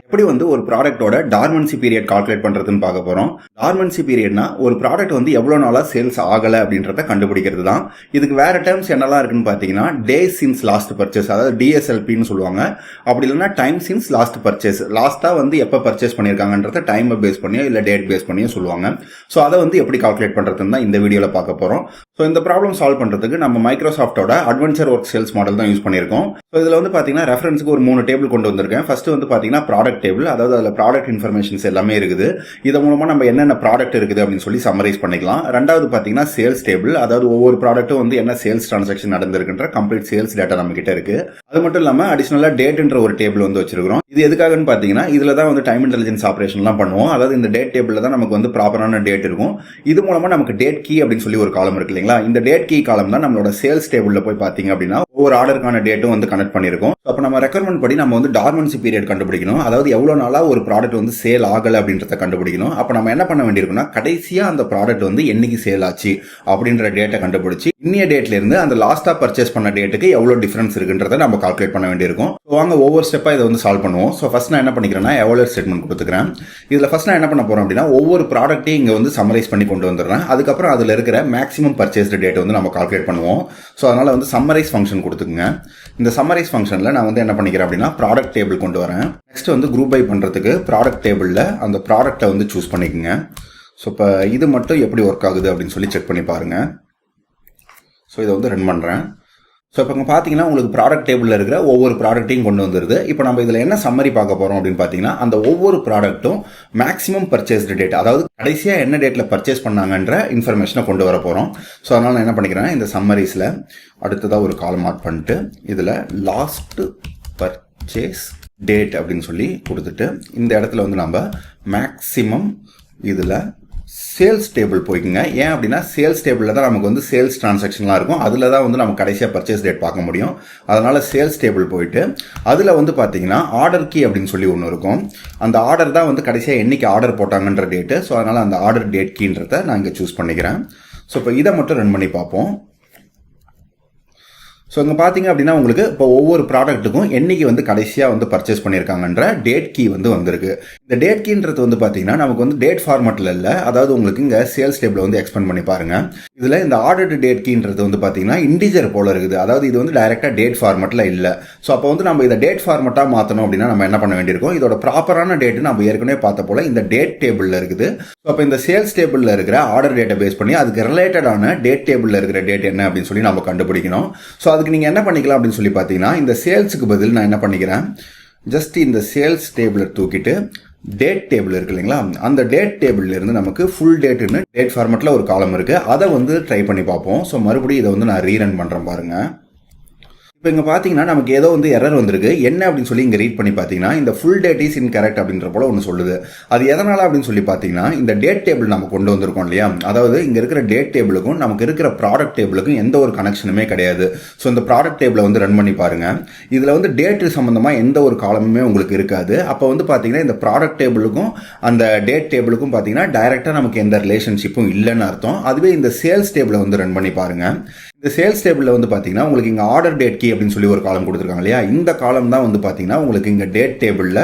Speaker 1: எப்படி வந்து ஒரு ப்ராடக்ட்டோட டார்மன்சி பீரியட் கால்குலேட் பண்றதுன்னு பார்க்க போறோம். டார்மன்சி பீரியட்னா ஒரு ப்ராடக்ட் வந்து எவ்வளவு நாளா சேல்ஸ் ஆகல அப்படின்றத கண்டுபிடிக்கிறது தான். இதுக்கு வேற டேர்ம்ஸ் என்னெல்லாம் இருக்குன்னு பாத்தீங்கன்னா டேஸ் சின்ஸ் லாஸ்ட் பர்ச்சேஸ், அதாவது டிஎஸ்எல்பின்னு சொல்லுவாங்க. அப்படி இல்லைன்னா டைம் சின்ஸ் லாஸ்ட் பர்ச்சேஸ், லாஸ்டா வந்து எப்ப பர்ச்சேஸ் பண்ணிருக்காங்கன்றத டைமை பேஸ் பண்ணியோ இல்ல டேட் பேஸ் பண்ணியோ சொல்லுவாங்க. ஸோ அதை வந்து எப்படி கால்குலேட் பண்றதுன்னு தான் இந்த வீடியோல பார்க்க போறோம். ஸோ இந்த ப்ராப்ளம் சால்வ் பண்ணுறதுக்கு நம்ம மைக்ரோசாஃப்டோட அட்வென்ச்சர் ஒர்க் சேல்ஸ் மாடல் தான் யூஸ் பண்ணியிருக்கோம். ஸோ இதில் வந்து பார்த்தீங்கன்னா ரெஃபரன்ஸுக்கு ஒரு 3 டேபிள் கொண்டு வந்திருக்கேன். ஃபர்ஸ்ட் வந்து பார்த்தீங்கன்னா ப்ராடக்ட் டேபிள், அதாவது அதில் ப்ராடக்ட் இன்ஃபர்மேஷன்ஸ் எல்லாமே இருக்குது. இது மூலமாக நம்ம என்னென்ன ப்ராடக்ட் இருக்குது அப்படின்னு சொல்லி சம்மரைஸ் பண்ணிக்கலாம். ரெண்டாவது பார்த்தீங்கன்னா சேல்ஸ் டேபிள், அதாவது ஒவ்வொரு ப்ராடக்ட்டும் வந்து என்ன சேல்ஸ் டிரான்சாக்ஷன் நடந்திருக்குன்ற கம்ப்ளீட் சேல்ஸ் டேட்டா நம்ம கிட்ட இருக்கு. அது மட்டும் இல்லாமல் அடிஷனலாக டேட்ன்ற ஒரு டேபிள் வந்து வச்சிருக்கிறோம். இது எதுக்காகன்னு பார்த்தீங்கன்னா இதில் தான் வந்து டைம் இன்டெலிஜென்ஸ் ஆப்ரேஷன்லாம் பண்ணுவோம். அதாவது இந்த டேட் டேபிளில் தான் நமக்கு வந்து ப்ராப்பரான டேட் இருக்கும். இது மூலமாக நமக்கு டேட் கீ அப்படின்னு சொல்லி ஒரு காலம் இருக்கு இல்லைங்களா, இந்த டேட் கீ காலம் தான் நம்மளோட சேல்ஸ் டேபிள்ல போய் பாத்தீங்க அப்படின்னா ஒவ்வொரு ஆர்டருக்கான டேட்டும் வந்து கனெக்ட் பண்ணிருக்கோம். அப்ப நம்ம ரெக்யர்மெண்ட் படி நம்ம வந்து டார்மன்சி பீரியட் கண்டுபிடிக்கணும். அதாவது எவ்வளவு நாளா ஒரு ப்ராடக்ட் வந்து சேல் ஆகல அப்படின்றத கண்டுபிடிக்கணும். அப்ப நம்ம என்ன பண்ண வேண்டியிருக்குன்னா கடைசியா அந்த ப்ராடக்ட் வந்து என்னைக்கு சேல் ஆச்சு அப்படின்ற டேட்டை கண்டுபிடிச்சு இன்னிய டேட்ல இருந்து அந்த லாஸ்டா பர்ச்சேஸ் பண்ண டேட்டுக்கு எவ்வளவு டிஃபரன்ஸ் இருக்குன்றத நம்ம கால்குலேட் பண்ண வேண்டியிருக்கும். வாங்க ஒவ்வொரு ஸ்டெப்பா இதை வந்து சால்வ் பண்ணுவோம். ஸோ ஃபர்ஸ்ட் நான் என்ன பண்ணிக்கிறேன்னா எவாலுவேட் ஸ்டேட்மெண்ட் கொடுத்துக்கிறேன். இதுல ஃபர்ஸ்ட் நான் என்ன பண்ண போறேன் அப்படின்னா ஒவ்வொரு ப்ராடக்ட்டையும் இங்க வந்து சம்மரைஸ் பண்ணி கொண்டு வந்துடுறேன். அதுக்கப்புறம் அதுல இருக்கிற மேக்ஸிமம் பர்ச்சேஸ்டு டேட் வந்து நம்ம கால்குலேட் பண்ணுவோம். ஸோ அதனால வந்து சம்மரைஸ் ஃபங்க்ஷன் கொடுத்துக்குங்க. இந்த சம்மரைஸ் ஃபங்க்ஷன்ல நான் வந்து என்ன பண்ணிக்கிறேன் அப்படின்னா ப்ராடக்ட் டேபிள் கொண்டு வரேன். நெக்ஸ்ட் வந்து குரூப் பை பண்றதுக்கு ப்ராடக்ட் டேபிள்ல அந்த ப்ராடக்ட்டை வந்து சூஸ் பண்ணிக்கோங்க. ஸோ இப்போ இது மட்டும் எப்படி ஒர்க் ஆகுது அப்படின்னு சொல்லி செக் பண்ணி பாருங்க. ஸோ இதை வந்து ரன் பண்றேன். ஸோ இப்போ பார்த்தீங்கன்னா உங்களுக்கு ப்ராடக்ட் டேபிளில் இருக்கிற ஒவ்வொரு ப்ராடக்ட்டையும் கொண்டு வந்துருது. இப்போ நம்ம இதில் என்ன சம்மரி பார்க்க போகிறோம் அப்படின்னு பார்த்தீங்கன்னா அந்த ஒவ்வொரு ப்ராடக்ட்டும் மேக்ஸிமம் பர்ச்சேஸ்டு டேட், அதாவது கடைசியாக என்ன டேட்டில் பர்ச்சேஸ் பண்ணாங்கன்ற இன்ஃபர்மேஷனை கொண்டு வர போகிறோம். ஸோ அதனால் நான் என்ன பண்ணிக்கிறேன், இந்த சம்மரிஸில் அடுத்ததாக ஒரு காலம் மார்க் பண்ணிட்டு இதில் லாஸ்ட் பர்ச்சேஸ் டேட் அப்படின்னு சொல்லி கொடுத்துட்டு இந்த இடத்துல வந்து நம்ம மேக்ஸிமம் இதில் சேல்ஸ் டேபிள் போய்க்குங்க. ஏன் அப்படின்னா சேல்ஸ் டேபிளில் தான் நமக்கு வந்து சேல்ஸ் டிரான்சாக்ஷன்லாம் இருக்கும். அதில் தான் வந்து நம்ம கடைசியாக பர்ச்சேஸ் டேட் பார்க்க முடியும். அதனால சேல்ஸ் டேபிள் போயிட்டு அதில் வந்து பார்த்தீங்கன்னா ஆர்டர் கீ அப்படின்னு சொல்லி ஒன்று இருக்கும். அந்த ஆர்டர் தான் வந்து கடைசியாக என்னைக்கு ஆர்டர் போட்டாங்கன்ற டேட்டு. ஸோ அதனால் அந்த ஆர்டர் டேட் கீன்றதை நான் இங்கே சூஸ் பண்ணிக்கிறேன். ஸோ இப்போ இதை மட்டும் ரன் பண்ணி பார்ப்போம். ஸோ இங்கே பார்த்தீங்க அப்படின்னா உங்களுக்கு இப்போ ஒவ்வொரு ப்ராடக்ட்டுக்கும் என்னைக்கு வந்து கடைசியாக வந்து பர்ச்சேஸ் பண்ணியிருக்காங்கன்ற டேட் கீ வந்து வந்திருக்கு. இந்த டேட் கீன்றது வந்து பார்த்தீங்கன்னா நமக்கு வந்து டேட் ஃபார்மேட்டில் இல்லை, அதாவது உங்களுக்கு இங்கே சேல்ஸ் டேபிள் வந்து எக்ஸ்பெண்ட் பண்ணி பாருங்க. இதில் இந்த ஆர்டர் டேட் கீன்றது வந்து பார்த்தீங்கன்னா இன்டிஜர் போல இருக்குது, அதாவது இது வந்து டைரெக்டாக டேட் ஃபார்மேட்டில் இல்லை. ஸோ அப்போ வந்து நம்ம இதை டேட் ஃபார்மேட்டாக மாற்றணும் அப்படின்னா நம்ம என்ன பண்ண வேண்டியிருக்கோம், இதோட ப்ராப்பரான டேட்டு நம்ம ஏற்கனவே பார்த்த போல இந்த டேட் டேபிளில் இருக்குது. ஸோ அப்போ இந்த சேல்ஸ் டேபிளில் இருக்கிற ஆர்டர் டேட்டை பேஸ் பண்ணி அதுக்கு ரிலேட்டடான டேட் டேபிளில் இருக்கிற டேட் என்ன அப்படின்னு சொல்லி நம்ம கண்டுபிடிக்கணும். ஸோ அதுக்கு நீங்கள் என்ன பண்ணிக்கலாம் அப்படின்னு சொல்லி பார்த்தீங்கன்னா இந்த சேல்ஸுக்கு பதில் நான் என்ன பண்ணிக்கிறேன், ஜஸ்ட் இந்த சேல்ஸ் டேபிளை தூக்கிட்டு டேட் டேபிள் இருக்கு இல்லைங்களா, அந்த டேட் டேபிள்ல இருந்து நமக்கு ஃபுல் டேட்னு டேட் ஃபார்மேட்ல ஒரு காலம் இருக்கு, அதை வந்து ட்ரை பண்ணி பார்ப்போம். ஸோ மறுபடியும் இதை வந்து நான் ரீரன் பண்றேன் பாருங்க. இப்போ இங்கே பார்த்தீங்கன்னா நமக்கு ஏதோ வந்து எரர் வந்திருக்கு. என்ன அப்படின்னு சொல்லி இங்கே ரீட் பண்ணி பார்த்தீங்கன்னா இந்த ஃபுல் டேட் இஸ் இன்கரெக்ட் அப்படின்ற போல ஒன்று சொல்லுது. அது எதனால் அப்படின்னு சொல்லி பார்த்தீங்கன்னா இந்த டேட் டேபிள் நம்ம கொண்டு வந்திருக்கோம் இல்லையா, அதாவது இங்கே இருக்கிற டேட் டேபிளுக்கும் நமக்கு இருக்கிற ப்ராடக்ட் டேபிளுக்கும் எந்த ஒரு கனெக்ஷனுமே கிடையாது. ஸோ இந்த ப்ராடக்ட் டேபிளை வந்து ரன் பண்ணி பாருங்க. இதில் வந்து டேட் சம்மந்தமாக எந்த ஒரு காலமுமே உங்களுக்கு இருக்காது. அப்போ வந்து பார்த்தீங்கன்னா இந்த ப்ராடக்ட் டேபிளுக்கும் அந்த டேட் டேபிளுக்கும் பார்த்தீங்கன்னா டைரெக்டாக நமக்கு எந்த ரிலேஷன்ஷிப்பும் இல்லைன்னு அர்த்தம். அதுவே இந்த சேல்ஸ் டேபிளை வந்து ரன் பண்ணி பாருங்க. இந்த சேல்ஸ் டேபிளில் வந்து பார்த்தீங்கன்னா உங்களுக்கு இங்கே ஆர்டர் டேட் கீ அப்படின்னு சொல்லி ஒரு காலம் கொடுத்துருக்காங்க இல்லையா, இந்த காலம் தான் வந்து பார்த்தீங்கன்னா உங்களுக்கு இங்கே டேட் டேபிளில்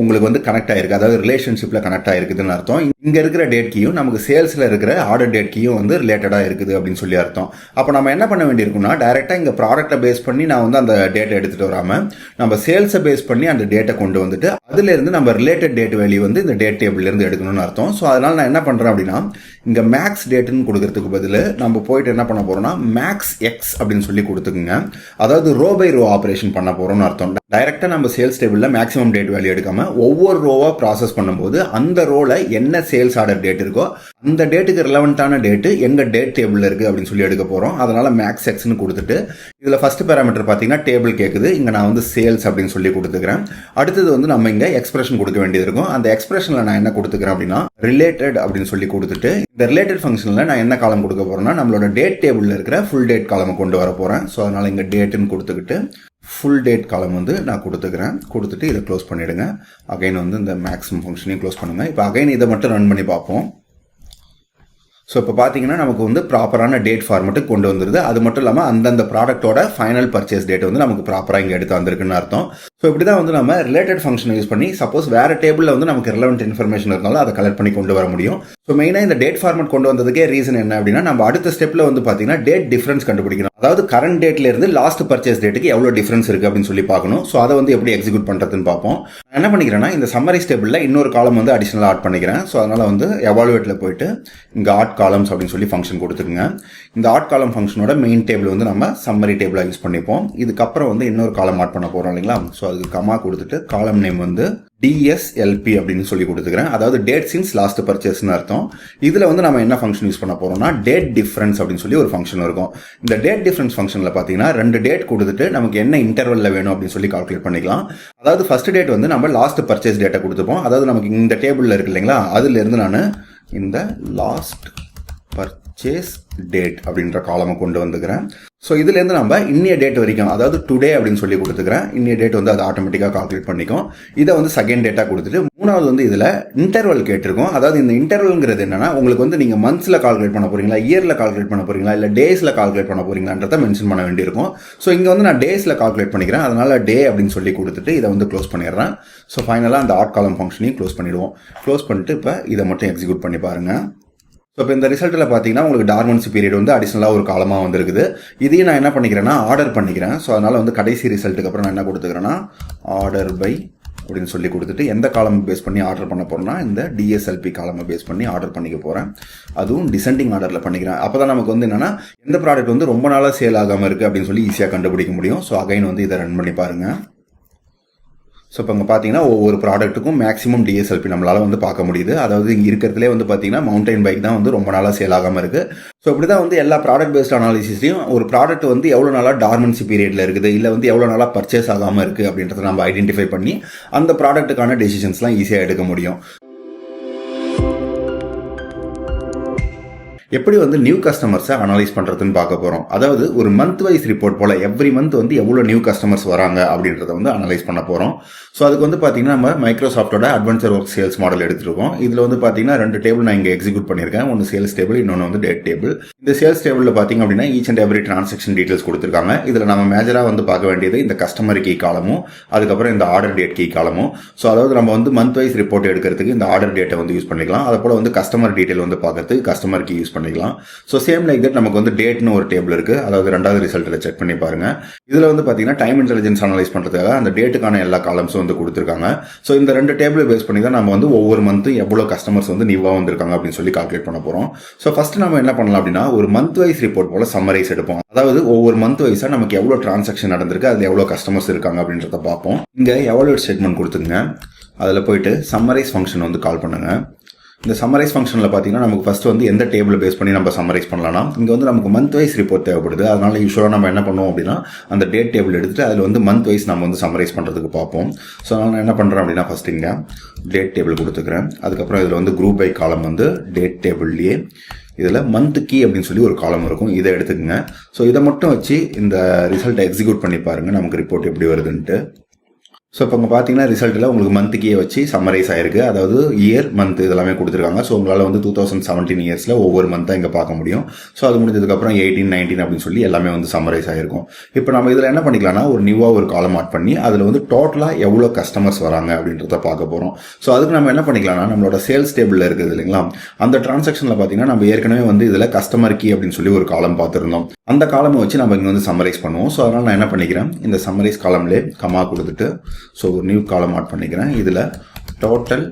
Speaker 1: உங்களுக்கு வந்து கனெக்ட் ஆயிருக்கு, அதாவது ரிலேஷன்ஷிப்பில் கனெக்ட் ஆயிருக்குதுன்னு அர்த்தம். இங்கே இருக்கிற டேட் கீயும் நமக்கு சேல்ஸில் இருக்கிற ஆர்டர் டேட் கீயும் வந்து ரிலேட்டடாக இருக்குது அப்படின்னு சொல்லி அர்த்தம். அப்போ நம்ம என்ன பண்ண வேண்டியிருக்குன்னா டைரெக்டாக இங்கே ப்ராடக்ட்டை பேஸ் பண்ணி நான் வந்து அந்த டேட்டை எடுத்துகிட்டு வராமல் நம்ம சேல்ஸை பேஸ் பண்ணி அந்த டேட்டை கொண்டு வந்துட்டு அதுலேருந்து நம்ம ரிலேட்டட் டேட் வேல்யூ வந்து இந்த டேட் டேபிள்லேருந்து எடுக்கணும்னு அர்த்தம். ஸோ அதனால் நான் என்ன பண்ணுறேன் அப்படின்னா இங்கே மேக்ஸ் டேட்டுன்னு கொடுக்கறதுக்கு பதில் நம்ம போயிட்டு என்ன பண்ண போகிறோம்னா மேக்ஸ் எக்ஸ் அப்படின்னு சொல்லி கொடுத்துக்குங்க. அதாவது ரோ பை ரோ ஆப்ரேஷன் பண்ண போறோம்னு அர்த்தம். டைரக்டா நம்ம சேல்ஸ் டேபிள்ல மேக்ஸிமம் டேட் வேல்யூ எடுக்காம ஒவ்வொரு ரோவா ப்ராசஸ் பண்ணும்போது அந்த ரோல என்ன சேல்ஸ் ஆர்டர் டேட் இருக்கோ அந்த டேட்டுக்கு ரிலவெண்டான டேட்டு எங்க டேட் டேபிள்ல இருக்கு அப்படின்னு சொல்லி எடுக்க போறோம். அதனால மேக்ஸ் எக்ஸ்னு கொடுத்துட்டு இதுல ஃபர்ஸ்ட் பேராமீட்டர் பாத்தீங்கன்னா டேபிள் கேக்குது, இங்க நான் வந்து சேல்ஸ் அப்படின்னு சொல்லி கொடுத்துக்கிறேன். அடுத்தது வந்து நம்ம இங்க எக்ஸ்பிரஷன் கொடுக்க வேண்டியது இருக்கும். அந்த எக்ஸ்பிரஷன்ல நான் என்ன கொடுத்துக்கிறேன் அப்படின்னா ரிலேட்டட் அப்படின்னு சொல்லி கொடுத்துட்டு இந்த ரிலேட்டட் ஃபங்க்ஷன்ல நான் என்ன காலம் கொடுக்க போறேன்னா நம்மளோட டேட் டேபிள்ல இருக்கிற ஃபுல் டேட் காலம் கொண்டு வர போறேன். ஸோ அதனால இங்க டேட்னு கொடுத்துக்கிட்டு ஃபுல் டேட் காலம் வந்து நான் கொடுத்துக்கிறேன். கொடுத்துட்டு இதை க்ளோஸ் பண்ணிடுங்க. அகைன் வந்து இந்த மேக்ஸிமம் ஃபங்க்ஷனையும் க்ளோஸ் பண்ணுங்க. இப்போ அகைன் இதை மட்டும் ரன் பண்ணி பார்ப்போம். ஸோ இப்போ பார்த்தீங்கன்னா நமக்கு வந்து ப்ராப்பரான டேட் ஃபார்மேட்டுக்கு கொண்டு வந்துருது. அது மட்டும் இல்லாமல் அந்தந்த ப்ராடக்ட்டோட ஃபைனல் பர்ச்சேஸ் டேட் வந்து நமக்கு ப்ராப்பராக இங்கே எடுத்து வந்திருக்குன்னு அர்த்தம். ஸோ இப்படி தான் வந்து நம்ம ரிலேட்டட் ஃபங்க்ஷன் யூஸ் பண்ணி சப்போஸ் வேறு டேபிளில் வந்து நமக்கு ரிலவெண்ட் இன்ஃபர்மேஷன் இருந்தாலும் அதை கலெக்ட் பண்ணி கொண்டு வர முடியும். ஸோ மெயினாக இந்த டேட் ஃபார்மேட் கொண்டு வந்ததுக்கே ரீசன் என்ன அப்படின்னா நம்ம அடுத்த ஸ்டெப்பில் வந்து பார்த்தீங்கன்னா டேட் டிஃபரன்ஸ் கண்டுபிடிக்கணும். அதாவது கரண்ட் டேட்ல இருந்து லாஸ்ட் பர்ச்சேஸ் டேட்டுக்கு எவ்வளோ டிஃபரன்ஸ் இருக்குது அப்படின்னு சொல்லி பார்க்கணும். ஸோ அதை வந்து எப்படி எக்ஸிக்யூட் பண்ணுறதுன்னு பார்ப்போம். நான் என்ன பண்ணிக்கிறேன்னா இந்த சம்மரைஸ் டேபிளில் இன்னொரு காலம் வந்து அடிஷனலாக ஆட் பண்ணிக்கிறேன். ஸோ அதனால் வந்து எவாலுவேட்டில் போயிட்டு இங்கே ஆட் காலம்ஸ் அப்படின்னு சொல்லி ஃபங்க்ஷன் கொடுத்துருங்க. இந்த ஆட் காலம் ஃபங்க்ஷனோட மெயின் டேபிள் வந்து நம்ம சம்மரி டேபிளாக யூஸ் பண்ணிப்போம். இதுக்கப்புறம் வந்து இன்னொரு காலம் ஆட் பண்ண போகிறோம் இல்லைங்களா. ஸோ அதுக்கு கமா கொடுத்துட்டு காலம் நேம் வந்து DSLP அப்படின்னு சொல்லி கொடுத்துக்கிறேன். அதாவது டேட் சின்ஸ் லாஸ்ட் பர்ச்சேஸ்னு அர்த்தம். இதில் வந்து நம்ம என்ன ஃபங்க்ஷன் யூஸ் பண்ண போகிறோம்னா டேட் டிஃபரன்ஸ் அப்படின்னு சொல்லி ஒரு ஃபங்க்ஷன் இருக்கும். இந்த டேட் டிஃபரன்ஸ் ஃபங்க்ஷனில் பார்த்தீங்கன்னா 2 டேட் கொடுத்துட்டு நமக்கு என்ன இன்டர்வலில் வேணும் அப்படின்னு சொல்லி கால்குலேட் பண்ணிக்கலாம். அதாவது ஃபர்ஸ்ட் டேட் வந்து நம்ம லாஸ்ட் பர்ச்சேஸ் டேட்டை கொடுத்துப்போம். அதாவது நமக்கு இந்த டேபிளில் இருக்கு இல்லைங்களா, அதுலேருந்து நான் இந்த லாஸ்ட் பர்ச்சேஸ் டேட் அப்படின்ற காலமை கொண்டு வந்துக்கிறேன். ஸோ இதுலேருந்து நம்ம இன்னிய டேட் வரைக்கும், அதாவது டுடே அப்படின்னு சொல்லி கொடுத்துக்கிறேன். இன்னிய டேட் வந்து அது ஆட்டோமேட்டிக்காக கால்குலேட் பண்ணிக்கும். இதை வந்து செகண்ட் டேட்டாக கொடுத்துட்டு மூணாவது வந்து இதில் இன்டர்வல் கேட்டிருக்கோம். அதாவது இந்த இன்டர்வல்ங்கிறது என்னன்னா, உங்களுக்கு வந்து நீங்கள் மந்த்ஸில் கால்குலேட் பண்ண போறீங்களா, இயரில் கால்குலேட் பண்ண போறீங்களா, இல்லை டேஸில் கால்குலேட் பண்ண போறீங்களான்றதை மென்ஷன் பண்ண வேண்டியிருக்கும். ஸோ இங்கே வந்து நான் டேஸில் கால்குலேட் பண்ணிக்கிறேன். அதனால டே அப்படின்னு சொல்லி கொடுத்துட்டு இதை வந்து க்ளோஸ் பண்ணிடுறேன். ஸோ ஃபைனலாக அந்த ஆட் காலம் ஃபங்க்ஷனையும் க்ளோஸ் பண்ணிடுவோம். க்ளோஸ் பண்ணிட்டு இப்போ இதை மட்டும் எக்ஸிக்யூட் பண்ணி பாருங்க. ஸோ இப்போ இந்த ரிசல்ட்டில் பார்த்தீங்கன்னா உங்களுக்கு டார்மன்சி பீரியட் வந்து அடிஷனலாக ஒரு காலமாக வந்துருக்குது. இதையும் நான் என்ன பண்ணிக்கிறேன்னா ஆர்டர் பண்ணிக்கிறேன். ஸோ அதனால் வந்து கடைசி ரிசல்ட்டுக்கு அப்புறம் நான் என்ன கொடுத்துக்கிறேன்னா ஆர்டர் பை அப்படின்னு சொல்லி கொடுத்துட்டு எந்த காலம் பேஸ் பண்ணி ஆர்டர் பண்ண போகிறேன்னா இந்த DSLP காலமை பேஸ் பண்ணி ஆர்டர் பண்ணிக்க போகிறேன். அதுவும் டிசெண்டிங் ஆர்டரில் பண்ணிக்கிறேன். அப்போ தான் நமக்கு வந்து என்னென்னா எந்த ப்ராடக்ட் வந்து ரொம்ப நாளாக சேல் ஆகாமல் இருக்குது அப்படின்னு சொல்லி ஈஸியாக கண்டுபிடிக்க முடியும். ஸோ அகைன் வந்து இதை ரன் பண்ணி பாருங்கள். ஸோ இப்போ இங்கே பார்த்தீங்கன்னா ஒவ்வொரு ப்ராடக்ட்டுக்கும் மேக்ஸிமம் DSLP நம்மளால் வந்து பார்க்க முடியுது. அதாவது இங்கே இருக்கிறதுலே வந்து பார்த்தீங்கன்னா மவுண்டைன் பைக் தான் வந்து ரொம்ப நாளாக சேல் ஆகாமல் இருக்குது. ஸோ இப்படி தான் வந்து எல்லா ப்ராடக்ட் பேஸ்ட் அனாலிசிஸ்லையும் ஒரு ப்ராடக்ட் வந்து எவ்வளோ நாளாக டார்மன்சி பீரியடில் இருக்குது, இல்லை வந்து எவ்வளோ நாளாக பர்ச்சேஸ் ஆகாமல் இருக்குது அப்படின்றத நம்ம ஐடென்டிஃபை பண்ணி அந்த ப்ராடக்ட்டுக்கான டெசிஷன்ஸ்லாம் ஈஸியாக எடுக்க முடியும். எப்படி வந்து நியூ கஸ்டமர்ஸை அனலைஸ் பண்ணுறதுன்னு பார்க்க போகிறோம். அதாவது ஒரு மந்த் வைஸ் ரிப்போர்ட் போல் எவ்ரி மந்த் வந்து எவ்வளோ நியூ கஸ்டமர்ஸ் வராங்க அப்படின்றத வந்து அனலைஸ் பண்ண போகிறோம். ஸோ அதுக்கு வந்து பார்த்தீங்கன்னா நம்ம மைக்ரோசாஃப்டோட அட்வென்ச்சர் ஒர்க் சேல்ஸ் மாடல் எடுத்துருக்கோம். இதில் வந்து பார்த்தீங்கன்னா 2 டேபிள் நான் இங்கே எக்ஸிக்யூட் பண்ணியிருக்கேன். ஒன்று சேல்ஸ் டேபிள், இன்னொன்று வந்து டேட் டேபிள். இந்த சேல்ஸ் டேபிளில் பார்த்தீங்க அப்படின்னா each and every transaction details கொடுத்துருக்காங்க. இதில் நம்ம மேஜராக வந்து பார்க்க வேண்டியது இந்த கஸ்டமர் கீ காலமும் அதுக்கப்புறம் இந்த ஆர்டர் டேட் கீ காலமும். ஸோ அதாவது நம்ம வந்து மந்த் வைஸ் ரிப்போர்ட் எடுக்கிறதுக்கு இந்த ஆர்டர் டேட்டை வந்து யூஸ் பண்ணிக்கலாம். அதை போல் வந்து கஸ்டமர் டீட்டெயில் வந்து பார்க்கறதுக்கு கஸ்டமர் கீ யூஸ் பண்ணிக்கலாம். ஸோ சேம் லைக் தட் நமக்கு வந்து டேட்னு ஒரு டேபிள் இருக்குது. அதாவது 2வது ரிசல்ட்டில் செக் பண்ணி பாருங்க. இதில் வந்து பார்த்தீங்கன்னா டைம் இன்டெலிஜென்ஸ் அனலைஸ் பண்ணுறதுக்காக அந்த டேட்டுக்கான எல்லா காலம்ஸும் வந்து கொடுத்துருக்காங்க. ஸோ இந்த 2 டேபிள் பேஸ் பண்ணி தான் நம்ம வந்து ஒவ்வொரு மந்த்தும் எவ்வளோ கஸ்டமர்ஸ் வந்து நியூவாக வந்திருக்காங்க அப்படின்னு சொல்லி கால்குலேட் பண்ண போகிறோம். ஸோ ஃபர்ஸ்ட் நம்ம என்ன பண்ணலாம் அப்படின்னா ஒரு மந்த் வைஸ் ரிப்போர்ட் போல சம்மரைஸ் எடுப்போம். அதாவது ஒவ்வொரு மந்த் வைஸாக நமக்கு எவ்வளோ டிரான்சாக்ஷன் நடந்திருக்கு, அதில் எவ்வளோ கஸ்டமர்ஸ் இருக்காங்க அப்படின்றத பார்ப்போம். இங்கே எவாலுவேட் ஸ்டேட்மெண்ட் கொடுத்துங்க. அதில் போயிட்டு சம்மரைஸ் ஃபங்க்ஷன் வந்து கால் பண்ணுங்க. இந்த சம்மரைஸ் ஃபங்க்ஷனில் பார்த்தீங்கன்னா நமக்கு ஃபர்ஸ்ட் வந்து எந்த டேபிள் பேஸ் பண்ணி நம்ம சம்மரைஸ் பண்ணலாம்னா இங்கே வந்து நமக்கு மந்த் வைஸ் ரிப்போர்ட் தேவைப்படுது. அதனால யூஸ்வலாக நம்ம என்ன பண்ணுவோம் அப்படின்னா அந்த டேட் டேபிள் எடுத்துட்டு அதில் வந்து மந்த் வைஸ் நம்ம வந்து சம்மரைஸ் பண்ணுறதுக்கு பார்ப்போம். ஸோ நான் என்ன பண்ணுறேன் அப்படின்னா ஃபர்ஸ்ட் இங்கே டேட் டேபிள் கொடுத்துக்கிறேன். அதுக்கப்புறம் இதில் வந்து குரூப் பை காலம் வந்து டேட் டேபிள்லேயே இதில் மந்த் கீ அப்படின்னு சொல்லி ஒரு காலம் இருக்கும். இதை எடுத்துக்கங்க. ஸோ இதை மட்டும் வச்சு இந்த ரிசல்ட்டை எக்ஸிக்யூட் பண்ணி பாருங்கள் நமக்கு ரிப்போர்ட் எப்படி வருதுன்ட்டு. ஸோ இப்போ இங்கே பார்த்தீங்கன்னா ரிசல்ட்டில் உங்களுக்கு மந்த்துக்கே வச்சு சம்மரைஸ் ஆயிருக்கு. அதாவது இயர் மந்த் இதெல்லாமே கொடுத்துருக்காங்க. ஸோ உங்களால் வந்து 2017 இயர்ஸில் ஒவ்வொரு மந்த்தாக இங்கே பார்க்க முடியும். ஸோ அது முடிஞ்சதுக்கப்புறம் 18, 19 அப்படின்னு சொல்லி எல்லாமே வந்து சம்மரைஸ் ஆயிருக்கும். இப்போ நம்ம இதில் என்ன பண்ணிக்கலாம்னா ஒரு நியூவாக ஒரு காலம் ஆட் பண்ணி அதில் வந்து டோட்டலாக எவ்வளோ கஸ்டமர்ஸ் வராங்க அப்படின்றத பார்க்க போகிறோம். ஸோ அதுக்கு நம்ம என்ன பண்ணிக்கலாம்னா நம்மளோட சேல்ஸ் டேபிளில் இருக்குது இல்லைங்களா, அந்த டிரான்சாக்ஷனில் பார்த்தீங்கன்னா நம்ம ஏற்கனவே வந்து இதில் கஸ்டமர் கீ அப்படின்னு சொல்லி ஒரு காலம் பார்த்துருந்தோம். அந்த காலமை வச்சு நம்ம இங்கே வந்து சம்மரைஸ் பண்ணுவோம். ஸோ அதனால் நான் என்ன பண்ணிக்கிறேன் இந்த சம்மரைஸ் காலம்லேயே கமா கொடுத்துட்டு ஸோ ஒரு நியூ காலம் ஆட் பண்ணிக்கிறேன். இதில் டோட்டல்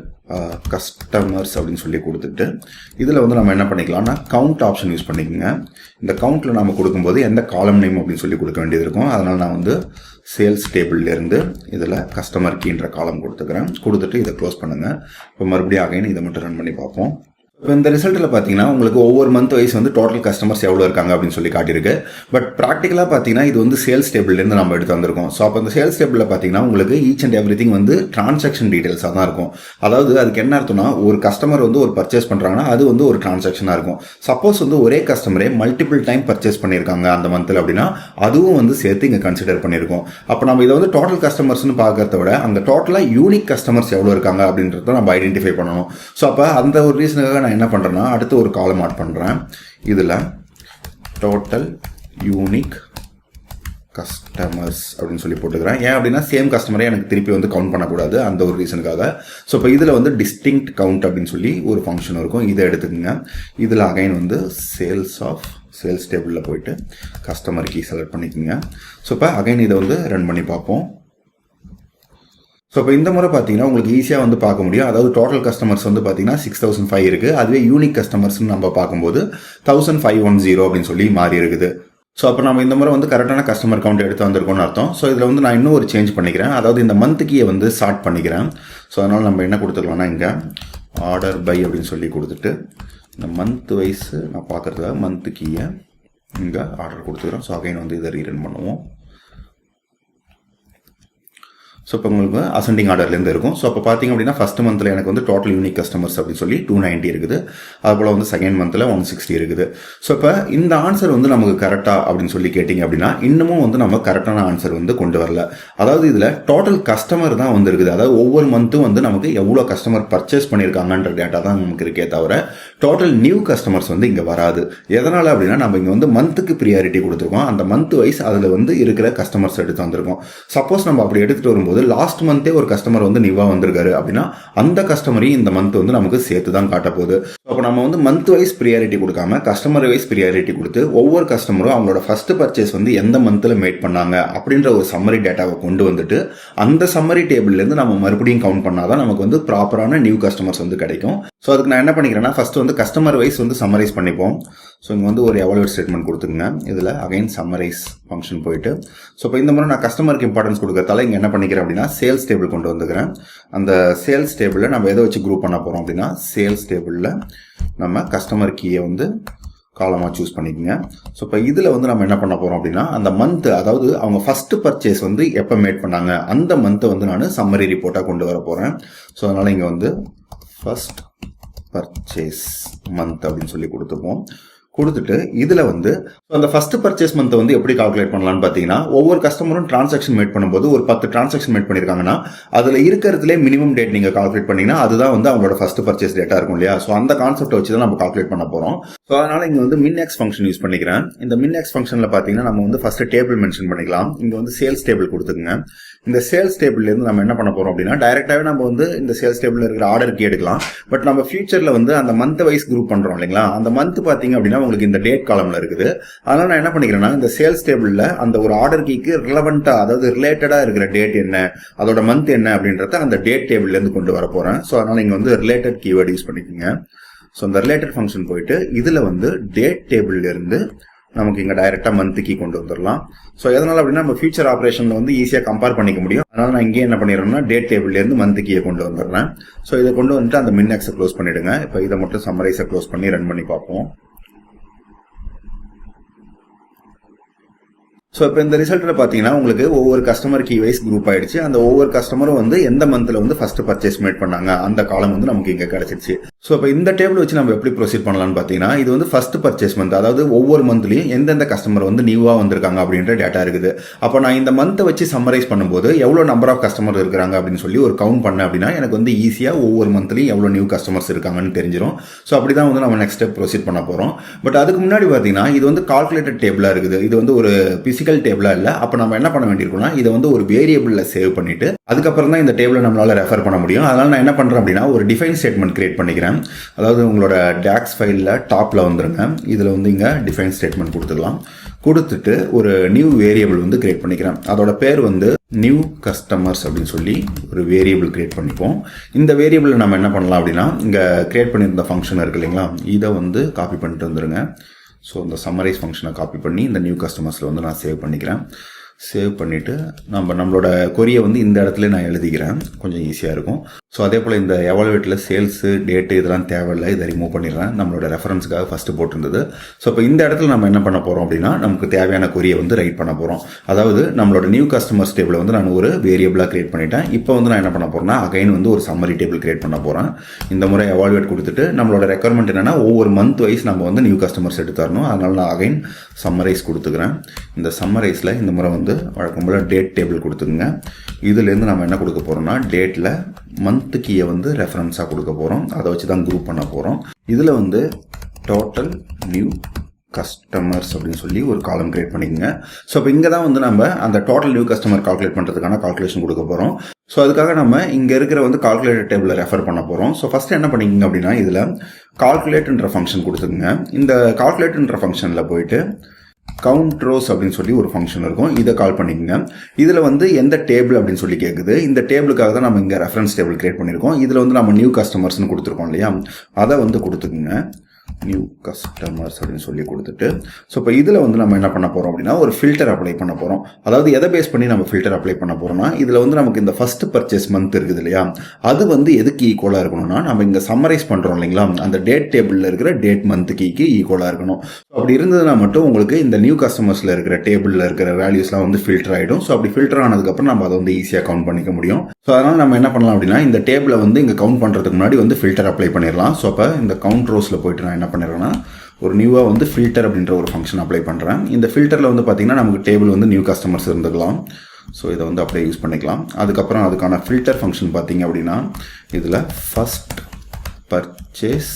Speaker 1: கஸ்டமர்ஸ் அப்படின்னு சொல்லி கொடுத்துட்டு இதில் வந்து நம்ம என்ன பண்ணிக்கலாம்னா கவுண்ட் ஆப்ஷன் யூஸ் பண்ணிக்கோங்க. இந்த கவுண்ட்டில் நம்ம கொடுக்கும்போது எந்த காலம் நேம் அப்படின்னு சொல்லி கொடுக்க வேண்டியது இருக்கும். அதனால் நான் வந்து சேல்ஸ் டேபிள்லேருந்து இதில் கஸ்டமர் கீன்ற காலம் கொடுத்துட்டு இதை க்ளோஸ் பண்ணுங்கள். இப்போ மறுபடியும் அகைன் இதை மட்டும் ரன் பண்ணி பார்ப்போம். இப்போ இந்த ரிசல்ட்டில் பார்த்தீங்கன்னா உங்களுக்கு ஒவ்வொரு மந்த் வைஸ் வந்து டோட்டல் கஸ்டமர்ஸ் எவ்வளோ இருக்காங்க அப்படின்னு சொல்லி காட்டியிருக்கு. பட் ப்ராக்டிக்கலாக பார்த்தீங்கன்னா இது வந்து சேல்ஸ் டேபிள்லேருந்து நம்ம எடுத்து வந்திருக்கோம். ஸோ அப்போ அந்த சேல்ஸ் டேபிளில் பார்த்தீங்கன்னா உங்களுக்கு ஈச் அண்ட் எவ்ரி திங் வந்து டிரான்சாக்ஷன் டீட்டெயில்ஸாக தான் இருக்கும். அதாவது அதுக்கு என்ன அர்த்தம்னா ஒரு கஸ்டமர் வந்து ஒரு பர்ச்சேஸ் பண்ணுறாங்கன்னா அது வந்து ஒரு டிரான்சாக்ஷனாக இருக்கும். சப்போஸ் வந்து ஒரே கஸ்டமரே மல்டிபிள் டைம் பர்ச்சேஸ் பண்ணியிருக்காங்க அந்த மந்தில் அப்படின்னா அதுவும் வந்து சேர்த்து இங்கே கன்சிடர் பண்ணியிருக்கோம். அப்போ நம்ம இதை வந்து டோட்டல் கஸ்டமர்ஸ்னு பார்க்கறத விட அந்த டோட்டலாக யூனிக் கஸ்டமர்ஸ் எவ்வளோ இருக்காங்க அப்படின்றத நம்ம ஐடென்டிஃபை பண்ணணும். ஸோ அப்போ அந்த ஒரு ரீசனுக்காக நான் என்ன பண்ணுறேன்னா அடுத்து ஒரு காலம் ஆட் பண்ணுறேன். இதில் டோட்டல் யூனிக் கஸ்டமர்ஸ் அப்படின்னு சொல்லி போட்டுக்கிறேன். ஏன் அப்படின்னா சேம் கஸ்டமரே எனக்கு திருப்பி வந்து கவுண்ட் பண்ணக்கூடாது அந்த ஒரு ரீசனுக்காக. ஸோ இப்போ இதில் வந்து டிஸ்டிங்க்ட் கவுண்ட் அப்படின்னு சொல்லி ஒரு ஃபங்க்ஷன் இருக்கும். இதை எடுத்துக்கோங்க. இதில் அகைன் வந்து சேல்ஸ் டேபிளில் போயிட்டு கஸ்டமர் கீ செலக்ட் பண்ணிக்கோங்க. ஸோ இப்போ அகைன் இதை வந்து ரன் பண்ணி பார்ப்போம். ஸோ இப்போ இந்த முறை பார்த்தீங்கன்னா உங்களுக்கு ஈஸியாக வந்து பார்க்க முடியும். அதாவது டோட்டல் கஸ்டமர்ஸ் வந்து பார்த்தீங்கன்னா 6005 இருக்குது. அதுவே யூனிக் கஸ்டமர்ஸ்னு நம்ம பார்க்கும்போது 1510 அப்படின்னு சொல்லி மாறி இருக்குது. ஸோ அப்போ நம்ம இந்த முறை வந்து கரெக்டான கஸ்டமர் கவுண்ட் எடுத்து வந்திருக்கோம்னு அர்த்தம். ஸோ இதில் வந்து நான் இன்னும் ஒரு சேஞ்ச் பண்ணிக்கிறேன். அதாவது இந்த மந்த் கீயை வந்து ஷார்ட் பண்ணிக்கிறேன். ஸோ அதனால் நம்ம என்ன கொடுத்துக்கலாம்னா இங்கே ஆர்டர் பை அப்படின்னு சொல்லி கொடுத்துட்டு இந்த மந்த் வைஸ் நான் பார்க்குறதுக்காக மந்த் கீயை இங்கே ஆர்டர் கொடுத்துக்கிறோம். ஸோ அகைன் வந்து இதை ரீரன் பண்ணுவோம். ஸோ இப்போ உங்களுக்கு அசெண்டிங் ஆர்டர்லேருந்து இருக்கும். ஸோ அப்போ பார்த்தீங்க அப்படின்னா ஃபஸ்ட் மந்தில் எனக்கு வந்து டோட்டல் யூனிக் கஸ்டமர்ஸ் அப்படின்னு சொல்லி 290 இருக்குது. அதுபோல் வந்து செகண்ட் மந்தில் 160 இருக்குது. ஸோ இப்போ இந்த ஆன்சர் வந்து நமக்கு கரெக்டாக அப்படின்னு சொல்லி கேட்டிங்க அப்படின்னா இன்னமும் வந்து நம்ம கரெக்டான ஆன்சர் வந்து கொண்டு வரல. அதாவது இதில் டோட்டல் கஸ்டமர் தான் வந்து இருக்குது. அதாவது ஒவ்வொரு மந்த்தும் வந்து நமக்கு எவ்வளோ கஸ்டமர் பர்ச்சேஸ் பண்ணியிருக்காங்கன்ற டேட்டா தான் நமக்கு இருக்கே தவிர டோட்டல் நியூ கஸ்டமர்ஸ் வந்து இங்கே வராது. எதனால் அப்படின்னா நம்ம இங்கே வந்து மந்த்துக்கு ப்ரியாரிட்டி கொடுத்துருக்கோம். அந்த மந்த் வைஸ் அதில் வந்து இருக்கிற கஸ்டமர்ஸ் எடுத்து வந்திருக்கோம். சப்போஸ் நம்ம அப்படி எடுத்துகிட்டு வரும்போது லாஸ்ட் மந்தே ஒரு கஸ்டமர் வந்து நியூவா வந்திருக்காரு அப்படின்னா அந்த கஸ்டமரையும் இந்த மந்த் வந்து நமக்கு சேர்த்து தான் காட்ட போகுது. அப்போ நம்ம வந்து மந்த் வைஸ் ப்ரியாரிட்டி கொடுக்காம கஸ்டமர் வைஸ் ப்ரியாரிட்டி கொடுத்து ஒவ்வொரு கஸ்டமரும் அவங்களோட ஃபர்ஸ்ட் பர்ச்சேஸ் வந்து எந்த மந்த்ல மேட் பண்ணாங்க அப்படின்ற ஒரு சம்மரி டேட்டாவை கொண்டு வந்துட்டு அந்த சம்மரி டேபிள்ல இருந்து நம்ம மறுபடியும் கவுண்ட் பண்ணாதான் நமக்கு வந்து ப்ராப்பரான நியூ கஸ்டமர்ஸ் வந்து கிடைக்கும். ஸோ அதுக்கு நான் என்ன பண்ணிக்கிறேன்னா ஃபர்ஸ்ட் வந்து கஸ்டமர் வைஸ் வந்து சம்மரைஸ் பண்ணிப்போம். ஸோ இங்கே வந்து ஒரு எவாலுவேட் ஸ்டேட்மெண்ட் கொடுத்துங்க. இதில் அகைன் சம்மரைஸ் ஃபங்க்ஷன் போயிட்டு ஸோ இப்போ இந்த மாதிரி நான் கஸ்டமருக்கு இம்பார்ட்டன்ஸ் கொடுக்கறதால இங்கே என்ன பண்ணிக்கிறேன் அப்படின்னா சேல்ஸ் டேபிள் கொண்டு வந்துக்கிறேன். அந்த சேல்ஸ் டேபிளில் நம்ம எதை வச்சு குரூப் பண்ண போகிறோம் அப்படின்னா சேல்ஸ் டேபிளில் நம்ம கஸ்டமர் கீயை வந்து காலமாக சூஸ் பண்ணிக்கோங்க. ஸோ இப்போ இதில் வந்து நம்ம என்ன பண்ண போகிறோம் அப்படின்னா அந்த மந்த் அதாவது அவங்க ஃபர்ஸ்ட் பர்ச்சேஸ் வந்து எப்போ மேட் பண்ணாங்க அந்த மந்த்தை வந்து நான் சம்மரி ரிப்போர்ட்டாக கொண்டு வர போகிறேன். ஸோ அதனால் இங்கே வந்து ஃபர்ஸ்ட் பர்ச்சேஸ் மந்த் அப்படின்னு சொல்லி கொடுத்துப்போம். கொடுத்துட்டு இதில் வந்து அந்த ஃபர்ஸ்ட் பர்ச்சேஸ் மந்த்தை வந்து எப்படி கால்குலேட் பண்ணலாம்னு பார்த்தீங்கன்னா ஒவ்வொரு கஸ்டமரும் டிரான்சாக்ஷன் மேட் பண்ணும்போது ஒரு 10 டிரான்சாக்ஷன் மேட் பண்ணியிருக்காங்கன்னா அதில் இருக்கிறதுலே மினிமம் டேட் நீங்கள் கால்குலேட் பண்ணீங்கன்னா அதுதான் வந்து அவங்களோட ஃபர்ஸ்ட் பர்ச்சேஸ் டேட்டா இருக்கும் இல்லையா. ஸோ அந்த கான்செப்டை வச்சு தான் நம்ம கால்குலேட் பண்ண போகிறோம். ஸோ அதனால இங்கே வந்து மின்எக்ஸ் ஃபங்க்ஷன் யூஸ் பண்ணிக்கிறேன். இந்த மின்எக்ஸ் ஃபங்க்ஷனில் பார்த்தீங்கன்னா நம்ம வந்து ஃபர்ஸ்ட் டேபிள் மென்ஷன் பண்ணிக்கலாம். இங்கே வந்து சேல்ஸ் டேபிள் கொடுத்துக்குங்க. இந்த சேல்ஸ் டேபிள்லேருந்து நம்ம என்ன பண்ண போகிறோம் அப்படின்னா டைரெக்டாகவே நம்ம வந்து இந்த சேல்ஸ் டேபிளில் இருக்கிற ஆர்டருக்கு எடுக்கலாம். பட் நம்ம ஃபியூச்சரில் வந்து அந்த மந்த் வைஸ் குரூப் பண்ணுறோம் இல்லைங்களா. அந்த மந்த் பார்த்தீங்க அப்படின்னா உங்களுக்கு இந்த டேட் காலம்ல இருக்குது. அதனால நான் என்ன பண்ணிக்கிறேன்னா இந்த சேல்ஸ் டேபிள்ல அந்த ஒரு ஆர்டர் கீக்கு ரிலவெண்டா அதாவது ரிலேட்டடா இருக்கிற டேட் என்ன அதோட மந்த் என்ன அப்படின்றத அந்த டேட் டேபிள்ல இருந்து கொண்டு வர போறேன். ஸோ அதனால இங்க வந்து ரிலேட்டட் கீவேர்ட் யூஸ் பண்ணிக்கோங்க. ஸோ இந்த ரிலேட்டட் ஃபங்க்ஷன் போயிட்டு இதுல வந்து டேட் டேபிள்ல இருந்து நமக்கு இங்க டைரக்டா மந்த் கீ கொண்டு வந்துடலாம். ஸோ எதனால அப்படின்னா நம்ம ஃபியூச்சர் ஆப்ரேஷன்ல வந்து ஈஸியா கம்பேர் பண்ணிக்க முடியும். அதனால நான் இங்கே என்ன பண்ணிடுறேன்னா டேட் டேபிள்ல இருந்து மந்த் கீயை கொண்டு வந்துடுறேன். ஸோ இதை கொண்டு வந்துட்டு அந்த மின்எக்ஸை க்ளோஸ் பண்ணிடுங்க. இப்போ இதை மட்டும் சம்மரைஸை க்ளோஸ் பண்ணி ரன் பண்ணி பார்ப்போம். ஸோ இப்போ இந்த ரிசல்ட்டில் பார்த்தீங்கன்னா உங்களுக்கு ஒவ்வொரு கஸ்டமர் கீ வைஸ் குரூப் ஆயிடுச்சு. அந்த ஒவ்வொரு கஸ்டமரும் வந்து எந்த மந்த்தில் வந்து ஃபர்ஸ்ட் பர்ச்சேஸ் மேட் பண்ணாங்க அந்த காலம் வந்து நமக்கு இங்கே கிடைச்சிருச்சு. ஸோ இப்போ இந்த டேபிள் வச்சு நம்ம எப்படி ப்ரொசீட் பண்ணலாம்னு பார்த்தீங்கன்னா இது வந்து ஃபர்ஸ்ட் பர்ச்சேஸ் மந்த் அதாவது ஒவ்வொரு மந்த்லையும் எந்தெந்த கஸ்டமர் வந்து நியூவாக வந்திருக்காங்க அப்படின்ற டேட்டா இருக்குது. அப்போ நான் இந்த மந்த்தை வச்சு சம்மரைஸ் பண்ணும்போது எவ்வளோ நம்பர் ஆஃப் கஸ்டமர் இருக்கிறாங்க அப்படின்னு சொல்லி ஒரு கவுண்ட் பண்ணேன் அப்படின்னா எனக்கு வந்து ஈஸியாக ஒவ்வொரு மந்த்லையும் எவ்வளோ நியூ கஸ்டமர்ஸ் இருக்காங்கன்னு தெரிஞ்சிடும். ஸோ அப்படி தான் வந்து நம்ம நெக்ஸ்ட் ஸ்டெப் ப்ரொசீட் பண்ண போகிறோம். பட் அதுக்கு முன்னாடி பார்த்தீங்கன்னா இது வந்து கால்குலேட்டட் டேபிளாக இருக்குது. இது வந்து ஒரு டேபிளா இல்ல. அப்ப நம்ம என்ன பண்ண வேண்டியிருக்கும்னா இதை வந்து ஒரு வேரியபிள்ல சேவ் பண்ணிட்டு அதுக்கப்புறம் தான் இந்த டேபிளை நம்மளால ரெஃபர் பண்ண முடியும். அதனால நான் என்ன பண்றேன் அப்படின்னா ஒரு டிஃபைன் ஸ்டேட்மெண்ட் கிரியேட் பண்ணிக்கிறேன். அதாவது உங்களோட டாக்ஸ் ஃபைல்ல டாப்ல வந்துருங்க. இதுல வந்து இங்க டிஃபைன் ஸ்டேட்மெண்ட் கொடுத்துக்கலாம். கொடுத்துட்டு ஒரு நியூ வேரியபிள் வந்து கிரியேட் பண்ணிக்கிறேன். அதோட பேர் வந்து நியூ கஸ்டமர்ஸ் அப்படின்னு சொல்லி ஒரு வேரியபிள் கிரியேட் பண்ணிப்போம். இந்த வேரியபிள் நம்ம என்ன பண்ணலாம் அப்படின்னா இங்க கிரியேட் பண்ணியிருந்த ஃபங்க்ஷன் இருக்கு இல்லைங்களா, இதை வந்து காப்பி பண்ணிட்டு வந்துருங்க. ஸோ இந்த சம்மரைஸ் ஃபங்க்ஷனை காப்பி பண்ணி இந்த நியூ கஸ்டமர்ஸில் வந்து நான் சேவ் பண்ணிக்கிறேன். சேவ் பண்ணிவிட்டு நம்மளோட கொரியை வந்து இந்த இடத்துல நான் எழுதிக்கிறேன். கொஞ்சம் ஈஸியாக இருக்கும். ஸோ அதே போல் இந்த எவாலுவேட்டில் சேல்ஸு டேட்டு இதெல்லாம் தேவையில்லை. இதை ரிமூவ் பண்ணிடுறேன். நம்மளோட ரெஃபரன்ஸுக்காக ஃபஸ்ட்டு போட்டிருந்தது. ஸோ இப்போ இந்த இடத்துல நம்ம என்ன பண்ண போகிறோம் அப்படின்னா நமக்கு தேவையான கொரியை வந்து ரைட் பண்ண போகிறோம். அதாவது நம்மளோட நியூ கஸ்டமர்ஸ் டேபிளை வந்து நான் ஒரு வேரியபிளாக கிரியேட் பண்ணிட்டேன். இப்போ வந்து நான் என்ன பண்ண போகிறேன்னா அகைன் வந்து ஒரு சம்மரி டேபிள் கிரியேட் பண்ண போகிறேன். இந்த முறை எவாலுவேட் கொடுத்துட்டு நம்மளோட ரெக்குவயர்மெண்ட் என்னன்னா ஒவ்வொரு மந்த் வைஸ் நம்ம வந்து நியூ கஸ்டமர்ஸ் எடுத்து தரணும். அதனால நான் அகைன் சம்மரைஸ் கொடுத்துக்கிறேன். இந்த சம்மரைஸில் இந்த முறை வந்து வழக்கம் போல் டேட் டேபிள் கொடுத்துக்குங்க. இதுலேருந்து நம்ம என்ன கொடுக்க போகிறோம்னா டேட்டில் மந்த் கீயை வந்து ரெஃபரன்ஸாக கொடுக்க போகிறோம். அதை வச்சு தான் குரூப் பண்ண போகிறோம். இதில் வந்து டோட்டல் நியூ கஸ்டமர்ஸ் அப்படின்னு சொல்லி ஒரு காலம் கிரியேட் பண்ணிக்கோங்க. ஸோ இப்போ இங்கே தான் வந்து நம்ம அந்த டோட்டல் நியூ கஸ்டமர் கால்குலேட் பண்ணுறதுக்கான கால்குலேஷன் கொடுக்க போகிறோம். ஸோ அதுக்காக நம்ம இங்கே இருக்கிற வந்து கால்குலேட்டர் டேபிளை ரெஃபர் பண்ண போகிறோம். ஸோ ஃபஸ்ட்டு என்ன பண்ணிக்கோங்க அப்படின்னா இதில் கால்குலேட்ன்ற ஃபங்க்ஷன் கொடுத்துக்குங்க. இந்த கால்குலேட்ன்ற ஃபங்க்ஷனில் போயிட்டு கவுண்ட் ரோஸ் அப்படின்னு சொல்லி ஒரு ஃபங்க்ஷன் இருக்கும். இதை கால் பண்ணிக்கோங்க. இதில் வந்து எந்த டேபிள் அப்படின்னு சொல்லி கேட்குது. இந்த டேபிளுக்காக தான் நம்ம இங்கே ரெஃபரன்ஸ் டேபிள் கிரியேட் பண்ணியிருக்கோம். இதில் வந்து நம்ம நியூ கஸ்டமர்ஸ்னு கொடுத்துருக்கோம் இல்லையா, அதை வந்து கொடுத்துக்குங்க. நியூ கஸ்டமர்ஸ் அப்படின்னு சொல்லி கொடுத்துட்டு, ஸோ இப்போ இதில் வந்து நம்ம என்ன பண்ண போகிறோம் அப்படின்னா ஒரு ஃபில்டர் அப்ளை பண்ண போகிறோம். அதாவது எதை பேஸ் பண்ணி நம்ம ஃபில்டர் அப்ளை பண்ண போகிறோம்னா, இதில் வந்து நமக்கு இந்த ஃபர்ஸ்ட் பர்ச்சேஸ் மந்த் இருக்குது இல்லையா, அது வந்து எதுக்கு ஈக்குவலாக இருக்கணும்னா நம்ம இங்கே சம்மரைஸ் பண்ணுறோம் இல்லைங்களா, அந்த டேட் டேபிளில் இருக்கிற டேட் மந்த் கீக்கு ஈக்குவலாக இருக்கணும். ஸோ அப்படி இருந்ததுன்னா மட்டும் உங்களுக்கு இந்த நியூ கஸ்டமர்ஸில் இருக்கிற டேபிளில் இருக்கிற வேல்யூஸ்லாம் வந்து ஃபில்டர் ஆகிடும். ஸோ அப்படி ஃபில்டர் ஆனதுக்கப்புறம் நம்ம அதை வந்து ஈஸியாக கவுண்ட் பண்ணிக்க முடியும். ஸோ அதனால் நம்ம என்ன பண்ணலாம் அப்படின்னா இந்த டேபிளை வந்து இங்கே கவுண்ட் பண்ணுறதுக்கு முன்னாடி வந்து ஃபில்டர் அப்ளை பண்ணிடலாம். ஸோ அப்போ இந்த கவுண்ட் ரோஸில் போயிட்டு நான் என்ன பண்ணிடுறேன்னா ஒரு நியூவாக வந்து ஃபில்டர் அப்படின்ற ஒரு ஃபங்க்ஷன் அப்ளை பண்ணுறேன். இந்த ஃபில்டரில் வந்து பார்த்தீங்கன்னா நமக்கு டேபிள் வந்து நியூ கஸ்டமர்ஸ் இருந்துக்கலாம். ஸோ இதை வந்து அப்படியே யூஸ் பண்ணிக்கலாம். அதுக்கப்புறம் அதுக்கான ஃபில்டர் ஃபங்க்ஷன் பார்த்தீங்க அப்படின்னா இதில் ஃபர்ஸ்ட் பர்ச்சேஸ்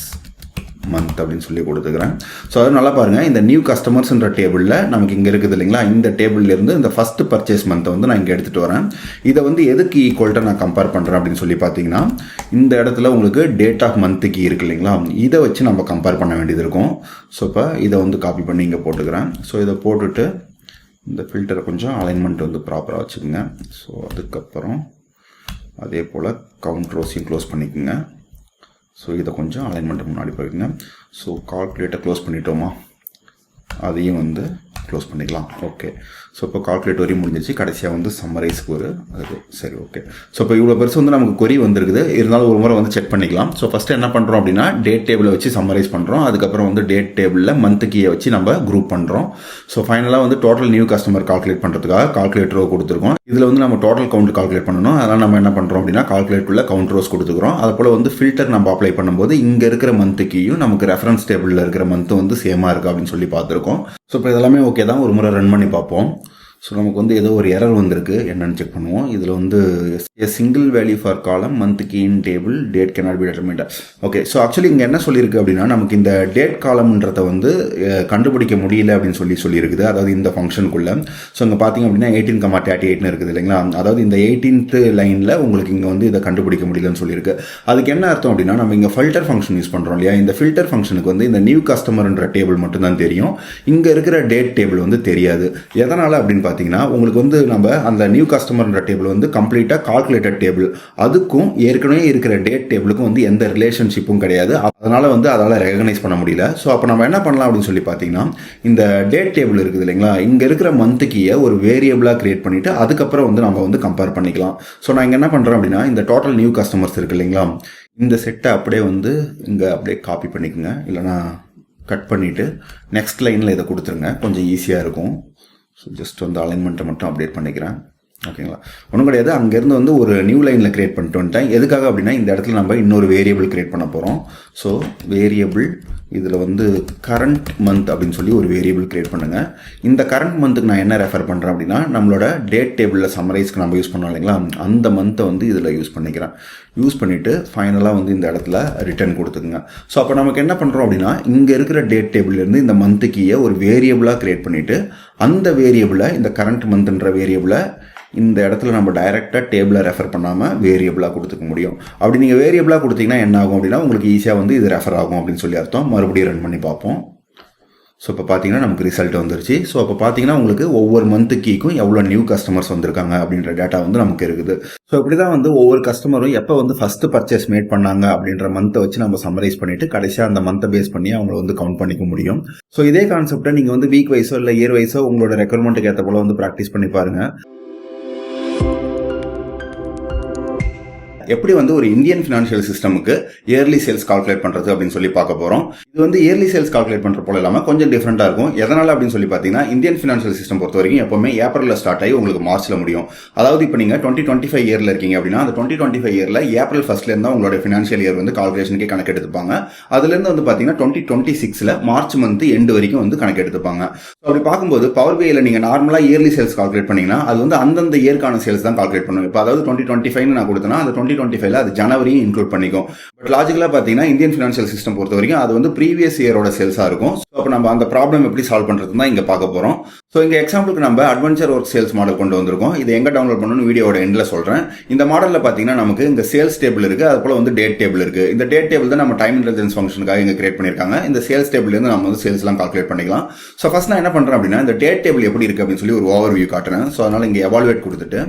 Speaker 1: மந்த் அப்படின்னு சொல்லி கொடுத்துக்கிறேன். ஸோ அது நல்லா பாருங்கள், இந்த நியூ கஸ்டமர்ஸ்ன்ற டேபிளில் நமக்கு இங்கே இருக்குது இல்லைங்களா, இந்த டேபிள்லேருந்து இந்த ஃபஸ்ட் பர்ச்சேஸ் மந்த்தை வந்து நான் இங்கே எடுத்துகிட்டு வரேன். இதை வந்து எதுக்கு ஈக்குவல்ட்டாக நான் கம்பேர் பண்ணுறேன் அப்படின்னு சொல்லி பார்த்தீங்கன்னா இந்த இடத்துல உங்களுக்கு டேட் ஆஃப் மந்த்துக்கு இருக்கு இல்லைங்களா, இதை வச்சு நம்ம கம்பேர் பண்ண வேண்டியது இருக்கும். ஸோ இப்போ இதை வந்து காப்பி பண்ணி இங்கே போட்டுக்கிறேன். ஸோ இதை போட்டுட்டு இந்த ஃபில்டரை கொஞ்சம் அலைன்மெண்ட் வந்து ப்ராப்பராக வச்சுக்கோங்க. ஸோ அதுக்கப்புறம் அதே போல் கவுண்ட் ரோஸையும் க்ளோஸ் பண்ணிக்கோங்க. ஸோ இதை கொஞ்சம் அலைன்மெண்ட்டுக்கு முன்னாடி போய்க்குங்க. ஸோ கால்குலேட்டர் க்ளோஸ் பண்ணிட்டோமா, அதையும் வந்து க்ளோஸ் பண்ணிக்கலாம். ஓகே, ஸோ இப்போ கால்குலேட் வரையும் முடிஞ்சிச்சு. கடைசியாக வந்து சம்மரைஸ்க்கு ஒரு அது சரி. ஓகே, ஸோ இப்போ இவ்வளோ பெருசு வந்து நமக்கு கொரி வந்துருக்குது. இருந்தாலும் ஒரு முறை வந்து செக் பண்ணிக்கலாம். ஸோ ஃபஸ்ட்டு என்ன பண்ணுறோம் அப்படின்னா டேட் டேபிளை வச்சு சம்மரைஸ் பண்ணுறோம். அதுக்கப்புறம் வந்து டேட் டேபிளில் மந்த் கீயை வச்சு நம்ம குரூப் பண்ணுறோம். ஸோ ஃபைனலாக வந்து டோட்டல் நியூ கஸ்டமர் கால்குலேட் பண்ணுறதுக்காக கால்குலேட்டரோ கொடுத்துருக்கோம். இதில் வந்து நம்ம டோட்டல் கவுண்ட் கால்குலேட் பண்ணணும். அதனால் நம்ம என்ன பண்ணுறோம் அப்படின்னா கால்குலேட்டரில் கவுண்ட் ரோஸ் கொடுத்துக்கிறோம். அது போல் வந்து ஃபில்டர் நம்ம அப்ளை பண்ணும்போது இங்கே இருக்கிற மந்த் கீயும் நமக்கு ரெஃபரன்ஸ் டேபிளில் இருக்கிற மந்த்து வந்து சேமாக இருக்குது அப்படின்னு சொல்லி பார்த்துருக்கோம். ஸோ இப்போ இதெல்லாமே ஓகே தான். ஒரு முறை ரன் பண்ணி பார்ப்போம். ஸோ நமக்கு வந்து ஏதோ ஒரு எரர் வந்திருக்கு, என்னன்னு செக் பண்ணுவோம். இதில் வந்து single value for column month key in table that cannot be determined. Okay, so actually இங்கே என்ன சொல்லியிருக்கு அப்படின்னா நமக்கு இந்த டேட் காலம்ன்றதை வந்து கண்டுபிடிக்க முடியல அப்படின்னு சொல்லியிருக்குது. அதாவது இந்த ஃபங்க்ஷனுக்குள்ள. ஸோ இங்கே பார்த்தீங்க அப்படின்னா 18,38 இருக்குது இல்லைங்களா, அதாவது இந்த 18th லைனில் உங்களுக்கு இங்கே வந்து இதை கண்டுபிடிக்க முடியலன்னு சொல்லியிருக்கு. அதுக்கு என்ன அர்த்தம் அப்படின்னா நம்ம இங்கே ஃபில்டர் ஃபங்க்ஷன் யூஸ் பண்ணுறோம் இல்லையா, இந்த ஃபில்டர் ஃபங்க்ஷனுக்கு வந்து இந்த நியூ கஸ்டமர்ன்ற டேபிள் மட்டும்தான் தெரியும், இங்கே இருக்கிற டேட் டேபிள் வந்து தெரியாது. எதனால் அப்படின்னு பார்த்தீங்கன்னா உங்களுக்கு வந்து நம்ம அந்த நியூ கஸ்டமர்ன்ற டேபிள் வந்து கம்ப்ளீட்டாக கால்குலேட்டட் டேபிள், அதுக்கும் ஏற்கனவே இருக்கிற டேட் டேபிளுக்கும் வந்து எந்த ரிலேஷன்ஷிப்பும் கிடையாது. அதனால வந்து அதால் ரெகனைஸ் பண்ண முடியல. ஸோ அப்போ நம்ம என்ன பண்ணலாம் அப்படின்னு சொல்லி பார்த்தீங்கன்னா இந்த டேட் டேபிள் இருக்குது இல்லைங்களா, இங்கே இருக்கிற மந்த் கீயை ஒரு வேரியபிளாக கிரியேட் பண்ணிவிட்டு அதுக்கப்புறம் வந்து நம்ம வந்து கம்பேர் பண்ணிக்கலாம். ஸோ நான் இங்கே என்ன பண்ணுறேன் அப்படின்னா இந்த டோட்டல் நியூ கஸ்டமர்ஸ் இருக்குது இல்லைங்களா, இந்த செட்டை அப்படியே வந்து இங்கே அப்படியே காப்பி பண்ணிக்கோங்க, இல்லைனா கட் பண்ணிவிட்டு நெக்ஸ்ட் லைனில் இதை கொடுத்துருங்க, கொஞ்சம் ஈஸியாக இருக்கும். ஸோ ஜஸ்ட் வந்து அலைன்மெண்ட்டை மட்டும் அப்டேட் பண்ணிக்கிறேன். ஓகேங்களா, ஒன்றும் கிடையாது. அங்கேருந்து வந்து ஒரு நியூ லைனில் கிரியேட் பண்ணிட்டு வந்துட்டேன். எதுக்காக அப்படின்னா இந்த இடத்துல நம்ம இன்னொரு வேரியபிள் கிரியேட் பண்ண போகிறோம். ஸோ வேரியபிள் இதில் வந்து கரண்ட் மந்த் அப்படின்னு சொல்லி ஒரு வேரியபிள் கிரியேட் பண்ணுங்கள். இந்த கரண்ட் மந்த்துக்கு நான் என்ன ரெஃபர் பண்ணுறேன் அப்படின்னா நம்மளோட டேட் டேபிளில் சம்மரைஸ்க்கு நம்ம யூஸ் பண்ணோம் இல்லைங்களா, அந்த மந்த்தை வந்து இதில் யூஸ் பண்ணிக்கிறேன். யூஸ் பண்ணிவிட்டு ஃபைனலாக வந்து இந்த இடத்துல ரிட்டர்ன் கொடுத்துக்குங்க. ஸோ அப்போ நமக்கு என்ன பண்ணுறோம் அப்படின்னா இங்கே இருக்கிற டேட் டேபிள்லேருந்து இந்த மந்த்து கீயை ஒரு வேரியபிளாக கிரியேட் பண்ணிவிட்டு அந்த வேரியபிளை இந்த கரண்ட் மந்த்ன்ற வேரியபிளை இந்த இடத்துல நம்ம டைரெக்டாக டேபிளை ரெஃபர் பண்ணாமல் வேரியபிளாக கொடுத்துக்க முடியும். அப்படி நீங்கள் வேரியபிளாக கொடுத்தீங்கன்னா என்ன ஆகும் அப்படின்னா உங்களுக்கு ஈஸியாக வந்து இது ரெஃபர் ஆகும் அப்படின்னு சொல்லி அர்த்தம். மறுபடியும் ரன் பண்ணி பார்ப்போம். ஸோ இப்போ பார்த்தீங்கன்னா நமக்கு ரிசல்ட் வந்துருச்சு. ஸோ அப்போ பார்த்தீங்கன்னா உங்களுக்கு ஒவ்வொரு மந்த்து கீக்கும் எவ்வளோ நியூ கஸ்டமர்ஸ் வந்திருக்காங்க அப்படின்ற டேட்டா வந்து நமக்கு இருக்குது. ஸோ இப்படி தான் வந்து ஒவ்வொரு கஸ்டமரும் எப்போ வந்து ஃபஸ்ட்டு பர்ச்சேஸ் மேட் பண்ணாங்க அப்படின்ற மந்த்தை வச்சு நம்ம சம்மரைஸ் பண்ணிவிட்டு கடைசியாக அந்த மந்த்தை பேஸ் பண்ணி அவங்கள வந்து கவுண்ட் பண்ணிக்க முடியும். ஸோ இதே கான்செப்டை நீங்கள் வந்து வீக் வைஸோ இல்லை இயர் வைஸோ உங்களோட ரெக்குயர்மெண்ட்டுக்கு ஏற்ற போல வந்து ப்ராக்டிஸ் பண்ணி பாருங்கள். எப்படி வந்து ஒரு இந்தியன் ஃபினான்ஷியல் சிஸ்டமுக்கு இயர்லி சேல்ஸ் கால்குலேட் பண்ணுறது அப்படின்னு சொல்லி பார்க்க போகிறோம். இது வந்து இயர்லி சேல்ஸ் கால்குலேட் பண்ணுற போல இல்லாமல் கொஞ்சம் டிஃப்ரெண்ட்டாக இருக்கும். எதனால் அப்படின்னு சொல்லி பார்த்தீங்கன்னா இந்தியன் ஃபினான்ஷியல் சிஸ்டம் பொறுத்த வரைக்கும் எப்பவுமே ஏப்ரலில் ஸ்டார்ட் ஆகி உங்களுக்கு மார்ச்சில் முடியும். அதாவது இப்போ நீங்கள் 2025 இயரில் இருக்கீங்க அப்படின்னா அந்த 2025 இயரில் ஏப்ரல் ஃபர்ஸ்ட்லேருந்து தான் உங்களோட ஃபினான்ஷியல் இயர் வந்து கால்குலேஷனுக்கே கணக்கு எடுத்துப்பாங்க. அதுலேருந்து வந்து பார்த்தீங்கன்னா 2026 மார்ச் மந்த் எண்டு வரைக்கும் வந்து கணக்கு எடுத்துப்பாங்க. அப்படி பார்க்கும்போது பவர் பிஐயில் நீங்கள் நார்மலாக இயர்லி சேல்ஸ் கால்குலேட் பண்ணீங்கன்னா அது வந்து அந்தந்த இயர்க்கான சேல்ஸ் தான் கால்குலேட் பண்ணுவோம். இப்போ அதாவது 2025 நான் கொடுத்தேன்னா அந்த 2025 அது ஜனவரியும் இன்க்ளூட் பண்ணிக்கும். பட் லாஜிக்கலாக பார்த்தீங்கன்னா இந்தியன் ஃபினான்ஷியல் சிஸ்டம் பொறுத்த வரைக்கும் அது வந்து ப்ரீவியஸ் இயரோட சேல்ஸாக இருக்கும். ஸோ அப்போ நம்ம அந்த ப்ராப்ளம் எப்படி சால்வ் பண்ணுறது தான் இங்கே பார்க்க போகிறோம். ஸோ இங்கே எக்ஸாம்பிளுக்கு நம்ம அட்வென்ச்சர் ஒர்க் சேல்ஸ் மாடல் கொண்டு வந்திருக்கோம். இது எங்கே டவுன்லோட் பண்ணணும்னு வீடியோட எண்டில் சொல்கிறேன். இந்த மாடலில் பார்த்தீங்கன்னா நமக்கு இந்த சேல்ஸ் டேபிள் இருக்குது, அது போல் வந்து டேட் டேபிள் இருக்குது. இந்த டேட் டேபிள் தான் நம்ம டைம் இன்டெலிஜென்ஸ் ஃபங்க்ஷனுக்காக இங்கே கிரியேட் பண்ணியிருக்காங்க. இந்த சேல்ஸ் டேபிள்லேருந்து நம்ம வந்து சேல்ஸ்லாம் கால்குலேட் பண்ணிக்கலாம். ஸோ ஃபஸ்ட் நான் என்ன பண்ணுறேன் அப்படின்னா இந்த டேட் டேபிள் எப்படி இருக்குது அப்படின்னு சொல்லி ஒரு ஓவர் வியூ காட்டுறேன். ஸோ அதனால் இங்கே எவாலுவேட் கொடுத்துட்டு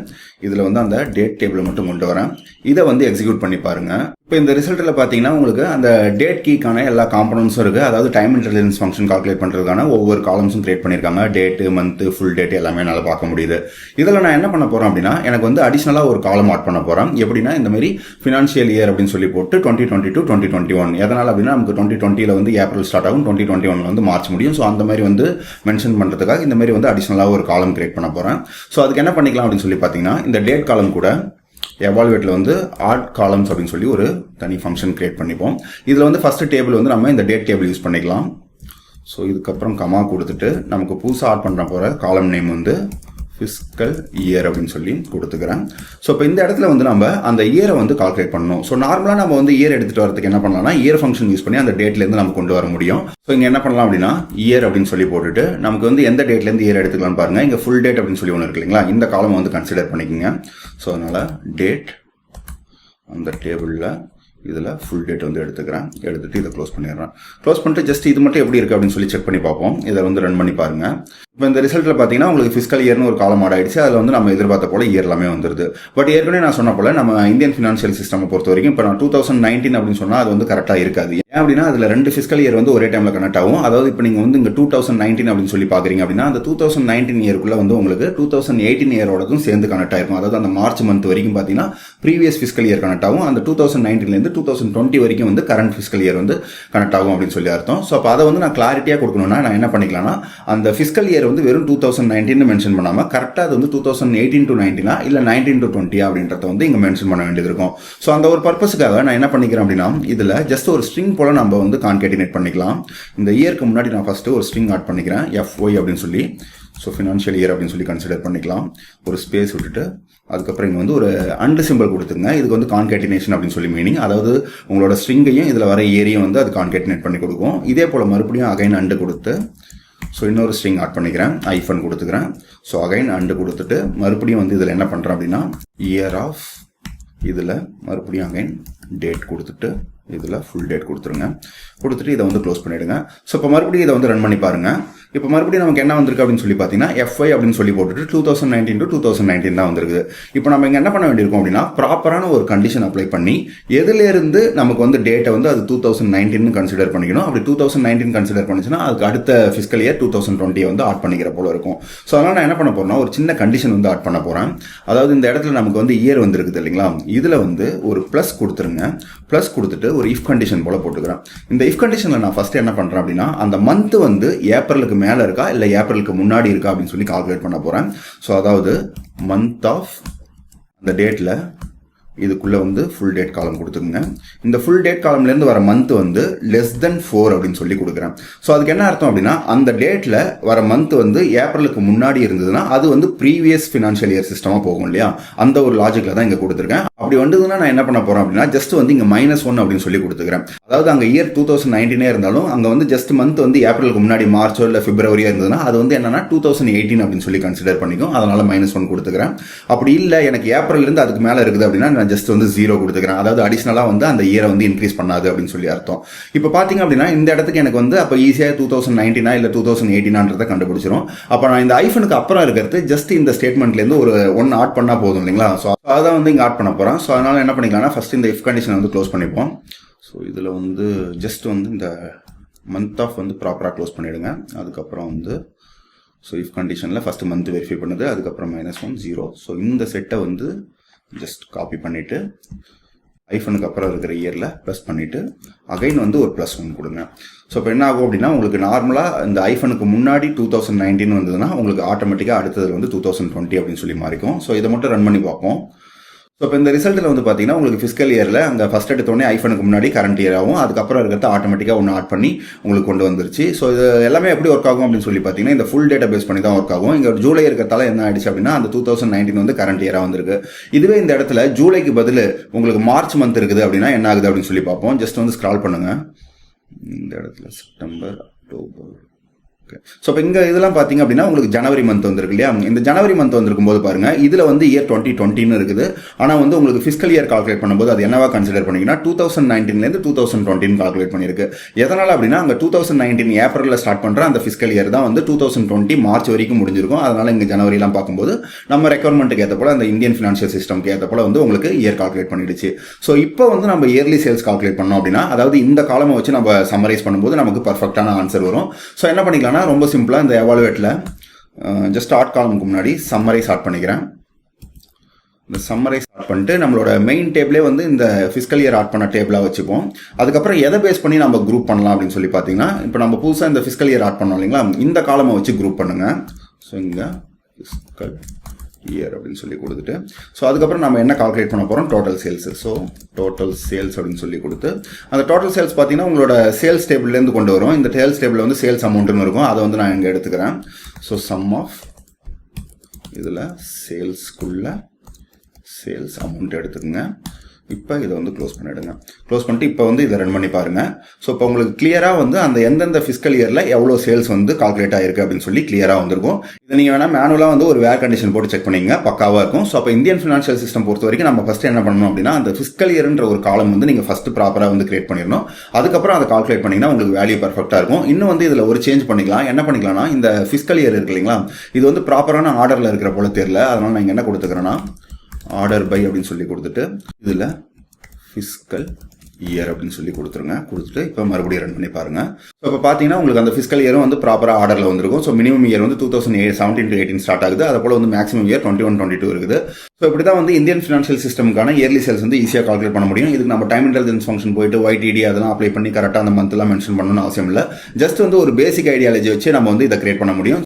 Speaker 1: இதில் வந்து அந்த டேட் டேபிளை மட்டும் கொண்டு வரேன். இதை வந்து எக்ஸிக்யூட் பண்ணி பாருங்கள். இப்போ இந்த ரிசல்ட்டில் பார்த்தீங்கன்னா உங்களுக்கு அந்த டேட் கீக்கான எல்லா காம்பனன்ஸும் இருக்குது. அதாவது டைம் இன்டெலிஜென்ஸ் ஃபங்க்ஷன் கால்குலேட் பண்ணுறதுக்கான ஒவ்வொரு காலம்ஸும் கிரியேட் பண்ணியிருக்காங்க. டேட்டு, மந்த்து, ஃபுல் டேட் எல்லாமே என்னால் பார்க்க முடியுது. இதில் நான் என்ன பண்ண போகிறேன் அப்படின்னா எனக்கு வந்து அடிஷனலாக ஒரு காலம் ஆட் பண்ண போகிறேன். எப்படின்னா இந்த மாதிரி ஃபினான்ஷியல் இயர் அப்படின்னு சொல்லி போட்டு 2022 2021. எதனால் அப்படின்னா நமக்கு 2020 வந்து ஏப்ரல் ஸ்டார்ட் ஆகும், 2021 வந்து மார்ச் முடியும். ஸோ அந்த மாதிரி வந்து மென்ஷன் பண்ணுறதுக்காக இந்த மாதிரி வந்து அடிஷனலாக ஒரு காலம் கிரியேட் பண்ண போகிறேன். ஸோ அதுக்கு என்ன பண்ணிக்கலாம் அப்படின்னு சொல்லி பார்த்தீங்கன்னா இந்த டேட் காலம் கூட எவாலுவேட்டில் வந்து ஆட் காலம்ஸ் அப்படின்னு சொல்லி ஒரு தனி ஃபங்க்ஷன் கிரியேட் பண்ணிப்போம். இதில் வந்து ஃபர்ஸ்ட் டேபிள் வந்து நம்ம இந்த டேட் டேபிள் யூஸ் பண்ணிக்கலாம். ஸோ இதுக்கப்புறம் கமா கொடுத்துட்டு நமக்கு புதுசாக ஆட் பண்ணுற போகிற காலம் நேம் வந்து ஃபிஸ்கல் இயர் அப்படின்னு சொல்லி கொடுத்துக்கிறேன். ஸோ இப்போ இந்த இடத்துல வந்து நம்ம அந்த இயரை வந்து கால்குலேட் பண்ணணும். ஸோ நார்மலாக நம்ம வந்து இயர் எடுத்துகிட்டு வரதுக்கு என்ன பண்ணலாம்னா இயர் ஃபங்க்ஷன் யூஸ் பண்ணி அந்த டேட்லேருந்து நம்ம கொண்டு வர முடியும். ஸோ இங்கே என்ன பண்ணலாம் அப்படின்னா இயர் அப்படின்னு சொல்லி போட்டுட்டு நமக்கு வந்து எந்த டேட்லேருந்து இயர் எடுத்துக்கலாம்னு பாருங்கள். இங்கே ஃபுல் டேட் அப்படின்னு சொல்லி ஒன்று இருக்கு இல்லைங்களா, இந்த காலம் வந்து கன்சிடர் பண்ணிக்கோங்க. ஸோ அதனால் டேட் அந்த டேபிளில் இதில் ஃபுல் டேட் வந்து எடுத்துட்டு இதை க்ளோஸ் பண்ணிடுறேன். க்ளோஸ் பண்ணிட்டு ஜஸ்ட் இது மட்டும் எப்படி இருக்குது அப்படின்னு சொல்லி செக் பண்ணி பார்ப்போம். இதை வந்து ரன் பண்ணி பாருங்கள். இப்போ இந்த ரிசல்ட்டில் பார்த்தீங்கன்னா உங்களுக்கு ஃபிஸ்கல் இயர்னு ஒரு காலம் ஆட் ஆயிடுச்சு. அதில் வந்து நம்ம எதிர்பார்த்த போல இயர் எல்லாமே வந்துருது. பட் ஏற்கனவே நான் சொன்ன போல நம்ம இந்தியன் ஃபினான்ஷியல் சிஸ்டம் பொறுத்த வரைக்கும் இப்போ நான் 2019 அப்படின்னு சொன்னால் அது வந்து கரெக்டாக இருக்காது. ஏன் அப்படின்னா அதில் 2 ஃபிஸ்கல் இயர் வந்து ஒரே டைமில் கனெக்ட் ஆகும். அதாவது இப்போ நீங்கள் வந்து இங்கே 2019 அப்படின்னு சொல்லி பார்க்குறீங்க அப்படின்னா அந்த 2019 இயருக்குள்ளே வந்து உங்களுக்கு 2018 இயரோடதும் சேர்ந்து கனெக்ட் ஆயிருக்கும். அதாவது அந்த மார்ச் மந்த் வரைக்கும் பார்த்தீங்கன்னா ப்ரீவியஸ் ஃபிஸ்கல் இயர் கனெக்ட் ஆகும். அந்த 2019 2020 வரைக்கும் வந்து கரண்ட் ஃபிஸ்கல் இயர் வந்து கனெக்ட் ஆகும் அப்படின்னு சொல்லி அர்த்தம். ஸோ அப்போ அதை வந்து நான் கிளாரிட்டியாக கொடுக்கணும்னா நான் என்ன பண்ணிக்கலாம்னா அந்த ஃபிஸ்கல் இயர் வந்து வெறும் 2019 மென்ஷன் பண்ணாமல் கரெக்டாக அது வந்து 2018 to 19 இல்லை 19 to 20 அப்படின்றத வந்து இங்கே மென்ஷன் பண்ண வேண்டியது இருக்கும். ஸோ அந்த ஒரு பர்பஸுக்காக நான் என்ன பண்ணிக்கிறேன் அப்படின்னா இதில் ஜஸ்ட் ஒரு ஸ்ட்ரிங் போல நம்ம வந்து கான்கேட்டினேட் பண்ணிக்கலாம். இந்த இயருக்கு முன்னாடி நான் ஃபர்ஸ்ட் ஒரு ஸ்ட்ரிங் ஆட் பண்ணிக்கிறேன் FY அப்படின்னு சொல்லி. ஸோ ஃபினான்ஷியல் இயர் அப்படின்னு சொல்லி கன்சிடர் பண்ணிக்கலாம். ஒரு ஸ்பேஸ் விட்டுட்டு அதுக்கப்புறம் இங்கே வந்து ஒரு அண்டு சிம்பிள் கொடுத்துங்க. இதுக்கு வந்து கான்கேட்டினேஷன் அப்படின்னு சொல்லி மீனிங். அதாவது உங்களோட ஸ்ட்ரிங்கையும் இதில் வர ஏரியும் வந்து அது கான்கேட்டினேட் பண்ணி கொடுக்கும். இதே போல் மறுபடியும் அகைன் அண்டு கொடுத்து ஸோ இன்னொரு ஸ்ட்ரிங் ஆட் பண்ணிக்கிறேன், ஐஃபன் கொடுத்துக்கிறேன். ஸோ அகைன் அண்டு கொடுத்துட்டு மறுபடியும் வந்து இதில் என்ன பண்ணுறேன் அப்படின்னா இயர் ஆஃப் இதில் மறுபடியும் அகைன் டேட் கொடுத்துட்டு இதில் ஃபுல் டேட் கொடுத்துட்டு இதை வந்து க்ளோஸ் பண்ணிவிடுங்க. ஸோ இப்போ மறுபடியும் இதை வந்து ரன் பண்ணி பாருங்கள். இப்போ மறுபடியும் நமக்கு என்ன வந்திருக்கு அப்படின்னு சொல்லி பார்த்தீங்கன்னா FY அப்படின்னு சொல்லி போட்டுட்டு 2019 to 2019 தான் வந்திருக்கு. இப்போ நம்ம இங்கே என்ன பண்ண வேண்டியிருக்கோம் அப்படின்னா ப்ராப்பரான ஒரு கண்டிஷன் அப்ளை பண்ணி எதுலேருந்து நமக்கு வந்து டேட்டை வந்து அது 2019 கன்சிடர் பண்ணிக்கணும். அப்படி 2019 கன்சிடர் பண்ணிச்சுன்னா அதுக்கு அடுத்த ஃபிஸ்கல் இயர் 2020 வந்து ஆட் பண்ணிக்கிற போல இருக்கும். ஸோ அதனால் நான் என்ன பண்ண போறேன்னா ஒரு சின்ன கண்டிஷன் வந்து ஆட் பண்ண போகிறேன். அதாவது இந்த இடத்துல நமக்கு வந்து இயர் வந்துருக்குது இல்லைங்களா, இதில் வந்து ஒரு ப்ளஸ் கொடுத்துருங்க. ப்ளஸ் கொடுத்துட்டு ஒரு இஃப் கண்டிஷன் போல போட்டுக்கிறேன். இந்த இஃப் கண்டிஷனில் நான் ஃபர்ஸ்ட் என்ன பண்ணுறேன் அப்படின்னா அந்த மந்த் வந்து ஏப்ரலுக்கு மேலே இருக்கா இல்லை ஏப்ரலுக்கு முன்னாடி இருக்கா அப்படின்னு சொல்லி கால்குலேட் பண்ண போகிறேன். ஸோ அதாவது மந்த் ஆஃப் அந்த டேட்டில் இதுக்குள்ளே வந்து ஃபுல் டேட் காலம் கொடுத்துருங்க. இந்த ஃபுல் டேட் காலம்லேருந்து வர மந்த் வந்து லெஸ் தென் 4 அப்படின்னு சொல்லி கொடுக்குறேன். ஸோ அதுக்கு என்ன அர்த்தம் அப்படின்னா அந்த டேட்டில் வர மந்த் வந்து ஏப்ரலுக்கு முன்னாடி இருந்ததுன்னா அது வந்து ப்ரீவியஸ் ஃபினான்ஷியல் இயர் சிஸ்டமாக போகும் இல்லையா, அந்த ஒரு லாஜிக்கில் தான் இங்கே கொடுத்துருக்கேன். அப்படி வந்ததுன்னா நான் என்ன பண்ண போகிறேன் அப்படின்னா ஜஸ்ட் வந்து இங்கே -1 அப்படின்னு சொல்லி கொடுத்துக்கிறேன். அதாவது அங்கே இயர் 2019 இருந்தாலும் அங்கே வந்து ஜஸ்ட் மந்த் வந்து ஏப்ரலுக்கு முன்னாடி மார்ச்சோ இல்லை பிப்ரவரியா இருந்ததுன்னா அது வந்து என்னன்னா 2018 அப்படின்னு சொல்லி கன்சிடர் பண்ணிக்கும். அதனால -1 கொடுத்துக்கிறேன். அப்படி இல்லை எனக்கு ஏப்ரல்லேருந்து அதுக்கு மேலே இருக்குது அப்படின்னா நான் ஜஸ்ட் வந்து 0 கொடுத்துக்கிறேன். அதாவது அடிஷனலாக வந்து அந்த இயரை வந்து இன்க்ரீஸ் பண்ணாது அப்படின்னு சொல்லி அர்த்தம். இப்போ பார்த்தீங்க அப்படின்னா இந்த இடத்துக்கு எனக்கு வந்து அப்போ ஈஸியாக 2019 இல்லை 2018 கண்டுபிடிச்சிரும். அப்போ நான் இந்த ஐஃபனுக்கு அப்புறம் இருக்கிறது ஜஸ்ட் இந்த ஸ்டேட்மெண்ட்லேருந்து ஒரு 1 ஆட் பண்ணால் போதும் இல்லைங்களா. ஸோ அதான் வந்து இங்கே ஆட் பண்ண போகிறேன். ஸோ அதனால் என்ன பண்ணிக்கலாம்னா ஃபர்ஸ்ட் இந்த இஃப் கண்டிஷனை வந்து க்ளோஸ் பண்ணிப்போம். ஸோ இதில் வந்து ஜஸ்ட் வந்து இந்த மந்த் ஆஃப் வந்து ப்ராப்பராக க்ளோஸ் பண்ணிவிடுங்க. அதுக்கப்புறம் வந்து ஸோ இஃப் கண்டிஷனில் ஃபஸ்ட்டு மந்த் வெரிஃபை பண்ணுது, அதுக்கப்புறம் -1 0. ஸோ இந்த செட்டை வந்து ஜஸ்ட் காப்பி பண்ணிவிட்டு ஐஃபனுக்கு அப்புறம் இருக்கிற இயரில் ப்ளஸ் பண்ணிவிட்டு அகைன் வந்து ஒரு +1 கொடுங்க. ஸோ இப்போ என்ன ஆகும் அப்படின்னா உங்களுக்கு நார்மலாக இந்த ஐஃபனுக்கு முன்னாடி 2019 வந்ததுன்னா உங்களுக்கு ஆட்டோமேட்டிக்காக அடுத்தது வந்து 2020 அப்படின்னு சொல்லி மாறிக்கும். ஸோ இதை மட்டும் ரன் பண்ணி பார்ப்போம். ஸோ இப்போ இந்த ரிசல்ட்டில் வந்து பார்த்தீங்கன்னா உங்களுக்கு ஃபிஸ்கல் இயரில் அங்கே ஃபஸ்ட் எடுத்தோடனே ஐஃபனுக்கு முன்னாடி கரண்ட் இயர் ஆகும், அதுக்கப்புறம் இருக்கிறத ஆட்டோமேட்டிக்காக ஒன்று ஆட் பண்ணி உங்களுக்கு கொண்டு வந்துருச்சு. ஸோ இது எல்லாமே எப்படி ஒர்க் ஆகும் அப்படின்னு சொல்லி பார்த்தீங்கன்னா இந்த ஃபுல் டேட்டா பேஸ் பண்ணி தான் ஒர்க் ஆகும். இங்கே ஜூலை இருக்கிறதால என்ன ஆயிடுச்சு அப்படின்னா அந்த 2019 வந்து கரண்ட் இயராக வந்திருக்கு. இதுவே இந்த இடத்துல ஜூலைக்கு பதில் உங்களுக்கு மார்ச் மந்த் இருக்குது அப்படின்னா என்ன ஆகுது அப்படின்னு சொல்லி பார்ப்போம். ஜஸ்ட் வந்து ஸ்க்ரால் பண்ணுங்க. இந்த இடத்துல செப்டம்பர், அக்டோபர், ஸோ இப்போ இங்கே இதெல்லாம் பார்த்தீங்க அப்படின்னா உங்களுக்கு ஜனவரி மந்த் வந்துருக்கு இல்லையா, இந்த ஜனவரி மந்த் வந்திருக்கும் போது பாருங்க இதில் வந்து இயர் 2020 இருக்குது. ஆனால் வந்து உங்களுக்கு ஃபிஸ்கல் இயர் கால்குலேட் பண்ணும்போது அது என்னவா கன்சிடர் பண்ணிங்கன்னா 2019லேருந்து 2020 கால்குலேட் பண்ணியிருக்கு. எதனால் அப்படின்னா அங்கே 2019 ஏப்ரலில் ஸ்டார்ட் பண்ணுற அந்த ஃபிஸ்கல் இயர் தான் வந்து 2020 மார்ச் வரைக்கும் முடிஞ்சிருக்கும். அதனால இங்கே ஜனவரிலாம் பார்க்கும்போது நம்ம ரெக்யர்மெண்ட்டுக்கு ஏற்ற போல அந்த இந்தியன் ஃபினான்ஷியல் சிஸ்டம்க்கு ஏற்ற போல வந்து உங்களுக்கு இயர் கால்குலேட் பண்ணிடுச்சு. ஸோ இப்போ வந்து நம்ம இயர்லி சேல்ஸ் கால்குலேட் பண்ணோம் அப்படின்னா, அதாவது இந்த காலமை வச்சு நம்ம சம்மரைஸ் பண்ணும்போது நமக்கு பர்ஃபெக்டான ஆன்சர் வரும். ஸோ என்ன பண்ணிக்கலாம்னா ரொம்ப சிம்பிளா இந்த எவாலுவேட்ல ஜஸ்ட் ஸ்டார்ட் காலமுக்கு முன்னாடி சம்மரை ஸ்டார்ட் பண்ணிக்கிறேன். இந்த சம்மரை ஸ்டார்ட் பண்ணிட்டு நம்மளோட மெயின் டேபிளே வந்து இந்த ஃபிஸ்கல் இயர் ஆட் பண்ண டேபிளா வச்சுப்போம். அதுக்கப்புறம் எதை பேஸ் பண்ணி நம்ம குரூப் பண்ணலாம் அப்படின்னு சொல்லி பார்த்தீங்கன்னா, இப்போ நம்ம புதுசாக இந்த ஃபிஸ்கல் இயர் ஆட் பண்ணோம் இல்லைங்களா, இந்த காலமை வச்சு குரூப் பண்ணுங்க. ஸோ இங்கே ஃபிஸ்கல் இயர் அப்படின்னு சொல்லி கொடுத்துட்டு, ஸோ அதுக்கப்புறம் நம்ம என்ன கால்குலேட் பண்ண போகிறோம், total sales. So total sales அப்படின்னு சொல்லி கொடுத்து, அந்த டோட்டல் சேல்ஸ் பார்த்தீங்கன்னா உங்களோட சேல்ஸ் டேபிள்லேருந்து கொண்டு வரும். இந்த சேல்ஸ் டேபிளில் வந்து சேல்ஸ் அமௌண்ட்னு இருக்கும், அதை வந்து நான் இங்கே எடுத்துக்கிறேன். ஸோ சம் ஆஃப் இதில் சேல்ஸ்க்குள்ள சேல்ஸ் அமௌண்ட் எடுத்துக்கோங்க. இப்போ இதை வந்து க்ளோஸ் பண்ணிவிடுங்க. க்ளோஸ் பண்ணிட்டு இப்போ வந்து இதை ரன் பண்ணி பாருங்கள். ஸோ இப்போ உங்களுக்கு கிளியராக வந்து அந்த எந்தெந்த ஃபிஸ்கல் இயரில் எவ்வளோ சேல்ஸ் வந்து கால்குலேட் ஆகிருக்கு அப்படின்னு சொல்லி கிளியராக வந்திருக்கும். இதை நீங்கள் வேணால் மேனுவலாக வந்து ஒரு வேர் கண்டிஷன் போட்டு செக் பண்ணிங்க, பக்காவாக இருக்கும். ஸோ அப்போ இந்தியன் ஃபினான்ஷியல் சிஸ்டம் பொறுத்த வரைக்கும் நம்ம ஃபஸ்ட்டு என்ன பண்ணணும் அப்படின்னா, அந்த ஃபிஸ்கல் இயர்ன்ற ஒரு காலம் வந்து நீங்கள் ஃபஸ்ட்டு ப்ராப்பராக வந்து கிரியேட் பண்ணிடணும். அதுக்கப்புறம் அதை கால்குலேட் பண்ணிங்கன்னா உங்களுக்கு வேல்யூ பர்ஃபெக்டாக இருக்கும். இன்னும் வந்து இதில் ஒரு சேஞ்ச் பண்ணிக்கலாம். என்ன பண்ணிக்கலாம்னா, இந்த ஃபிஸ்கல் இயர் இருக்கு இல்லைங்களா, இது வந்து ப்ராப்பரான ஆர்டரில் இருக்கிற போல தெரியல. அதனால் நான் என்ன கொடுத்துக்கிறேன்னா, ஆர்டர் பை அப்படின்னு சொல்லி கொடுத்துட்டு இதில் ஃபிஸ்கல் இயர் அப்படின்னு சொல்லி கொடுத்துருங்க. கொடுத்துட்டு இப்போ மறுபடியும் ரன் பண்ணி பாருங்க. ஸோ இப்போ பார்த்தீங்கன்னா உங்களுக்கு அந்த ஃபிஸ்கல் இயரும் வந்து ப்ராப்பராக ஆர்டரில் வந்திருக்கும். ஸோ மினிமம் இயர் வந்து 2017 to 18 ஸ்டார்ட் ஆகுது. அது போல வந்து மேக்ஸிமம் இயர் 21-22 இருக்குது. ஸோ இப்படி தான் வந்து இந்தியன் ஃபினான்ஷியல் சிஸ்டம்கான இயர்லி சேல்ஸ் வந்து ஈஸியாக கால்குலேட் பண்ண முடியும். இதுக்கு நம்ம டைம் இன்டெலிஜென்ஸ் ஃபங்க்ஷன் போயிட்டு YTD அதெல்லாம் அப்ளை பண்ணி கரெக்டாக அந்த மந்த்லாம் மென்ஷன் பண்ணணும்னு அவசியம் இல்லை. ஜஸ்ட் வந்து ஒரு பேசிக் ஐடியாலஜி வச்சு நம்ம வந்து இதை கிரியேட் பண்ண முடியும்.